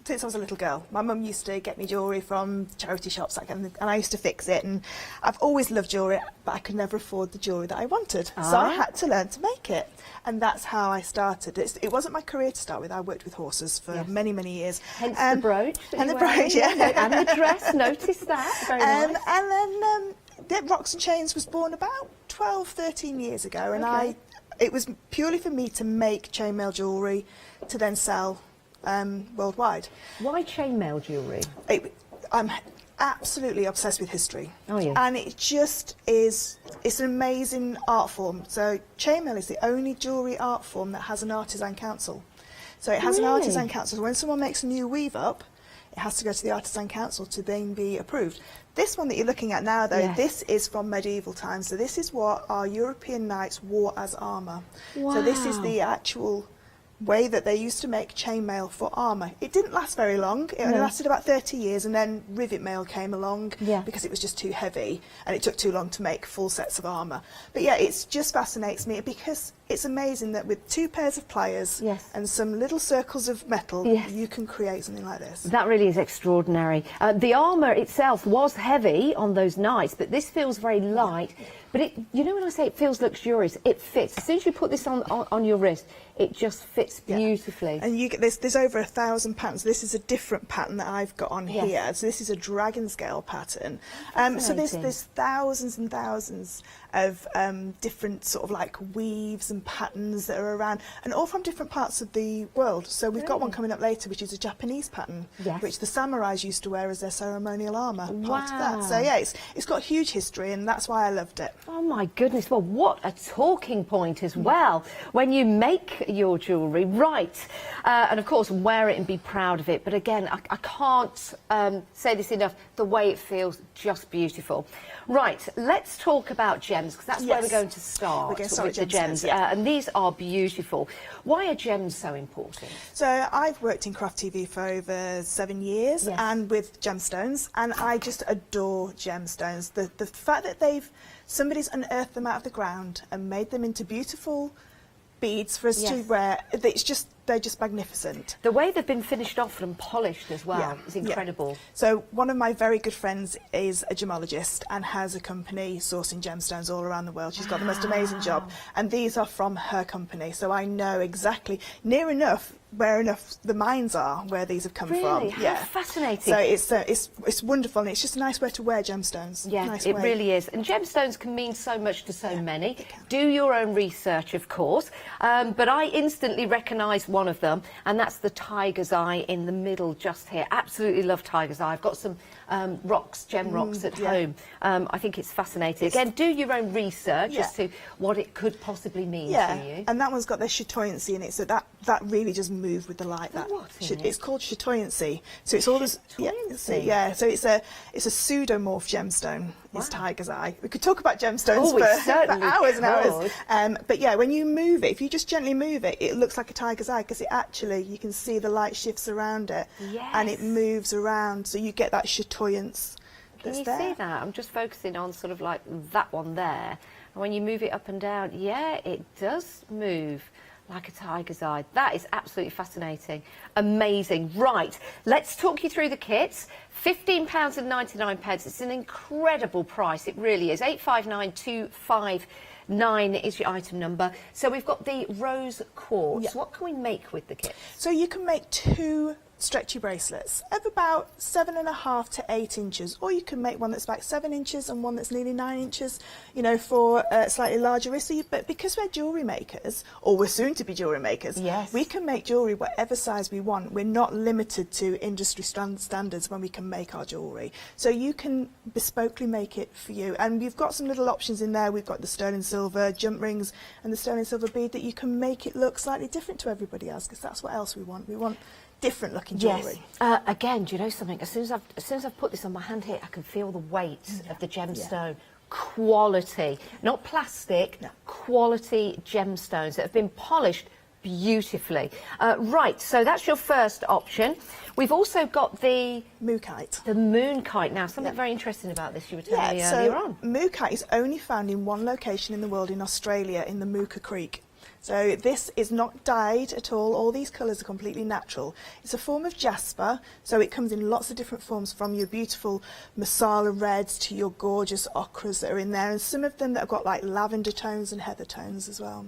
since I was a little girl. My mum used to get me jewellery from charity shops, and I used to fix it. And I've always loved jewellery, but I could never afford the jewellery that I wanted. So I had to learn to make it. And that's how I started. It wasn't my career to start with. I worked with horses for many, many years. Hence the brooch. And the brooch, And the dress, notice that. Very nice. And then Rocks and Chains was born about 12, 13 years ago. And it was purely for me to make chainmail jewellery to then sell worldwide. Why chainmail jewellery? I'm absolutely obsessed with history. Oh, yeah. And it just is, it's an amazing art form. So chainmail is the only jewellery art form that has an artisan council. So it has an artisan council. So when someone makes a new weave up, it has to go to the artisan council to then be approved. This one that you're looking at now, though, this is from medieval times. So this is what our European knights wore as armour. Wow. So this is the actual way that they used to make chainmail for armour. It didn't last very long. It only lasted about 30 years, and then rivet mail came along because it was just too heavy and it took too long to make full sets of armour. But yeah, it just fascinates me because it's amazing that with 2 pairs of pliers and some little circles of metal, you can create something like this. That really is extraordinary. The armour itself was heavy on those knights, but this feels very light. But you know when I say it feels luxurious, it fits. As soon as you put this on your wrist, it just fits beautifully. And you get there's over 1,000 patterns. This is a different pattern that I've got on here. So this is a dragon scale pattern. So there's thousands and thousands of different sort of like weaves and patterns that are around, and all from different parts of the world. So we've got one coming up later, which is a Japanese pattern, which the samurais used to wear as their ceremonial armour. Part of that. So yeah, it's got huge history, and that's why I loved it. Oh my goodness, well what a talking point as well when you make your jewellery, right, and of course wear it and be proud of it. But again, I can't say this enough, the way it feels, just beautiful. Right, let's talk about gems, because that's where we're going to start. We're going to start with the gems, and these are beautiful. Why are gems so important? So I've worked in craft TV for over 7 years and with gemstones, and I just adore gemstones. The fact that somebody's unearthed them out of the ground and made them into beautiful beads for us to wear, they're just magnificent. The way they've been finished off and polished as well is incredible. So one of my very good friends is a gemologist and has a company sourcing gemstones all around the world. She's got the most amazing job, and these are from her company, so I know exactly, near enough, where enough the mines are, where these have come Really? from. How fascinating. So it's wonderful, and it's just a nice way to wear gemstones. Yeah, nice it way. really is. And gemstones can mean so much to so many. Do your own research, of course. But I instantly recognise one of them, and that's the tiger's eye in the middle just here. Absolutely love tiger's eye. I've got some rocks, gem rocks at home. I think it's fascinating. Again, do your own research as to what it could possibly mean to you. And that one's got their chatoyancy in it, so that really does move with the light. It's called chatoyancy. So it's all this. So it's a pseudomorph gemstone. It's tiger's eye. We could talk about gemstones for hours and hours. But yeah, when you move it, if you just gently move it, it looks like a tiger's eye, because it actually, you can see the light shifts around it and it moves around, so you get that chatoyance. Can you see that? I'm just focusing on sort of like that one there. And when you move it up and down, it does move like a tiger's eye. That is absolutely fascinating. Amazing. Right, let's talk you through the kits. £15.99. It's an incredible price. It really is. 859259 is your item number. So we've got the rose quartz. What can we make with the kit? So you can make 2 stretchy bracelets of about 7.5 to 8 inches, or you can make one that's about 7 inches and one that's nearly 9 inches, you know, for slightly larger wrists. But because we're jewellery makers, or we're soon to be jewellery makers, we can make jewellery whatever size we want. We're not limited to industry standards when we can make our jewellery. So you can bespokely make it for you. And we've got some little options in there. We've got the sterling silver jump rings and the sterling silver bead that you can make it look slightly different to everybody else, because that's what else we want. We want different looking jewellery. Yes. Again, do you know something? As soon as I've put this on my hand here, I can feel the weight of the gemstone. Quality, not plastic, quality gemstones that have been polished beautifully. Right, so that's your first option. We've also got the moonkite. The moonkite. Now, something very interesting about this you were telling me earlier on. Moonkite is only found in one location in the world, in Australia, in the Mooka Creek. So this is not dyed at all these colours are completely natural. It's a form of jasper, so it comes in lots of different forms, from your beautiful masala reds to your gorgeous ochres that are in there, and some of them that have got like lavender tones and heather tones as well.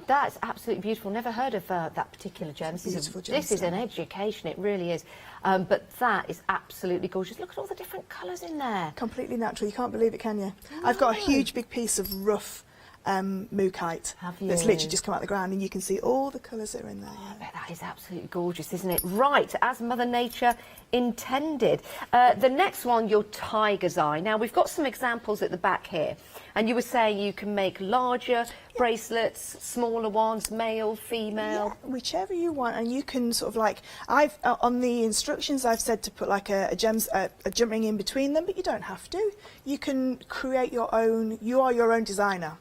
That's absolutely beautiful. Never heard of that particular gem. This is an education, it really is. But that is absolutely gorgeous. Look at all the different colours in there. Completely natural, you can't believe it, can you? I've got a huge big piece of rough moonkite that's literally just come out of the ground, and you can see all the colours that are in there. I bet that is absolutely gorgeous, isn't it? Right, as Mother Nature intended. The next one, your tiger's eye. Now, we've got some examples at the back here, and you were saying you can make larger bracelets, smaller ones, male, female. Yeah, whichever you want, and you can sort of like, on the instructions I've said to put like a jump ring in between them, but you don't have to. You can create your own. You are your own designer.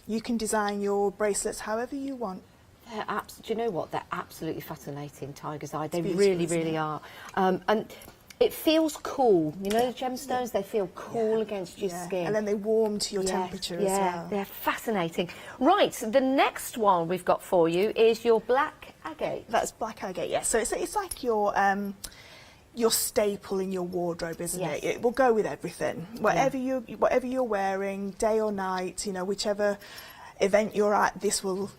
You can design your bracelets however you want. Do you know what? They're absolutely fascinating, tiger's eye. They really, really are. And it feels cool. You know, the gemstones, they feel cool against your skin. And then they warm to your temperature as well. They're fascinating. Right, the next one we've got for you is your black agate. That's black agate, yes. So it's like your staple in your wardrobe, isn't it? It will go with everything. Whatever you're wearing, day or night, you know, whichever event you're at, this will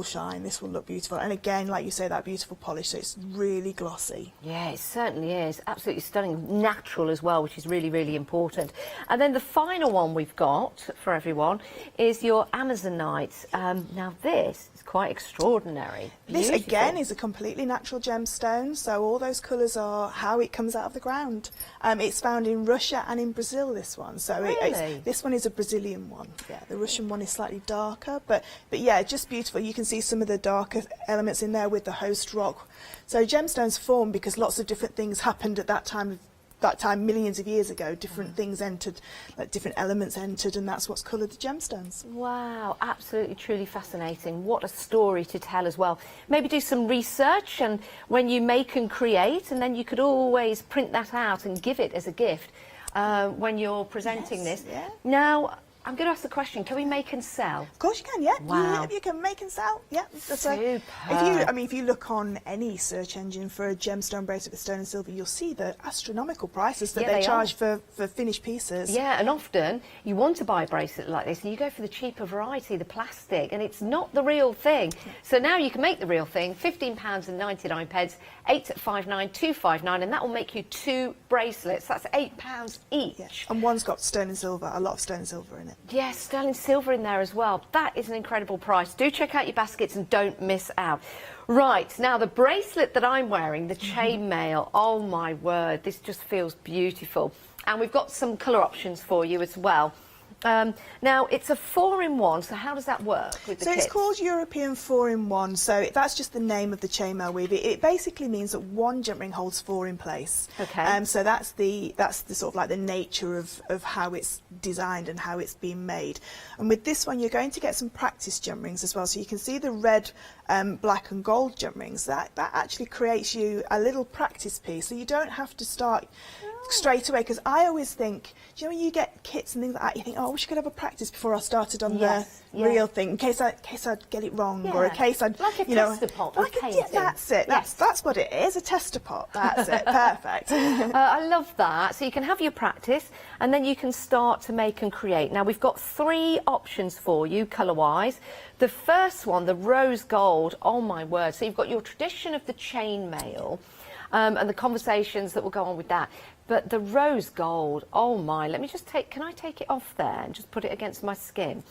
shine, this will look beautiful. And again, like you say, that beautiful polish, so it's really glossy. Yeah, it certainly is. Absolutely stunning. Natural as well, which is really, really important. And then the final one we've got for everyone is your Amazonite. Now this is quite extraordinary. This again is a completely natural gemstone, so all those colours are how it comes out of the ground. It's found in Russia and in Brazil, this one. So this one is a Brazilian one. Yeah, the Russian one is slightly darker. But yeah, just beautiful. You can see some of the darker elements in there with the host rock. So gemstones form because lots of different things happened at that time millions of years ago. Different things entered, like different elements entered, and that's what's coloured the gemstones. Wow, absolutely, truly fascinating. What a story to tell as well. Maybe do some research, and when you make and create, and then you could always print that out and give it as a gift when you're presenting this. Now, I'm going to ask the question, can we make and sell? Of course you can, yeah. Wow. You can make and sell, yeah. Superb. If you look on any search engine for a gemstone bracelet with stone and silver, you'll see the astronomical prices that they charge for finished pieces. Yeah, and often you want to buy a bracelet like this and you go for the cheaper variety, the plastic, and it's not the real thing. So now you can make the real thing, £15.99, 8 at 59, 259, and that will make you 2 bracelets. That's £8 each. Yeah. And one's got stone and silver, a lot of stone and silver in it. Yes, sterling silver in there as well. That is an incredible price. Do check out your baskets and don't miss out. Right, now the bracelet that I'm wearing, the chainmail, oh my word, this just feels beautiful. And we've got some colour options for you as well. Now, it's a 4-in-1, so how does that work with the kits? It's called European 4-in-1, so that's just the name of the chainmail weave. It basically means that one jump ring holds 4 in place. Okay. So that's the sort of like the nature of how it's designed and how it's been made. And with this one, you're going to get some practice jump rings as well. So you can see the red, black and gold jump rings. That actually creates you a little practice piece, so you don't have to start straight away, because I always think, do you know when you get kits and things like that, you think, oh, I wish I could have a practice before I started on the real thing, in case I get it wrong, or in case I, like a tester pot, that's it. That's what it is, a tester pot. That's it. Perfect. I love that. So you can have your practice, and then you can start to make and create. Now we've got 3 options for you, colour-wise. The first one, the rose gold. Oh my word! So you've got your tradition of the chainmail. And the conversations that will go on with that. But the rose gold, oh my, let me just can I take it off there and just put it against my skin?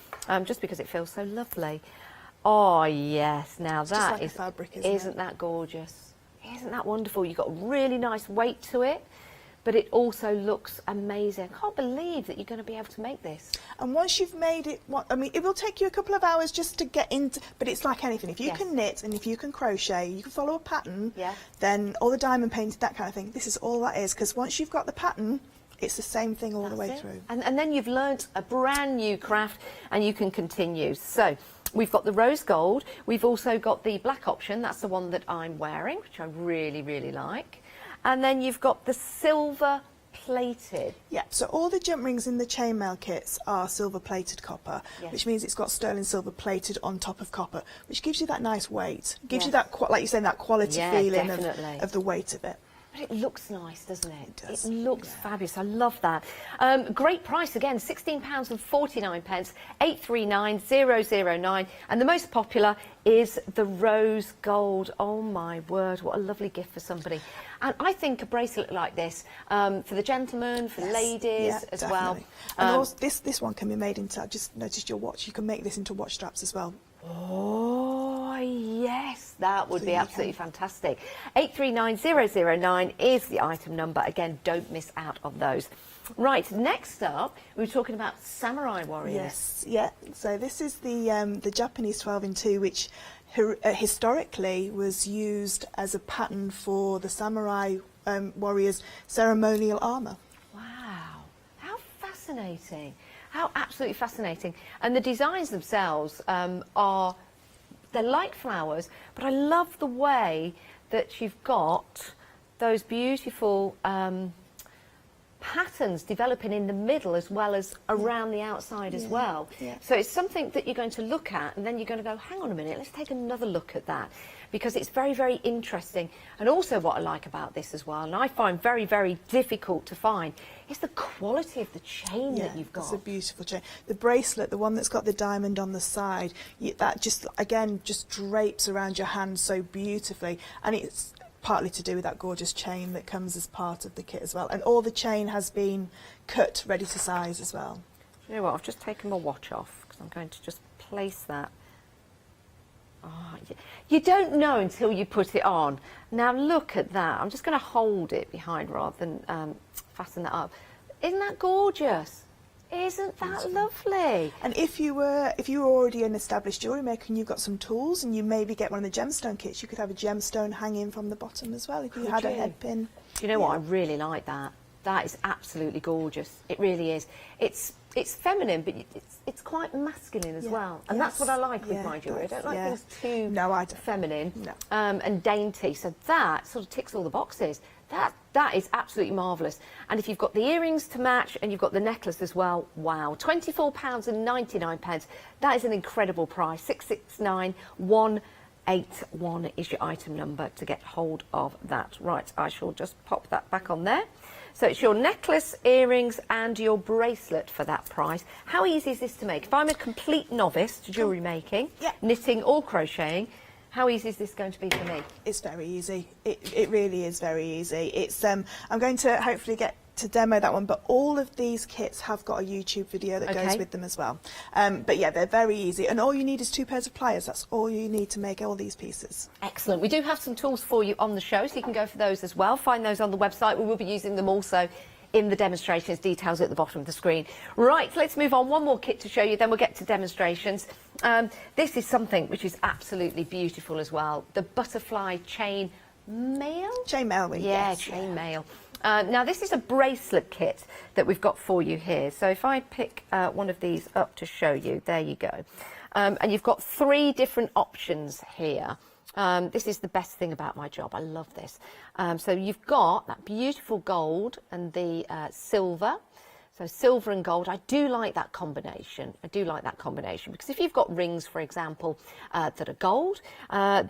Just because it feels so lovely. Oh yes, now it's that just like is, a fabric, isn't that gorgeous? Isn't that wonderful? You've got really nice weight to it, but it also looks amazing. I can't believe that you're going to be able to make this. And once you've made it, it will take you a couple of hours just to get into, but it's like anything. If you can knit and if you can crochet, you can follow a pattern, then all the diamond painted, that kind of thing, this is all that is, because once you've got the pattern, it's the same thing all the way through. And then you've learnt a brand new craft and you can continue. So we've got the rose gold, we've also got the black option, that's the one that I'm wearing, which I really, really like. And then you've got the silver plated. Yeah, so all the jump rings in the chainmail kits are silver plated copper, which means it's got sterling silver plated on top of copper, which gives you that nice weight, gives you that, like you're saying, that quality feeling of the weight of it. But it looks nice, doesn't it? It looks fabulous. I love that. Great price again, £16.49, 839009. And the most popular is the rose gold. Oh my word, what a lovely gift for somebody. And I think a bracelet like this, for the gentlemen, for ladies as well. And also, this one can be made into, I just noticed your watch, you can make this into watch straps as well. Oh, yes, that would be absolutely fantastic. 839009 is the item number. Again, don't miss out on those. Right, next up, we were talking about samurai warriors. Yes, yeah. So this is the Japanese 12-in-2, which historically was used as a pattern for the samurai warriors' ceremonial armour. Wow, how fascinating. How absolutely fascinating. And the designs themselves they're like flowers, but I love the way that you've got those beautiful patterns developing in the middle as well as around the outside as well. So it's something that you're going to look at and then you're going to go, hang on a minute, let's take another look at that, because it's very, very interesting. And also what I like about this as well, and I find very, very difficult to find, is the quality of the chain that you've got. It's a beautiful chain. The bracelet, the one that's got the diamond on the side, that just, again, just drapes around your hand so beautifully. And it's partly to do with that gorgeous chain that comes as part of the kit as well. And all the chain has been cut, ready to size as well. You know what, I've just taken my watch off because I'm going to just place that. Oh, you don't know until you put it on. Now look at that. I'm just going to hold it behind rather than fasten that up. Isn't that gorgeous? Isn't that lovely? And if you were already an established jewellery maker and you've got some tools and you maybe get one of the gemstone kits, you could have a gemstone hanging from the bottom as well if you had a head pin. Do you know what? I really like that. That is absolutely gorgeous. It really is. It's it's feminine, but it's quite masculine as well. And that's what I like with my jewellery. I don't like things too feminine and dainty. So that sort of ticks all the boxes. That is absolutely marvellous. And if you've got the earrings to match and you've got the necklace as well, wow. £24.99. That is an incredible price. 669181 is your item number to get hold of that. Right, I shall just pop that back on there. So it's your necklace, earrings and your bracelet for that price. How easy is this to make? If I'm a complete novice to jewellery making, knitting or crocheting, how easy is this going to be for me? It's very easy. It really is very easy. It's I'm going to hopefully get to demo that one, but all of these kits have got a YouTube video that goes with them as well. But yeah, they're very easy, and all you need is 2 pairs of pliers. That's all you need to make all these pieces. Excellent. We do have some tools for you on the show, so you can go for those as well. Find those on the website. We will be using them also in the demonstrations, details at the bottom of the screen. Right, let's move on. One more kit to show you, then we'll get to demonstrations. This is something which is absolutely beautiful as well. The butterfly chain mail? Chain mail, yes. Chain mail. Now this is a bracelet kit that we've got for you here. So if I pick one of these up to show you, there you go. And you've got 3 different options here. This is the best thing about my job. I love this. So you've got that beautiful gold and the silver. So silver and gold, I do like that combination. I do like that combination because if you've got rings, for example, that are gold,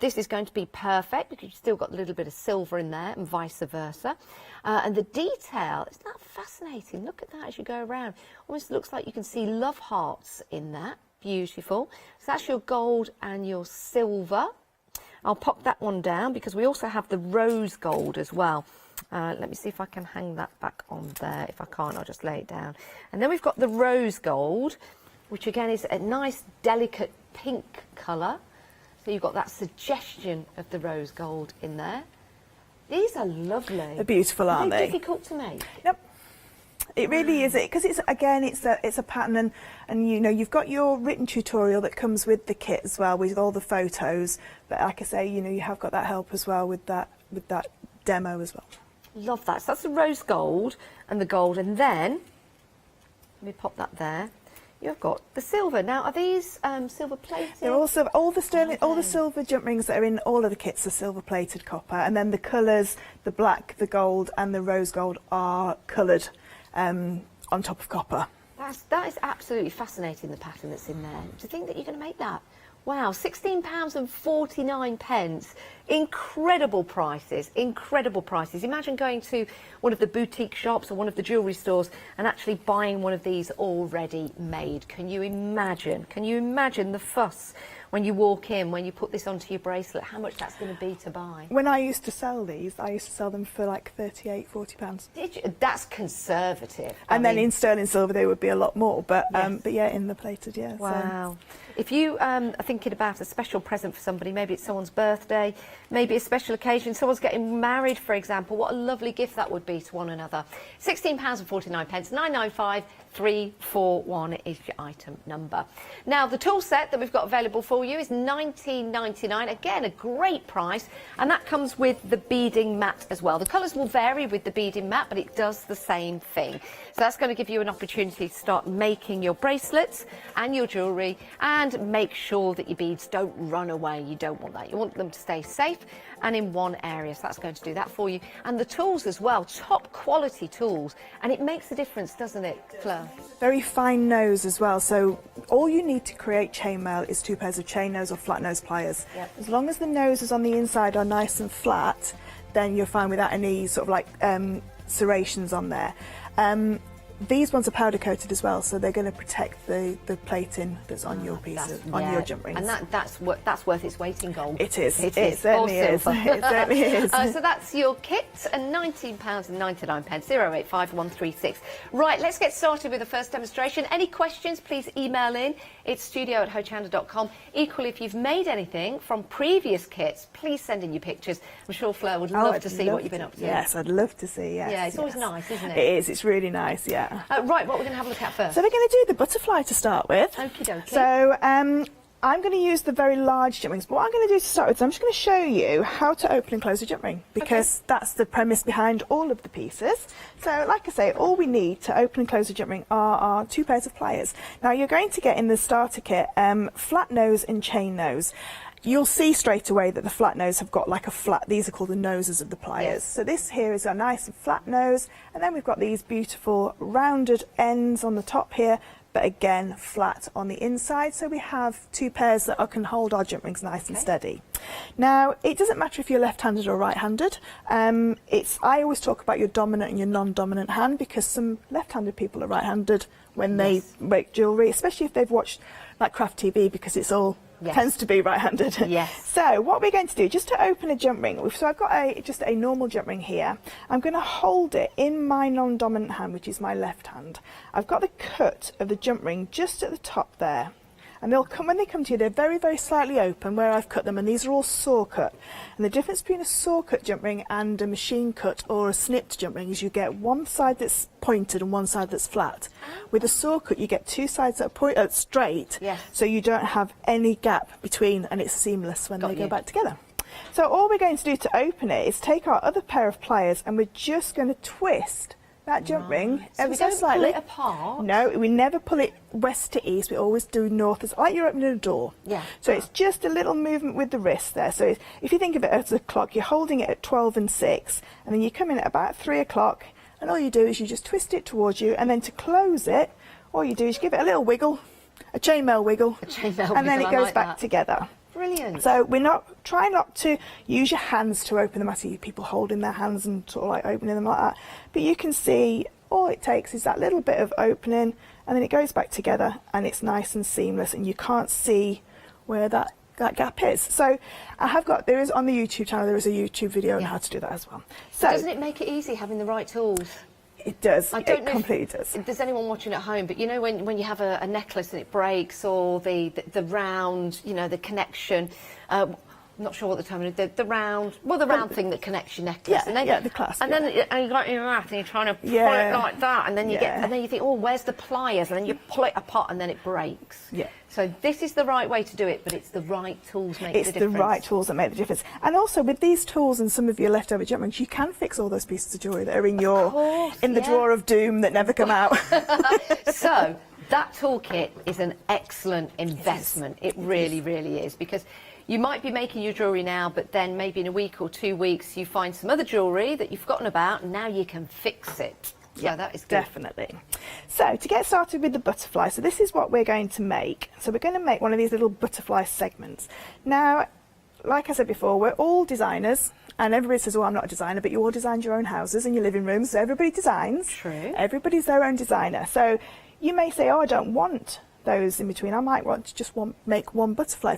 this is going to be perfect because you've still got a little bit of silver in there and vice versa. And the detail, isn't that fascinating? Look at that as you go around. Almost looks like you can see love hearts in that. Beautiful. So that's your gold and your silver. I'll pop that one down because we also have the rose gold as well. Let me see if I can hang that back on there. If I can't, I'll just lay it down. And then we've got the rose gold, which again is a nice delicate pink colour. So you've got that suggestion of the rose gold in there. These are lovely. They're beautiful, aren't they? Difficult to make. Yep. It really is, because it's a pattern, and you know, you've got your written tutorial that comes with the kit as well, with all the photos. But like I say, you know, you have got that help as well with that demo as well. Love that. So that's the rose gold and the gold, and then let me pop that there. You've got the silver. Now, are these silver plated? They're also all the sterling, all the silver jump rings that are in all of the kits are silver plated copper, and then the colours, the black, the gold, and the rose gold are coloured on top of copper. That is absolutely fascinating. The pattern that's in there. Do you think that you're going to make that? Wow, £16.49. Incredible prices, incredible prices. Imagine going to one of the boutique shops or one of the jewellery stores and actually buying one of these already made. Can you imagine? Can you imagine the fuss when you walk in, when you put this onto your bracelet, how much that's going to be to buy? When I used to sell these, I used to sell them for like £38, £40. Did you? That's conservative. And then in sterling silver they would be a lot more, but yeah, in the plated, yeah. Wow. So. If you are thinking about a special present for somebody, maybe it's someone's birthday, maybe a special occasion, someone's getting married, for example, what a lovely gift that would be to one another. £16.49, 995 341 is your item number. Now, the tool set that we've got available for you is $19.99. Again, a great price, and that comes with the beading mat as well. The colours will vary with the beading mat, but it does the same thing. So that's going to give you an opportunity to start making your bracelets and your jewellery, and make sure that your beads don't run away. You don't want that. You want them to stay safe and in one area. So that's going to do that for you. And the tools as well, top quality tools. And it makes a difference, doesn't it, Fleur? Very fine nose as well. So all you need to create chainmail is 2 pairs of chain nose or flat nose pliers. Yep. As long as the noses on the inside are nice and flat, then you're fine without any sort of like serrations on there. These ones are powder coated as well, so they're going to protect the plating that's on your pieces, on your jump rings. And that's worth its weight in gold. It is. It certainly is. It certainly is. So that's your kit, and £19.99, 085136. Right, let's get started with the first demonstration. Any questions, please email in. It's studio@hochanda.com. Equally, if you've made anything from previous kits, please send in your pictures. I'm sure Fleur would love to see what you've been up to. Yes, I'd love to see, yes. Yeah, it's always nice, isn't it? It is. It's really nice, yeah. Right, what we're going to have a look at first? So we're going to do the butterfly to start with. Okie dokie. So I'm going to use the very large jump rings, but what I'm going to do to start with is I'm just going to show you how to open and close a jump ring, because that's the premise behind all of the pieces. So like I say, all we need to open and close a jump ring are our 2 pairs of pliers. Now you're going to get in the starter kit flat nose and chain nose. You'll see straight away that the flat nose have got like a flat, these are called the noses of the pliers. So this here is a nice and flat nose, and then we've got these beautiful rounded ends on the top here, but again flat on the inside, so we have 2 pairs that can hold our jump rings nice and steady. Now it doesn't matter if you're left-handed or right-handed. I always talk about your dominant and your non-dominant hand, because some left-handed people are right-handed when they make jewellery, especially if they've watched like craft TV, because it's all tends to be right-handed. So what we're going to do, just to open a jump ring, so I've got just a normal jump ring here. I'm going to hold it in my non-dominant hand, which is my left hand. I've got the cut of the jump ring just at the top there. And they'll come, when they come to you, they're very, very slightly open where I've cut them, and these are all saw cut. And the difference between a saw cut jump ring and a machine cut or a snipped jump ring is you get one side that's pointed and one side that's flat. With a saw cut, you get 2 sides that are straight, so you don't have any gap between, and it's seamless when they go back together. So all we're going to do to open it is take our other pair of pliers, and we're just going to twist that jump ring ever so slightly. Pull it apart? No, we never pull it west to east. We always do north, like you're opening a door. So it's just a little movement with the wrist there. So if you think of it as a clock, you're holding it at 12 and 6, and then you come in at about 3 o'clock, and all you do is you just twist it towards you, and then to close it, all you do is give it a little wiggle, a chainmail wiggle, and then it goes back together. Brilliant. So try not to use your hands to open them. I see people holding their hands and sort of like opening them like that. But you can see all it takes is that little bit of opening, and then it goes back together, and it's nice and seamless, and you can't see where that gap is. So there is on the YouTube channel, there is a YouTube video on how to do that as well. So doesn't it make it easy having the right tools? It does. I don't it know completely does. If there's anyone watching at home, but you know when you have a necklace and it breaks, or the round, you know, the connection. I'm not sure what the term is. The round thing that connects your necklace. And then, the clasp. And then you got your wrap, and you're trying to pull it like that, and then you think, oh, where's the pliers? And then you pull it apart, and then it breaks. So this is the right way to do it, but it's the right tools make the difference. It's the right tools that make the difference. And also with these tools and some of your leftover jump rings, you can fix all those pieces of jewellery that are in the drawer of doom that never come out. So that toolkit is an excellent investment. It really, really is, because you might be making your jewellery now, but then maybe in a week or 2 weeks you find some other jewellery that you've forgotten about, and now you can fix it. Yeah, that is good. Definitely. So to get started with the butterfly, so this is what we're going to make. So we're going to make one of these little butterfly segments. Now, like I said before, we're all designers, and everybody says, oh, I'm not a designer, but you all designed your own houses and your living rooms, so everybody designs. True. Everybody's their own designer. So you may say, oh, I don't want those in between. I might want to just make one butterfly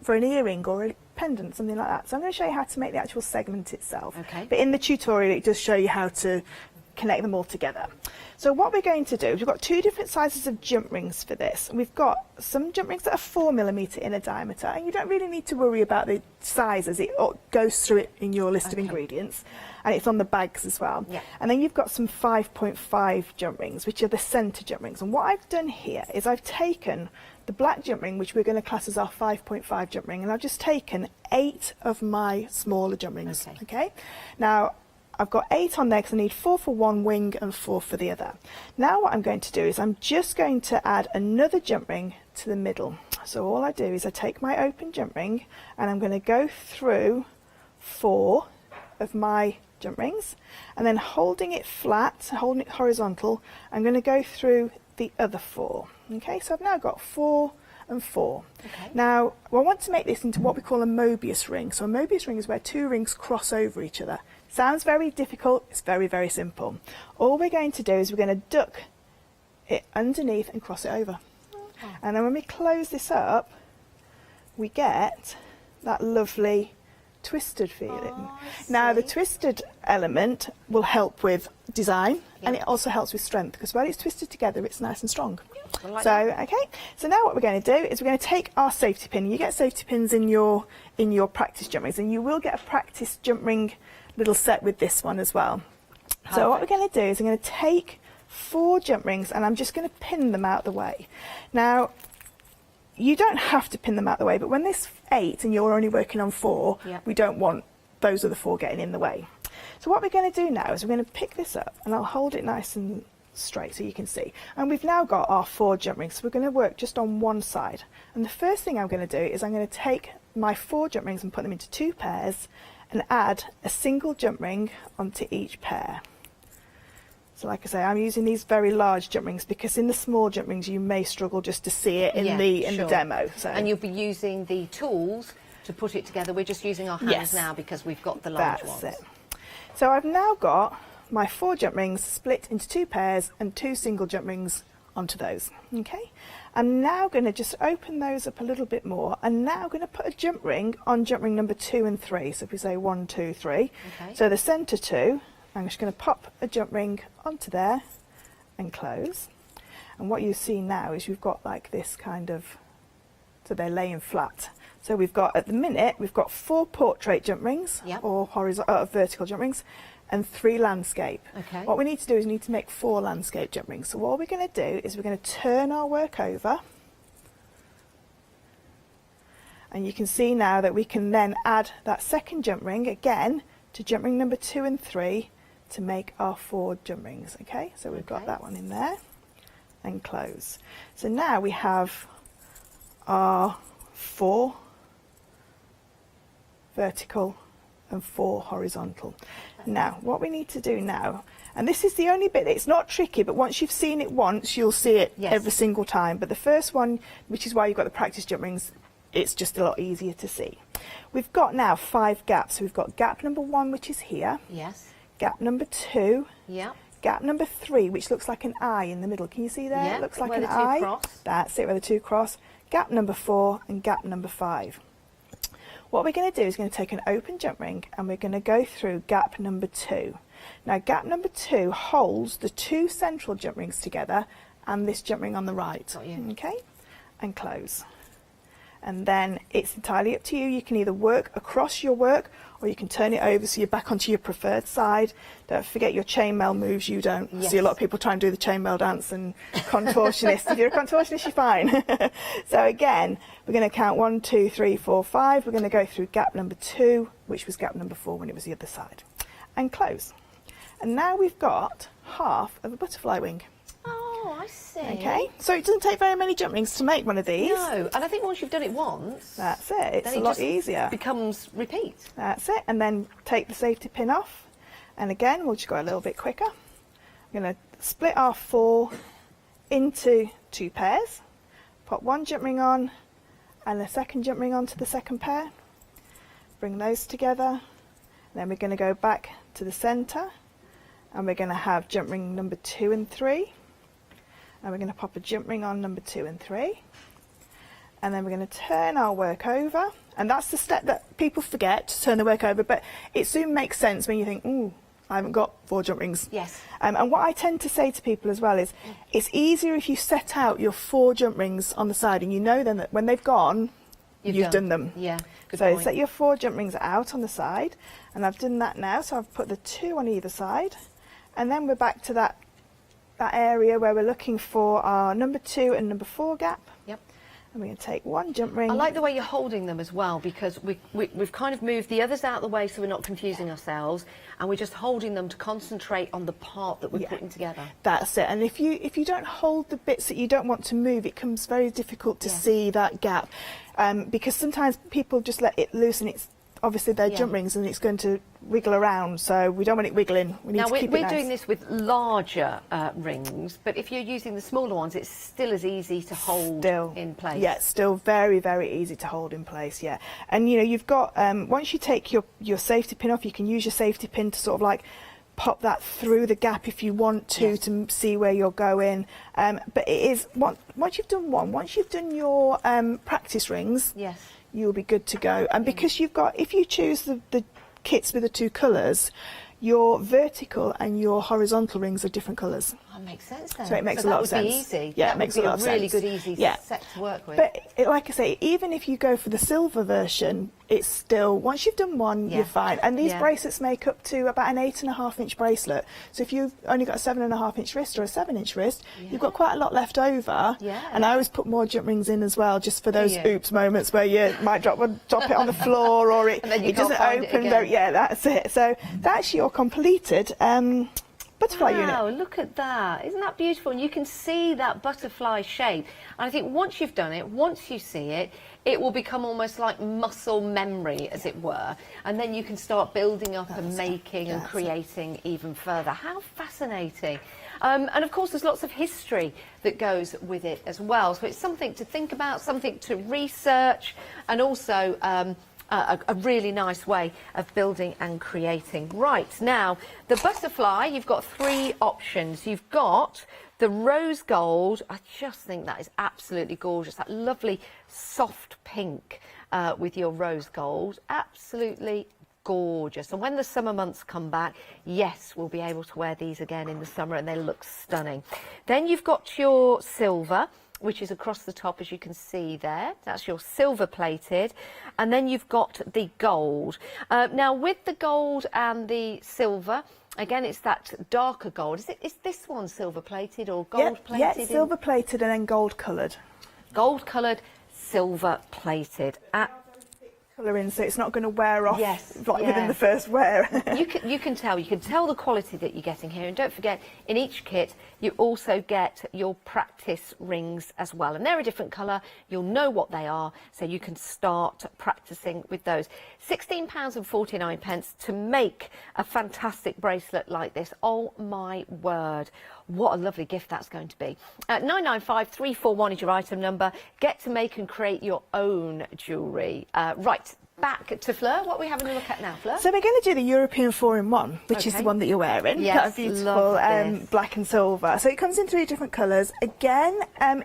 for an earring or a pendant, something like that. So I'm going to show you how to make the actual segment itself. But in the tutorial, it does show you how to connect them all together. So what we're going to do is we've got 2 different sizes of jump rings for this. And we've got some jump rings that are 4mm in diameter, and you don't really need to worry about the size as it goes through it in your list of ingredients, and it's on the bags as well. And then you've got some 5.5 jump rings, which are the centre jump rings. And what I've done here is I've taken the black jump ring, which we're going to class as our 5.5 jump ring, and I've just taken 8 of my smaller jump rings. Okay. Now I've got 8 on there because I need 4 for one wing and 4 for the other. Now what I'm going to do is I'm just going to add another jump ring to the middle. So all I do is I take my open jump ring, and I'm going to go through 4 of my jump rings, and then holding it flat, holding it horizontal, I'm going to go through the other 4. Okay, so I've now got 4 and 4. Now I want to make this into what we call a Mobius ring. So a Mobius ring is where 2 rings cross over each other. Sounds very difficult, it's very, very simple. All we're going to do is we're going to duck it underneath and cross it over. And then when we close this up, we get that lovely twisted feeling. Now the twisted element will help with design, and it also helps with strength, because when it's twisted together it's nice and strong. So now what we're going to do is we're going to take our safety pin. You get safety pins in your practice jump rings, and you will get a practice jump ring little set with this one as well. So what we're going to do is I'm going to take 4 jump rings, and I'm just going to pin them out the way. Now you don't have to pin them out the way, but when there's 8 and you're only working on 4, we don't want those other 4 getting in the way. So what we're going to do now is we're going to pick this up, and I'll hold it nice and straight so you can see. And we've now got our 4 jump rings, so we're going to work just on one side. And the first thing I'm going to do is I'm going to take my 4 jump rings and put them into 2 pairs and add a single jump ring onto each pair. So like I say, I'm using these very large jump rings because in the small jump rings you may struggle just to see it in the demo. So. And you'll be using the tools to put it together. We're just using our hands now because we've got the large ones. That's it. So I've now got my 4 jump rings split into 2 pairs and 2 single jump rings onto those. Okay, I'm now going to just open those up a little bit more, and now I'm going to put a jump ring on jump ring number 2 and 3. So if we say 1, 2, 3, okay. So the centre 2, I'm just going to pop a jump ring onto there and close. And what you see now is you've got like this kind of, so they're laying flat. So we've got, at the minute, we've got 4 portrait jump rings, or horizontal, vertical jump rings, and 3 landscape. Okay. What we need to do is we need to make 4 landscape jump rings. So what we're going to do is we're going to turn our work over, and you can see now that we can then add that second jump ring again to jump ring number 2 and 3 to make our 4 jump rings. Okay, so we've got that one in there and close. So now we have our 4 vertical and 4 horizontal. Now what we need to do now, and this is the only bit, it's not tricky, but once you've seen it once you'll see it every single time, but the first one, which is why you've got the practice jump rings, it's just a lot easier to see. We've got now 5 gaps. So we've got gap number 1, which is here, gap number 2, gap number 3, which looks like an eye in the middle. Can you see there? It looks like an eye. Cross. That's it, where the 2 cross. Gap number 4 and gap number 5. What we're going to do is going to take an open jump ring and we're going to go through gap number 2. Now gap number 2 holds the 2 central jump rings together and this jump ring on the right. Okay, and close. And then it's entirely up to you. You can either work across your work or you can turn it over so you're back onto your preferred side. Don't forget your chainmail moves. You don't see a lot of people try and do the chainmail dance and contortionist. If you're a contortionist, you're fine. So again, we're going to count 1, 2, 3, 4, 5. We're going to go through gap number 2, which was gap number 4 when it was the other side, and close. And now we've got half of a butterfly wing. Oh, I see. Okay, so it doesn't take very many jump rings to make one of these. No, and I think once you've done it once, that's it. It's a lot easier. Becomes repeat. That's it, and then take the safety pin off, and again we'll just go a little bit quicker. I'm going to split our 4 into 2 pairs, put 1 jump ring on, and a second jump ring onto the second pair. Bring those together, and then we're going to go back to the centre, and we're going to have jump ring number 2 and 3. And we're going to pop a jump ring on number 2 and 3, and then we're going to turn our work over, and that's the step that people forget, to turn the work over, but it soon makes sense when you think, ooh, I haven't got 4 jump rings. Yes. And what I tend to say to people as well is it's easier if you set out your 4 jump rings on the side and you know then that when they've gone you've done them. Yeah, good so point. Set your 4 jump rings out on the side, and I've done that now, so I've put the 2 on either side, and then we're back to that area where we're looking for our number 2 and number 4 gap. Yep. And we're going to take 1 jump ring. I like the way you're holding them as well, because we've kind of moved the others out of the way so we're not confusing ourselves, and we're just holding them to concentrate on the part that we're putting together. That's it. And if you don't hold the bits that you don't want to move, it becomes very difficult to see that gap, because sometimes people just let it loose, and it's obviously they're jump rings and it's going to wiggle around, so we don't want it wiggling. We need to keep it nice. We're doing this with larger rings, but if you're using the smaller ones, it's still as easy to hold in place. Yeah, it's still very, very easy to hold in place, yeah. And you know, you've got, once you take your safety pin off, you can use your safety pin to sort of like pop that through the gap if you want to see where you're going. But it is, once you've done one, once you've done your practice rings, you'll be good to go. And because you've got, if you choose the kits with the 2 colours, your vertical and your horizontal rings are different colours. That makes sense then. So it makes a lot of sense. That would be easy. Yeah, that it makes would a lot of be a really sense. good, easy Yeah. set to work with. But like I say, even if you go for the silver version, it's still, once you've done one, you're fine. And these bracelets make up to about an 8.5-inch bracelet. So if you've only got a 7.5-inch wrist or a 7-inch wrist, you've got quite a lot left over. And I always put more jump rings in as well, just for those oops moments where you might drop it on the floor, or it doesn't open. Yeah, that's it. So that's your completed butterfly unit. Wow, look at that. Isn't that beautiful? And you can see that butterfly shape. And I think once you've done it, once you see it, it will become almost like muscle memory, as it were. And then you can start building up and making and creating even further. How fascinating. And of course, there's lots of history that goes with it as well. So it's something to think about, something to research, and also a really nice way of building and creating. Right, now, the butterfly, you've got 3 options. You've got the rose gold. I just think that is absolutely gorgeous. That lovely soft pink with your rose gold. Absolutely gorgeous. And when the summer months come back, yes, we'll be able to wear these again in the summer, and they look stunning. Then you've got your silver, which is across the top, as you can see there. That's your silver plated. And then you've got the gold. Now, with the gold and the silver, again, it's that darker gold. Is this one silver plated or gold plated? Yeah, silver plated and then gold coloured. Gold coloured, silver plated. Colour in, so it's not going to wear off within the first wear. you can tell the quality that you're getting here. And don't forget, in each kit you also get your practice rings as well, and they're a different colour. You'll know what they are, so you can start practicing with those. £16.49 to make a fantastic bracelet like this. Oh my word, what a lovely gift that's going to be. 995341 is your item number. Get to make and create your own jewellery. Right, back to Fleur. What are we having a look at now, Fleur? So we're going to do the European 4-in-1, which is the one that you're wearing. Yes, that beautiful black and silver. So it comes in 3 different colours. Again,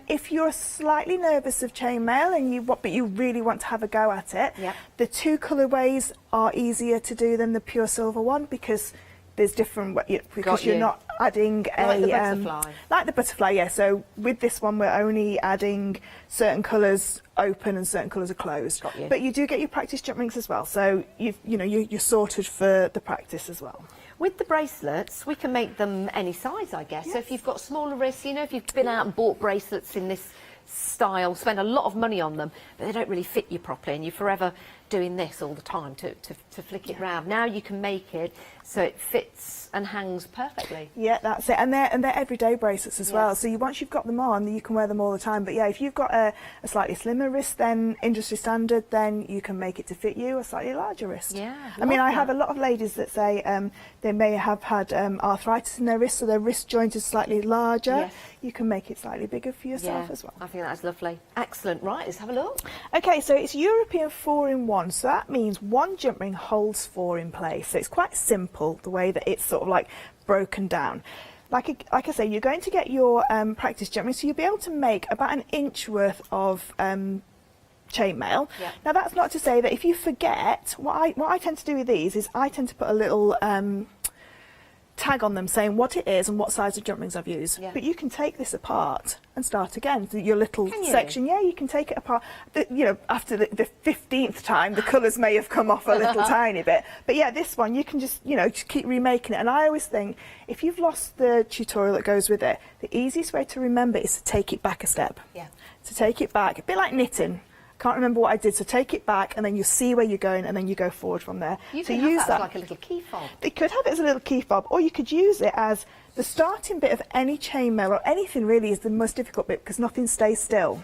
if you're slightly nervous of chainmail but you really want to have a go at it, the 2 colourways are easier to do than the pure silver one, because there's different, because you're not adding like the butterfly. Like the butterfly, yeah. So with this one, we're only adding certain colours open and certain colours are closed. But you do get your practice jump rings as well. So you're sorted for the practice as well. With the bracelets, we can make them any size, I guess. So if you've got smaller wrists, if you've been out and bought bracelets in this style, spend a lot of money on them, but they don't really fit you properly, and you're forever doing this all the time to flick it round. Now you can make it so it fits and hangs perfectly. Yeah, that's it. And they're everyday bracelets as well. So once you've got them on, you can wear them all the time. But yeah, if you've got a slightly slimmer wrist than industry standard, then you can make it to fit you a slightly larger wrist. Yeah. I mean, I have a lot of ladies that say they may have had arthritis in their wrist, so their wrist joint is slightly larger. Yes. You can make it slightly bigger for yourself as well. I think that's lovely. Excellent. Right, let's have a look. Okay, so it's European 4-in-1, so that means 1 jump ring holds 4 in place. So it's quite simple the way that it's sort of like broken down. Like I say, you're going to get your practice jump ring, so you'll be able to make about 1 inch worth of chainmail. Now that's not to say that if you forget, what I tend to do with these is I tend to put a little tag on them saying what it is and what size of jump rings I've used. But you can take this apart and start again. So your little section, you can take it apart. After the 15th time, the colours may have come off a little tiny bit. But yeah, this one, you can just keep remaking it. And I always think, if you've lost the tutorial that goes with it, the easiest way to remember is to take it back a step. To take it back, a bit like knitting. Can't remember what I did, so take it back and then you'll see where you're going and then you go forward from there. You can use that as like a little key fob. You could have it as a little key fob, or you could use it as the starting bit of any chainmail, or anything really is the most difficult bit because nothing stays still.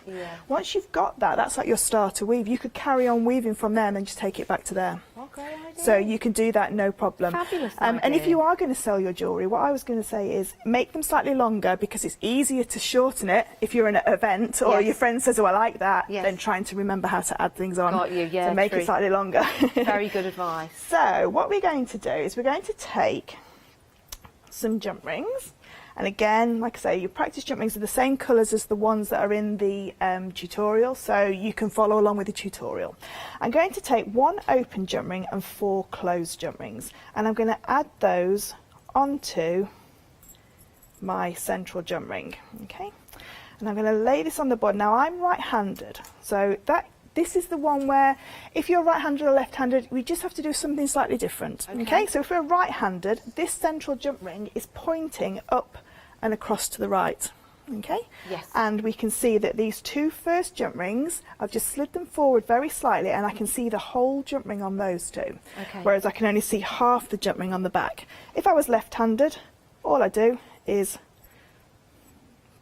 Once you've got that, that's like your starter weave. You could carry on weaving from there and then just take it back to there. Great idea. So you can do that, no problem. Fabulous and if you are going to sell your jewellery, what I was going to say is make them slightly longer, because it's easier to shorten it if you're in an event or your friend says, oh, I like that, than trying to remember how to add things on. Got you, yeah, so make it slightly longer. Very good advice. So what we're going to do is we're going to take some jump rings. And again, like I say, your practice jump rings are the same colours as the ones that are in the tutorial, so you can follow along with the tutorial. I'm going to take 1 open jump ring and 4 closed jump rings, and I'm going to add those onto my central jump ring. Okay, and I'm going to lay this on the board. Now I'm right-handed, so this is the one where if you're right-handed or left-handed, we just have to do something slightly different. Okay, so if we're right-handed, this central jump ring is pointing up and across to the right. Okay, yes. And we can see that these two first jump rings, I've just slid them forward very slightly, and I can see the whole jump ring on those two. Okay. Whereas I can only see half the jump ring on the back. If I was left-handed, all I do is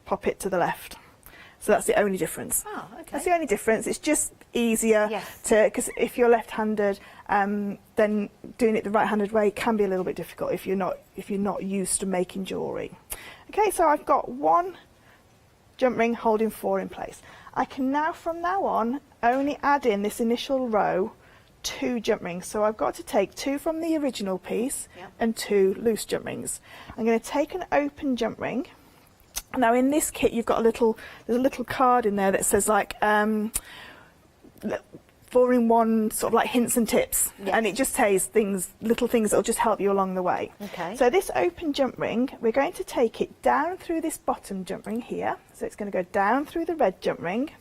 pop it to the left. So that's the only difference. Oh, okay. That's the only difference. It's just easier to, because if you're left-handed, then doing it the right-handed way can be a little bit difficult if you're not used to making jewellery. Okay, so I've got one jump ring holding 4 in place. I can now, from now on, only add in this initial row 2 jump rings. So I've got to take 2 from the original piece and 2 loose jump rings. I'm going to take an open jump ring. Now in this kit you've got there's a little card in there that says like 4-in-1 sort of like hints and tips, and it just says little things that will just help you along the way. Okay. So this open jump ring, we're going to take it down through this bottom jump ring here. So it's going to go down through the red jump ring,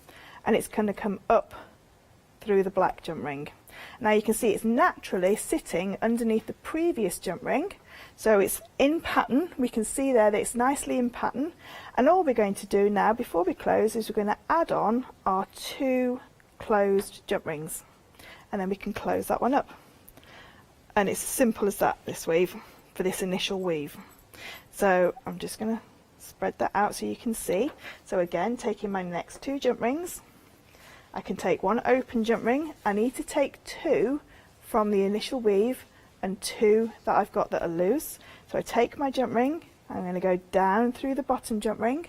and it's going to come up through the black jump ring. Now you can see it's naturally sitting underneath the previous jump ring. So it's in pattern. We can see there that it's nicely in pattern. And all we're going to do now before we close is we're going to add on our 2 closed jump rings, and then we can close that one up. And it's as simple as that, this weave, for this initial weave. So I'm just going to spread that out so you can see. So again, taking my next 2 jump rings, I can take 1 open jump ring. I need to take 2 from the initial weave and 2 that I've got that are loose. So I take my jump ring, I'm going to go down through the bottom jump ring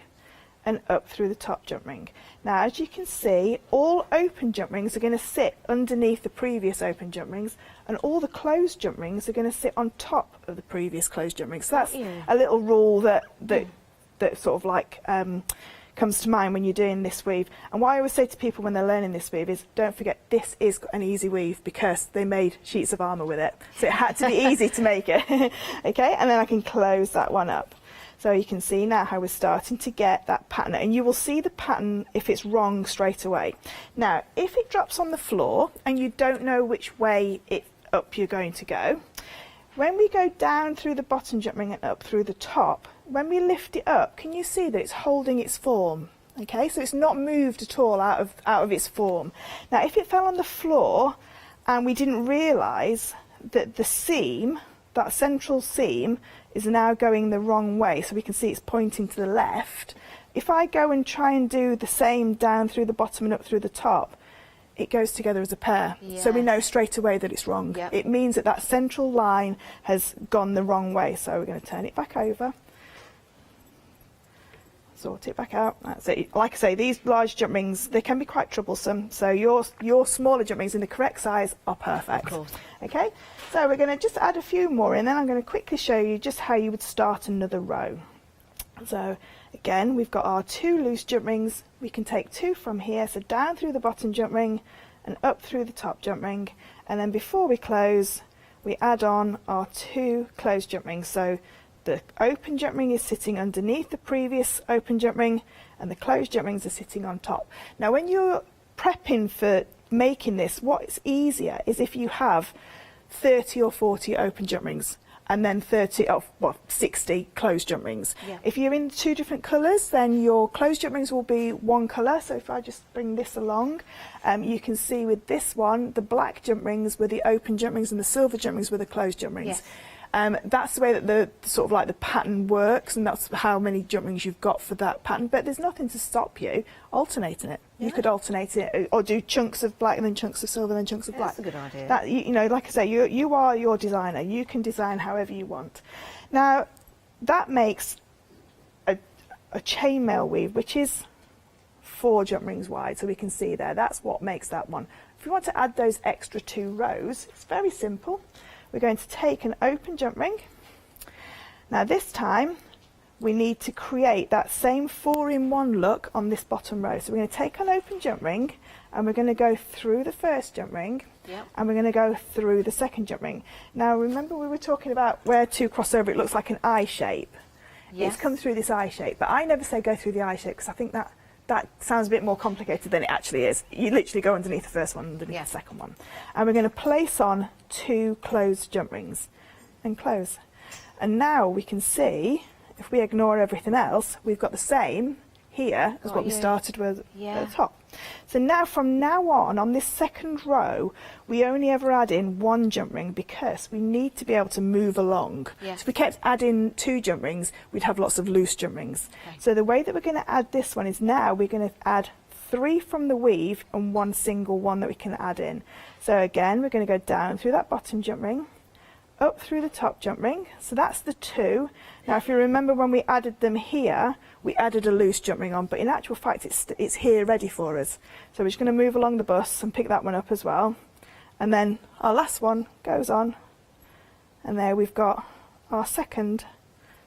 and up through the top jump ring. Now as you can see, all open jump rings are going to sit underneath the previous open jump rings, and all the closed jump rings are going to sit on top of the previous closed jump rings. So that's a little rule that sort of like comes to mind when you're doing this weave. And what I always say to people when they're learning this weave is, don't forget this is an easy weave because they made sheets of armour with it, so it had to be easy to make it. Okay, and then I can close that one up. So you can see now how we're starting to get that pattern, and you will see the pattern if it's wrong straight away. Now if it drops on the floor and you don't know which way up you're going to go, when we go down through the bottom jump ring and up through the top, when we lift it up, can you see that it's holding its form? Okay, so it's not moved at all out of its form. Now if it fell on the floor and we didn't realise that the seam, that central seam, is now going the wrong way, so we can see it's pointing to the left. If I go and try and do the same down through the bottom and up through the top, it goes together as a pair. So we know straight away that it's wrong. It means that that central line has gone the wrong way. So we're going to turn it back over, sort it back out. That's it. Like I say, these large jump rings, they can be quite troublesome. So your smaller jump rings in the correct size are perfect. Of course. Okay, so we're going to just add a few more in, then I'm going to quickly show you just how you would start another row. So again, we've got our 2 loose jump rings. We can take 2 from here, so down through the bottom jump ring and up through the top jump ring, and then before we close, we add on our 2 closed jump rings. So the open jump ring is sitting underneath the previous open jump ring, and the closed jump rings are sitting on top. Now when you're prepping for making this, what's easier is if you have 30 or 40 open jump rings and then 60 closed jump rings. If you're in 2 different colours, then your closed jump rings will be 1 colour. So if I just bring this along, you can see with this one, the black jump rings were the open jump rings and the silver jump rings were the closed jump rings. That's the way that the sort of like the pattern works, and that's how many jump rings you've got for that pattern. But there's nothing to stop you alternating it. You could alternate it, or do chunks of black and then chunks of silver and then chunks of black. That's a good idea. That, you know, like I say, you are your designer. You can design however you want. Now that makes a chainmail weave, which is 4 jump rings wide, so we can see there. That's what makes that one. If we want to add those extra 2 rows, it's very simple. We're going to take an open jump ring. Now this time we need to create that same 4-in-1 look on this bottom row. So we're going to take an open jump ring and we're going to go through the first jump ring and we're going to go through the second jump ring. Now remember we were talking about where 2 cross over, it looks like an eye shape. it's come through this eye shape. But I never say go through the eye shape because I think that sounds a bit more complicated than it actually is. You literally go underneath the first one, underneath the second one. And we're going to place on 2 closed jump rings and close. And now we can see, if we ignore everything else, we've got the same here as what we started with at the top. So now from now on this second row, we only ever add in 1 jump ring because we need to be able to move along. So if we kept adding 2 jump rings, we'd have lots of loose jump rings. So the way that we're going to add this one is now we're going to add 3 from the weave and 1 single one that we can add in. So again, we're going to go down through that bottom jump ring, up through the top jump ring. So that's the 2. Now if you remember when we added them here, we added a loose jump ring on, but in actual fact it's here ready for us. So we're just going to move along the bus and pick that one up as well. And then our last one goes on, and there we've got our second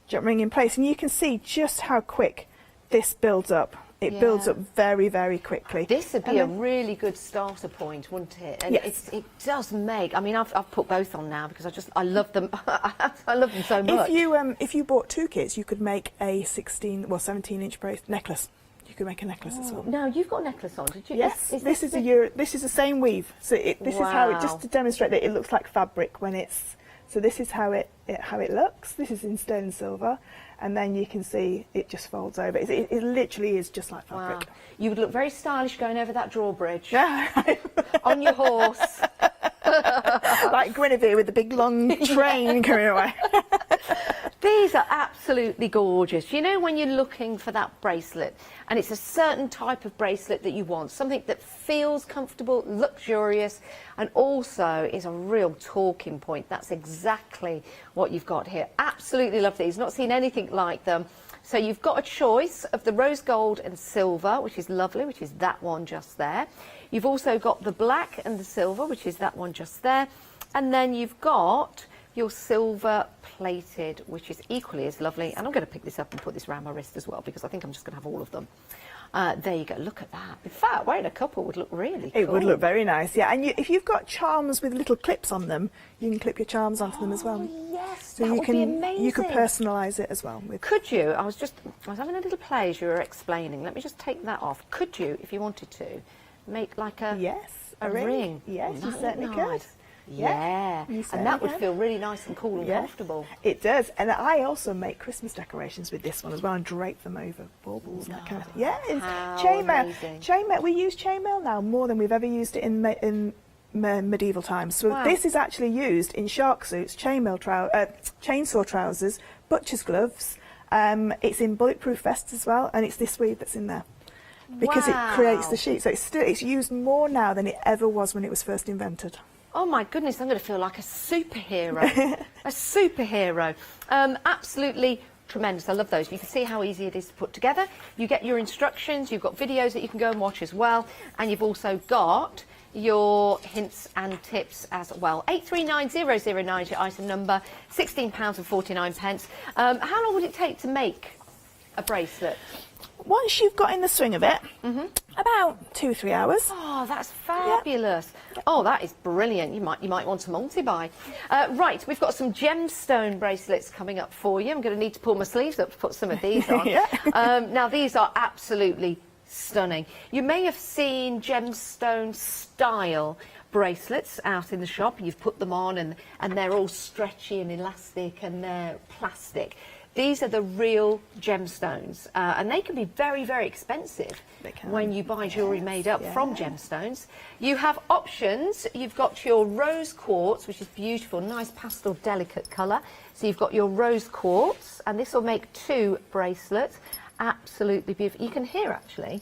jump ring in place. And you can see just how quick this builds up. It builds up very, very quickly. This would be a really good starter point, wouldn't it? And it does make. I mean, I've put both on now because I love them. I love them so much. If you bought 2 kits, you could make a 17-inch necklace. You could make a necklace as well. No, you've got a necklace on, did you? Yes. This is the same weave. So this is how it, just to demonstrate that it looks like fabric when it's. So this is how it looks. This is in sterling silver. And then you can see it just folds over. It literally is just like fabric. Wow. You would look very stylish going over that drawbridge. On your horse. Like Guinevere with the big long train coming away. These are absolutely gorgeous. You know, when you're looking for that bracelet and it's a certain type of bracelet that you want, something that feels comfortable, luxurious, and also is a real talking point. That's exactly what you've got here. Absolutely love these. Not seen anything like them. So you've got a choice of the rose gold and silver, which is lovely, which is that one just there. You've also got the black and the silver, which is that one just there. And then you've got your silver plated, which is equally as lovely. And I'm going to pick this up and put this around my wrist as well, because I think I'm just going to have all of them. There you go, look at that. In fact, wearing a couple would look really cool. It would look very nice, yeah. And if you've got charms with little clips on them, you can clip your charms onto them as well. Yes, so that would be amazing. You could personalise it as well. Could you? I was having a little play as you were explaining. Let me just take that off. Could you, if you wanted to, make like a ring? Yes, you certainly could. Yeah, and that would feel really nice and cool and comfortable. It does, and I also make Christmas decorations with this one as well and drape them over baubles. That kind of thing. Yeah, it's chainmail. Chainmail. We use chainmail now more than we've ever used it in medieval times. So this is actually used in shark suits, chainsaw trousers, butcher's gloves. It's in bulletproof vests as well, and it's this weave that's in there because it creates the sheet. So it's used more now than it ever was when it was first invented. Oh my goodness, I'm going to feel like a superhero. A superhero. Absolutely tremendous. I love those. You can see how easy it is to put together. You get your instructions, you've got videos that you can go and watch as well, and you've also got your hints and tips as well. 839009 is your item number, £16.49. How long would it take to make a bracelet? Once you've got in the swing of it, about 2-3 hours. Oh, that's fabulous. Yeah. Oh, that is brilliant. You might want to multi-buy. Right, we've got some gemstone bracelets coming up for you. I'm going to need to pull my sleeves up to put some of these on. Now, these are absolutely stunning. You may have seen gemstone style bracelets out in the shop. You've put them on and they're all stretchy and elastic and they're plastic. These are the real gemstones, and they can be very, very expensive when you buy jewellery made up from gemstones. You have options. You've got your rose quartz, which is beautiful, nice pastel, delicate colour. So you've got your rose quartz, and this will make 2 bracelets. Absolutely beautiful. You can hear, actually,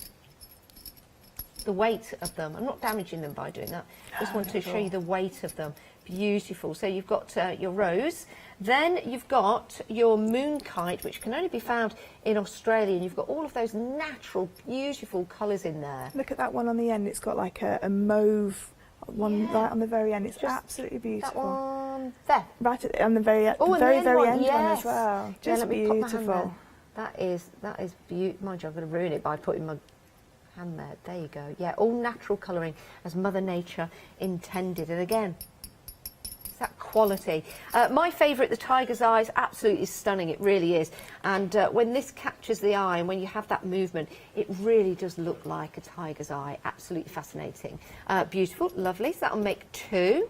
the weight of them. I'm not damaging them by doing that. Just want to show you the weight of them. Beautiful. So you've got your rose. Then you've got your moon kite, which can only be found in Australia, and you've got all of those natural, beautiful colours in there. Look at that one on the end. It's got like a mauve one right on the very end. It's just absolutely beautiful. That one there. Right on the very end one as well. Just beautiful. That is beautiful. Mind you, I'm going to ruin it by putting my hand there. There you go. Yeah, all natural colouring as Mother Nature intended. And again, that quality. My favourite, the tiger's eye, is absolutely stunning. It really is. And when this captures the eye and when you have that movement, it really does look like a tiger's eye. Absolutely fascinating. Beautiful, lovely. So that'll make 2.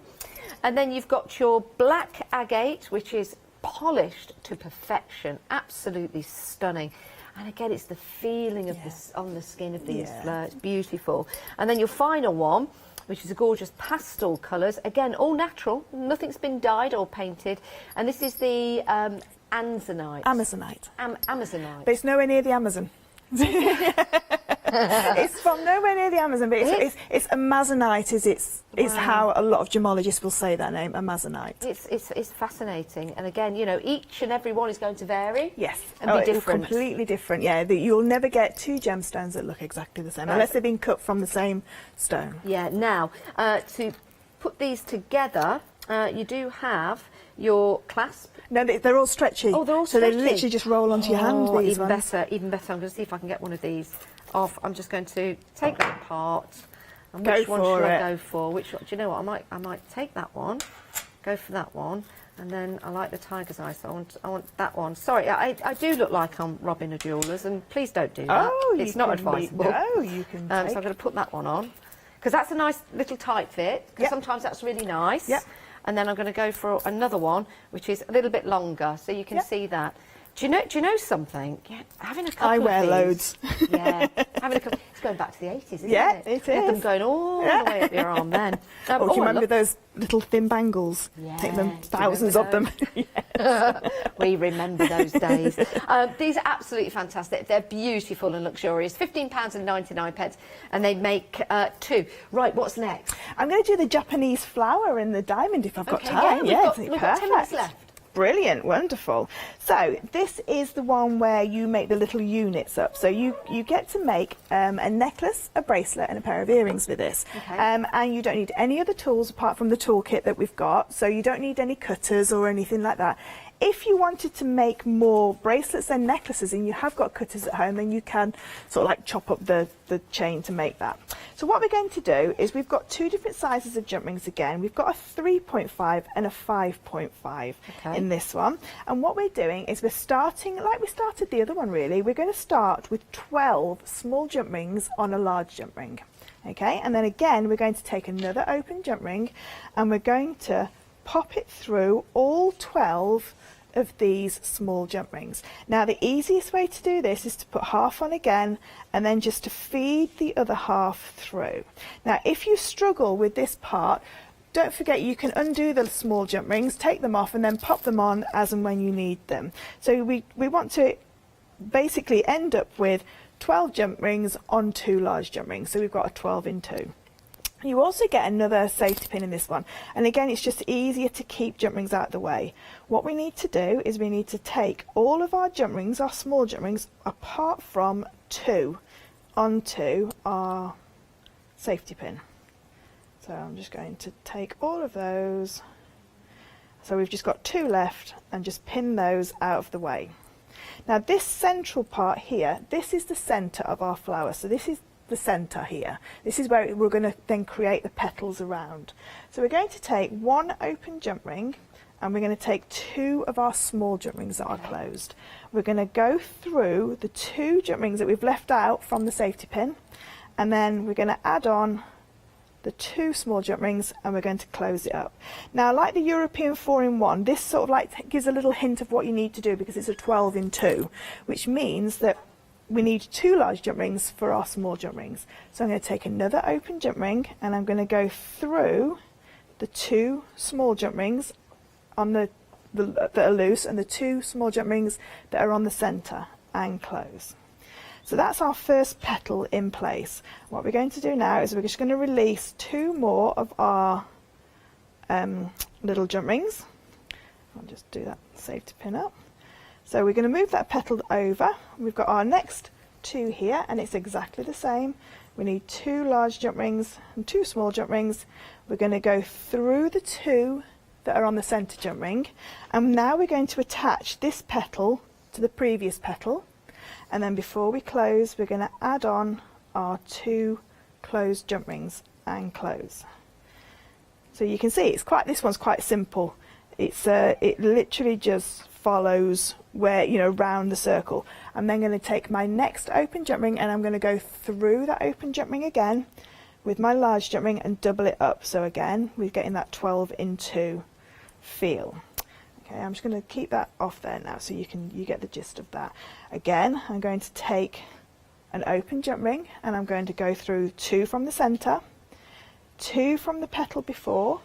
And then you've got your black agate, which is polished to perfection. Absolutely stunning. And again, it's the feeling of this on the skin of these flowers. It's beautiful. And then your final one, which is a gorgeous pastel colours. Again, all natural. Nothing's been dyed or painted. And this is the Amazonite. Amazonite. But it's nowhere near the Amazon. It's from nowhere near the Amazon, but it's Amazonite. Is how a lot of gemologists will say that name, Amazonite. It's fascinating, and again, you know, each and every one is going to vary. Yes, and be different. Completely different. Yeah, you'll never get 2 gemstones that look exactly the same unless they've been cut from the same stone. Yeah. Now, to put these together, you do have your clasp. No, they're all stretchy. Oh, they're all stretchy. So they literally just roll onto your hand. These even ones. better, even better. I'm going to see if I can get one of these off. I'm just going to take that apart. And go which one for should it. I go for? Which one? Do you know what? I might take that one, go for that one, and then I like the tiger's eye, so I want that one. Sorry, I do look like I'm robbing a jeweller's, and please don't do that. Oh, it's not advisable. No, you can. So I'm going to put that one on because that's a nice little tight fit. Because sometimes that's really nice. Yep. And then I'm going to go for another one, which is a little bit longer, so you can see that. Do you know something? Yeah, having a couple I wear of these, loads. Yeah, having a couple. It's going back to the 80s, isn't Yeah, it? it You had is. them going all the way up your arm then. Do you remember those little thin bangles? Yeah. Take them, thousands of them. We remember those days. These are absolutely fantastic. They're beautiful and luxurious. £15.99, and they make 2. Right, what's next? I'm going to do the Japanese flower in the diamond if I've got time. We've got 10 minutes left. Brilliant, wonderful. So this is the one where you make the little units up. So you get to make a necklace, a bracelet and a pair of earrings with this. And you don't need any other tools apart from the toolkit that we've got. So you don't need any cutters or anything like that. If you wanted to make more bracelets and necklaces and you have got cutters at home, then you can sort of like chop up the chain to make that. So what we're going to do is we've got 2 different sizes of jump rings again. We've got a 3.5 and a 5.5 in this one. And what we're doing is we're starting like we started the other one really. We're going to start with 12 small jump rings on a large jump ring. Okay, and then again we're going to take another open jump ring and we're going to pop it through all 12 of these small jump rings. Now the easiest way to do this is to put half on again and then just to feed the other half through. Now if you struggle with this part, don't forget you can undo the small jump rings, take them off and then pop them on as and when you need them. So we want to basically end up with 12 jump rings on 2 large jump rings. So we've got a 12 in 2. You also get another safety pin in this one, and again it's just easier to keep jump rings out of the way. What we need to do is we need to take all of our jump rings, our small jump rings, apart from 2 onto our safety pin. So I'm just going to take all of those, so we've just got 2 left, and just pin those out of the way. Now this central part here, this is the centre of our flower, so this is the centre here. This is where we're going to then create the petals around. So we're going to take 1 open jump ring and we're going to take 2 of our small jump rings that are closed. We're going to go through the 2 jump rings that we've left out from the safety pin, and then we're going to add on the 2 small jump rings and we're going to close it up. Now like the European 4-in-1, this sort of like gives a little hint of what you need to do because it's a 12 in 2, which means that we need 2 large jump rings for our small jump rings. So I'm going to take another open jump ring and I'm going to go through the 2 small jump rings on that are loose and the 2 small jump rings that are on the centre and close. So that's our first petal in place. What we're going to do now is we're just going to release 2 more of our little jump rings. I'll just do that safety pin up. So we're going to move that petal over. We've got our next 2 here and it's exactly the same. We need 2 large jump rings and 2 small jump rings. We're going to go through the 2 that are on the centre jump ring, and now we're going to attach this petal to the previous petal, and then before we close we're going to add on our 2 closed jump rings and close. So you can see it's quite, this one's quite simple. It's it literally just follows where, you know, round the circle. I'm then going to take my next open jump ring and I'm going to go through that open jump ring again with my large jump ring and double it up. So again, we're getting that 12 in 2 feel. Okay, I'm just going to keep that off there now so you get the gist of that. Again, I'm going to take an open jump ring and I'm going to go through 2 from the center, 2 from the petal before,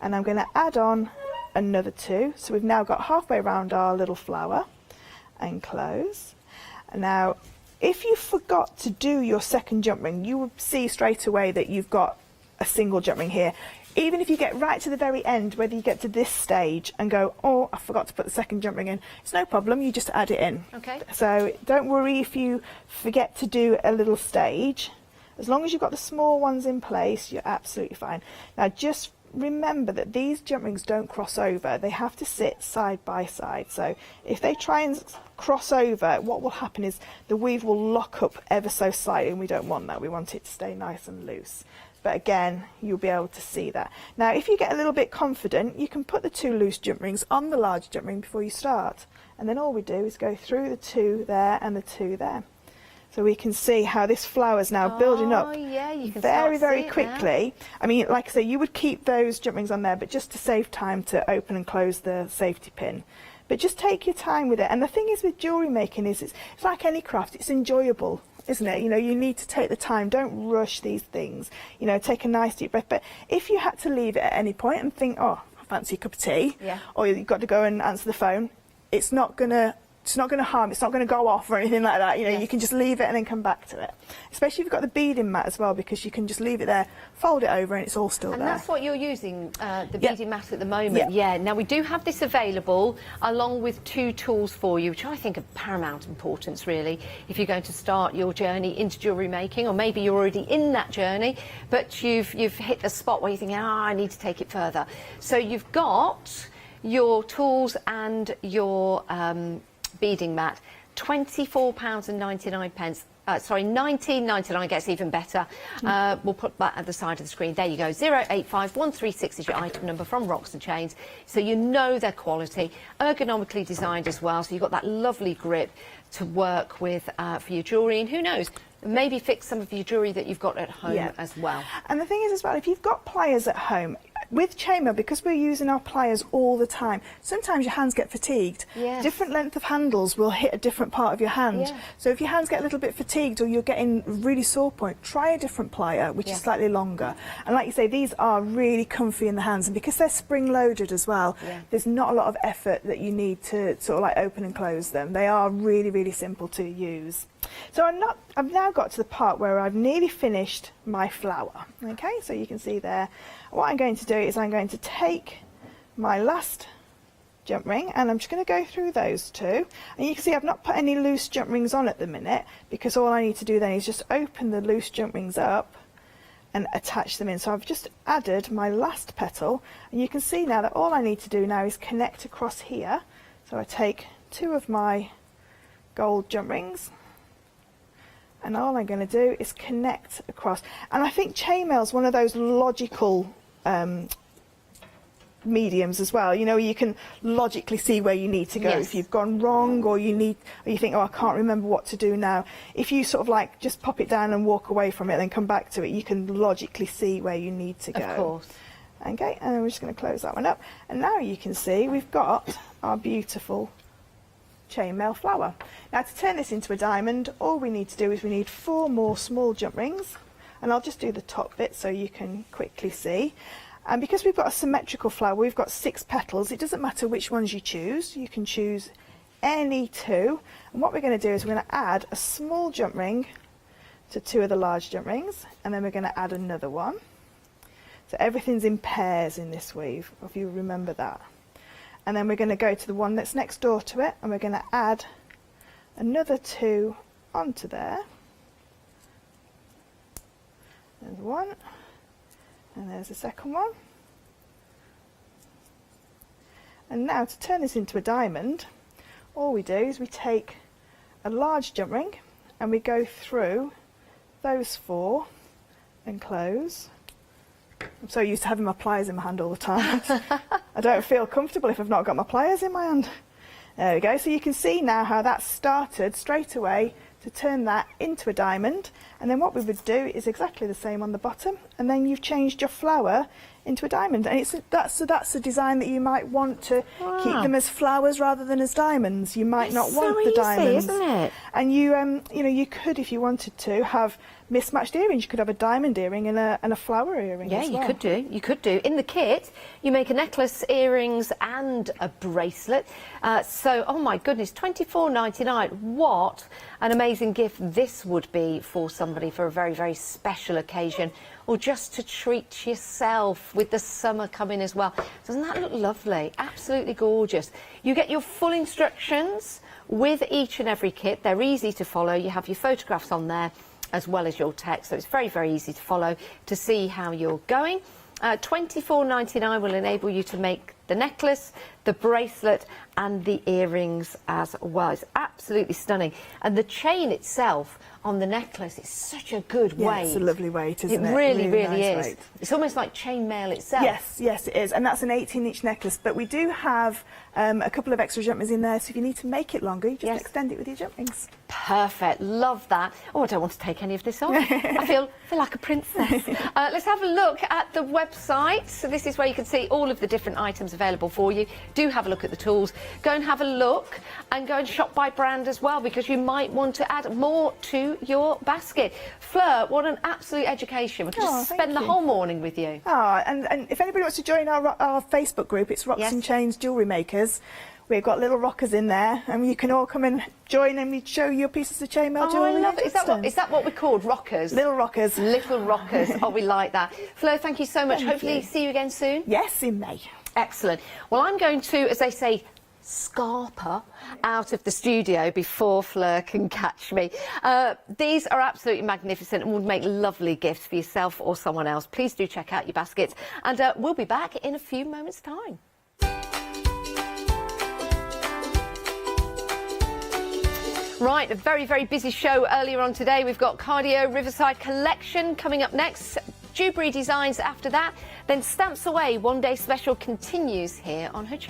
and I'm going to add on another 2. So we've now got halfway around our little flower, and close. And now if you forgot to do your second jump ring, you will see straight away that you've got a single jump ring here. Even if you get right to the very end, whether you get to this stage and go, oh, I forgot to put the second jump ring in, it's no problem, you just add it in. Okay. So don't worry if you forget to do a little stage. As long as you've got the small ones in place, you're absolutely fine. Now just remember that these jump rings don't cross over. They have to sit side by side. So if they try and cross over, what will happen is the weave will lock up ever so slightly, and we don't want that. We want it to stay nice and loose. But again, you'll be able to see that. Now if you get a little bit confident, you can put the 2 loose jump rings on the large jump ring before you start. And then all we do is go through the 2 there and the 2 there. So we can see how this flower is now building up yeah, you can very quickly. I mean, like I say, you would keep those jump rings on there, but just to save time to open and close the safety pin. But just take your time with it. And the thing is with jewellery making is it's like any craft, it's enjoyable, isn't it? You know, you need to take the time, don't rush these things, you know, take a nice deep breath. But if you had to leave it at any point and think, oh, I fancy a cup of tea, or you've got to go and answer the phone, it's not going to harm, it's not going to go off or anything like that. You know, you can just leave it and then come back to it. Especially if you've got the beading mat as well, because you can just leave it there, fold it over, and it's all still there. And that's what you're using, the beading mat at the moment. Yeah. Now we do have this available along with 2 tools for you, which I think are paramount importance really if you're going to start your journey into jewellery making, or maybe you're already in that journey but you've hit the spot where you think, I need to take it further. So you've got your tools and your beading mat, £24.99. Sorry, £19.99 gets even better. We'll put that at the side of the screen. There you go. 085136 is your item number from Rocks and Chains. So you know their quality, ergonomically designed as well. So you've got that lovely grip to work with for your jewellery. And who knows, maybe fix some of your jewellery that you've got at home as well. And the thing is as well, if you've got pliers at home, with chainmail, because we're using our pliers all the time, sometimes your hands get fatigued. Different length of handles will hit a different part of your hand. So if your hands get a little bit fatigued or you're getting a really sore point, try a different plier, which is slightly longer. And like you say, these are really comfy in the hands, and because they're spring loaded as well, there's not a lot of effort that you need to sort of like open and close them. They are really simple to use. So I've now got to the part where I've nearly finished my flower. Okay, so you can see there. What I'm going to do is I'm going to take my last jump ring and I'm just going to go through those 2. And you can see I've not put any loose jump rings on at the minute, because all I need to do then is just open the loose jump rings up and attach them in. So I've just added my last petal, and you can see now that all I need to do now is connect across here. So I take 2 of my gold jump rings, and all I'm going to do is connect across. And I think chainmail is one of those logical mediums as well. You know, you can logically see where you need to go if you've gone wrong, or you think, oh, I can't remember what to do now. If you sort of like just pop it down and walk away from it and then come back to it, you can logically see where you need to go. Of course. Okay, and then we're just going to close that one up. And now you can see we've got our beautiful chainmail flower. Now to turn this into a diamond, all we need to do is we need 4 more small jump rings, and I'll just do the top bit so you can quickly see. And because we've got a symmetrical flower, we've got 6 petals. It doesn't matter which ones you choose, you can choose any 2. And what we're going to do is we're going to add a small jump ring to 2 of the large jump rings, and then we're going to add another one. So everything's in pairs in this weave, if you remember that. And then we're going to go to the one that's next door to it, and we're going to add another 2 onto there. There's one, and there's the second one. And now to turn this into a diamond, all we do is we take a large jump ring and we go through those 4 and close, I'm so used to having my pliers in my hand all the time. I don't feel comfortable if I've not got my pliers in my hand. There we go. So you can see now how that started straight away to turn that into a diamond. And then what we would do is exactly the same on the bottom. And then you've changed your flower into a diamond. And that's a design that you might want to keep them as flowers rather than as diamonds. You might not want the diamonds. Isn't it? And you know, you could, if you wanted to, have mismatched earrings. You could have a diamond earring and a flower earring. Yeah, as well. you could do. You could do. In the kit, you make a necklace, earrings, and a bracelet. So, oh my goodness, $24.99. What an amazing gift this would be for somebody for a very, very special occasion, or just to treat yourself with the summer coming as well. Doesn't that look lovely? Absolutely gorgeous. You get your full instructions with each and every kit. They're easy to follow. You have your photographs on there as well as your text, so it's very, very easy to follow to see how you're going. $24.99 will enable you to make the necklace, the bracelet and the earrings as well. It's absolutely stunning. And the chain itself on the necklace is such a good weight. It's a lovely weight, isn't it? It really, really nice is. weight. It's almost like chainmail itself. Yes, it is. And that's an 18-inch necklace. But we do have a couple of extra jump rings in there, so if you need to make it longer, you just extend it with your jump rings. Perfect. Love that. Oh, I don't want to take any of this off. I feel like a princess. Let's have a look at the website. So this is where you can see all of the different items available for you. Do have a look at the tools. Go and have a look and go and shop by brand as well, because you might want to add more to your basket. Fleur, what an absolute education. We could just spend the whole morning with you. And if anybody wants to join our Facebook group, it's Rocks and Chains Jewellery Makers. We've got little rockers in there, and you can all come and join, and we show you pieces of chainmail jewellery. I love it. Is that what we're called? Rockers? Little rockers. Little rockers. Oh, we like that. Fleur, thank you so much. Hopefully see you again soon. Yes, in May. Excellent. Well, I'm going to, as they say, scarper out of the studio before Fleur can catch me. These are absolutely magnificent and would make lovely gifts for yourself or someone else. Please do check out your baskets, and we'll be back in a few moments' time. Right, a very, very busy show earlier on today. We've got Cardio Riverside Collection coming up next, Dewberry Designs after that, then Stamps Away One Day Special continues here on Hochanda.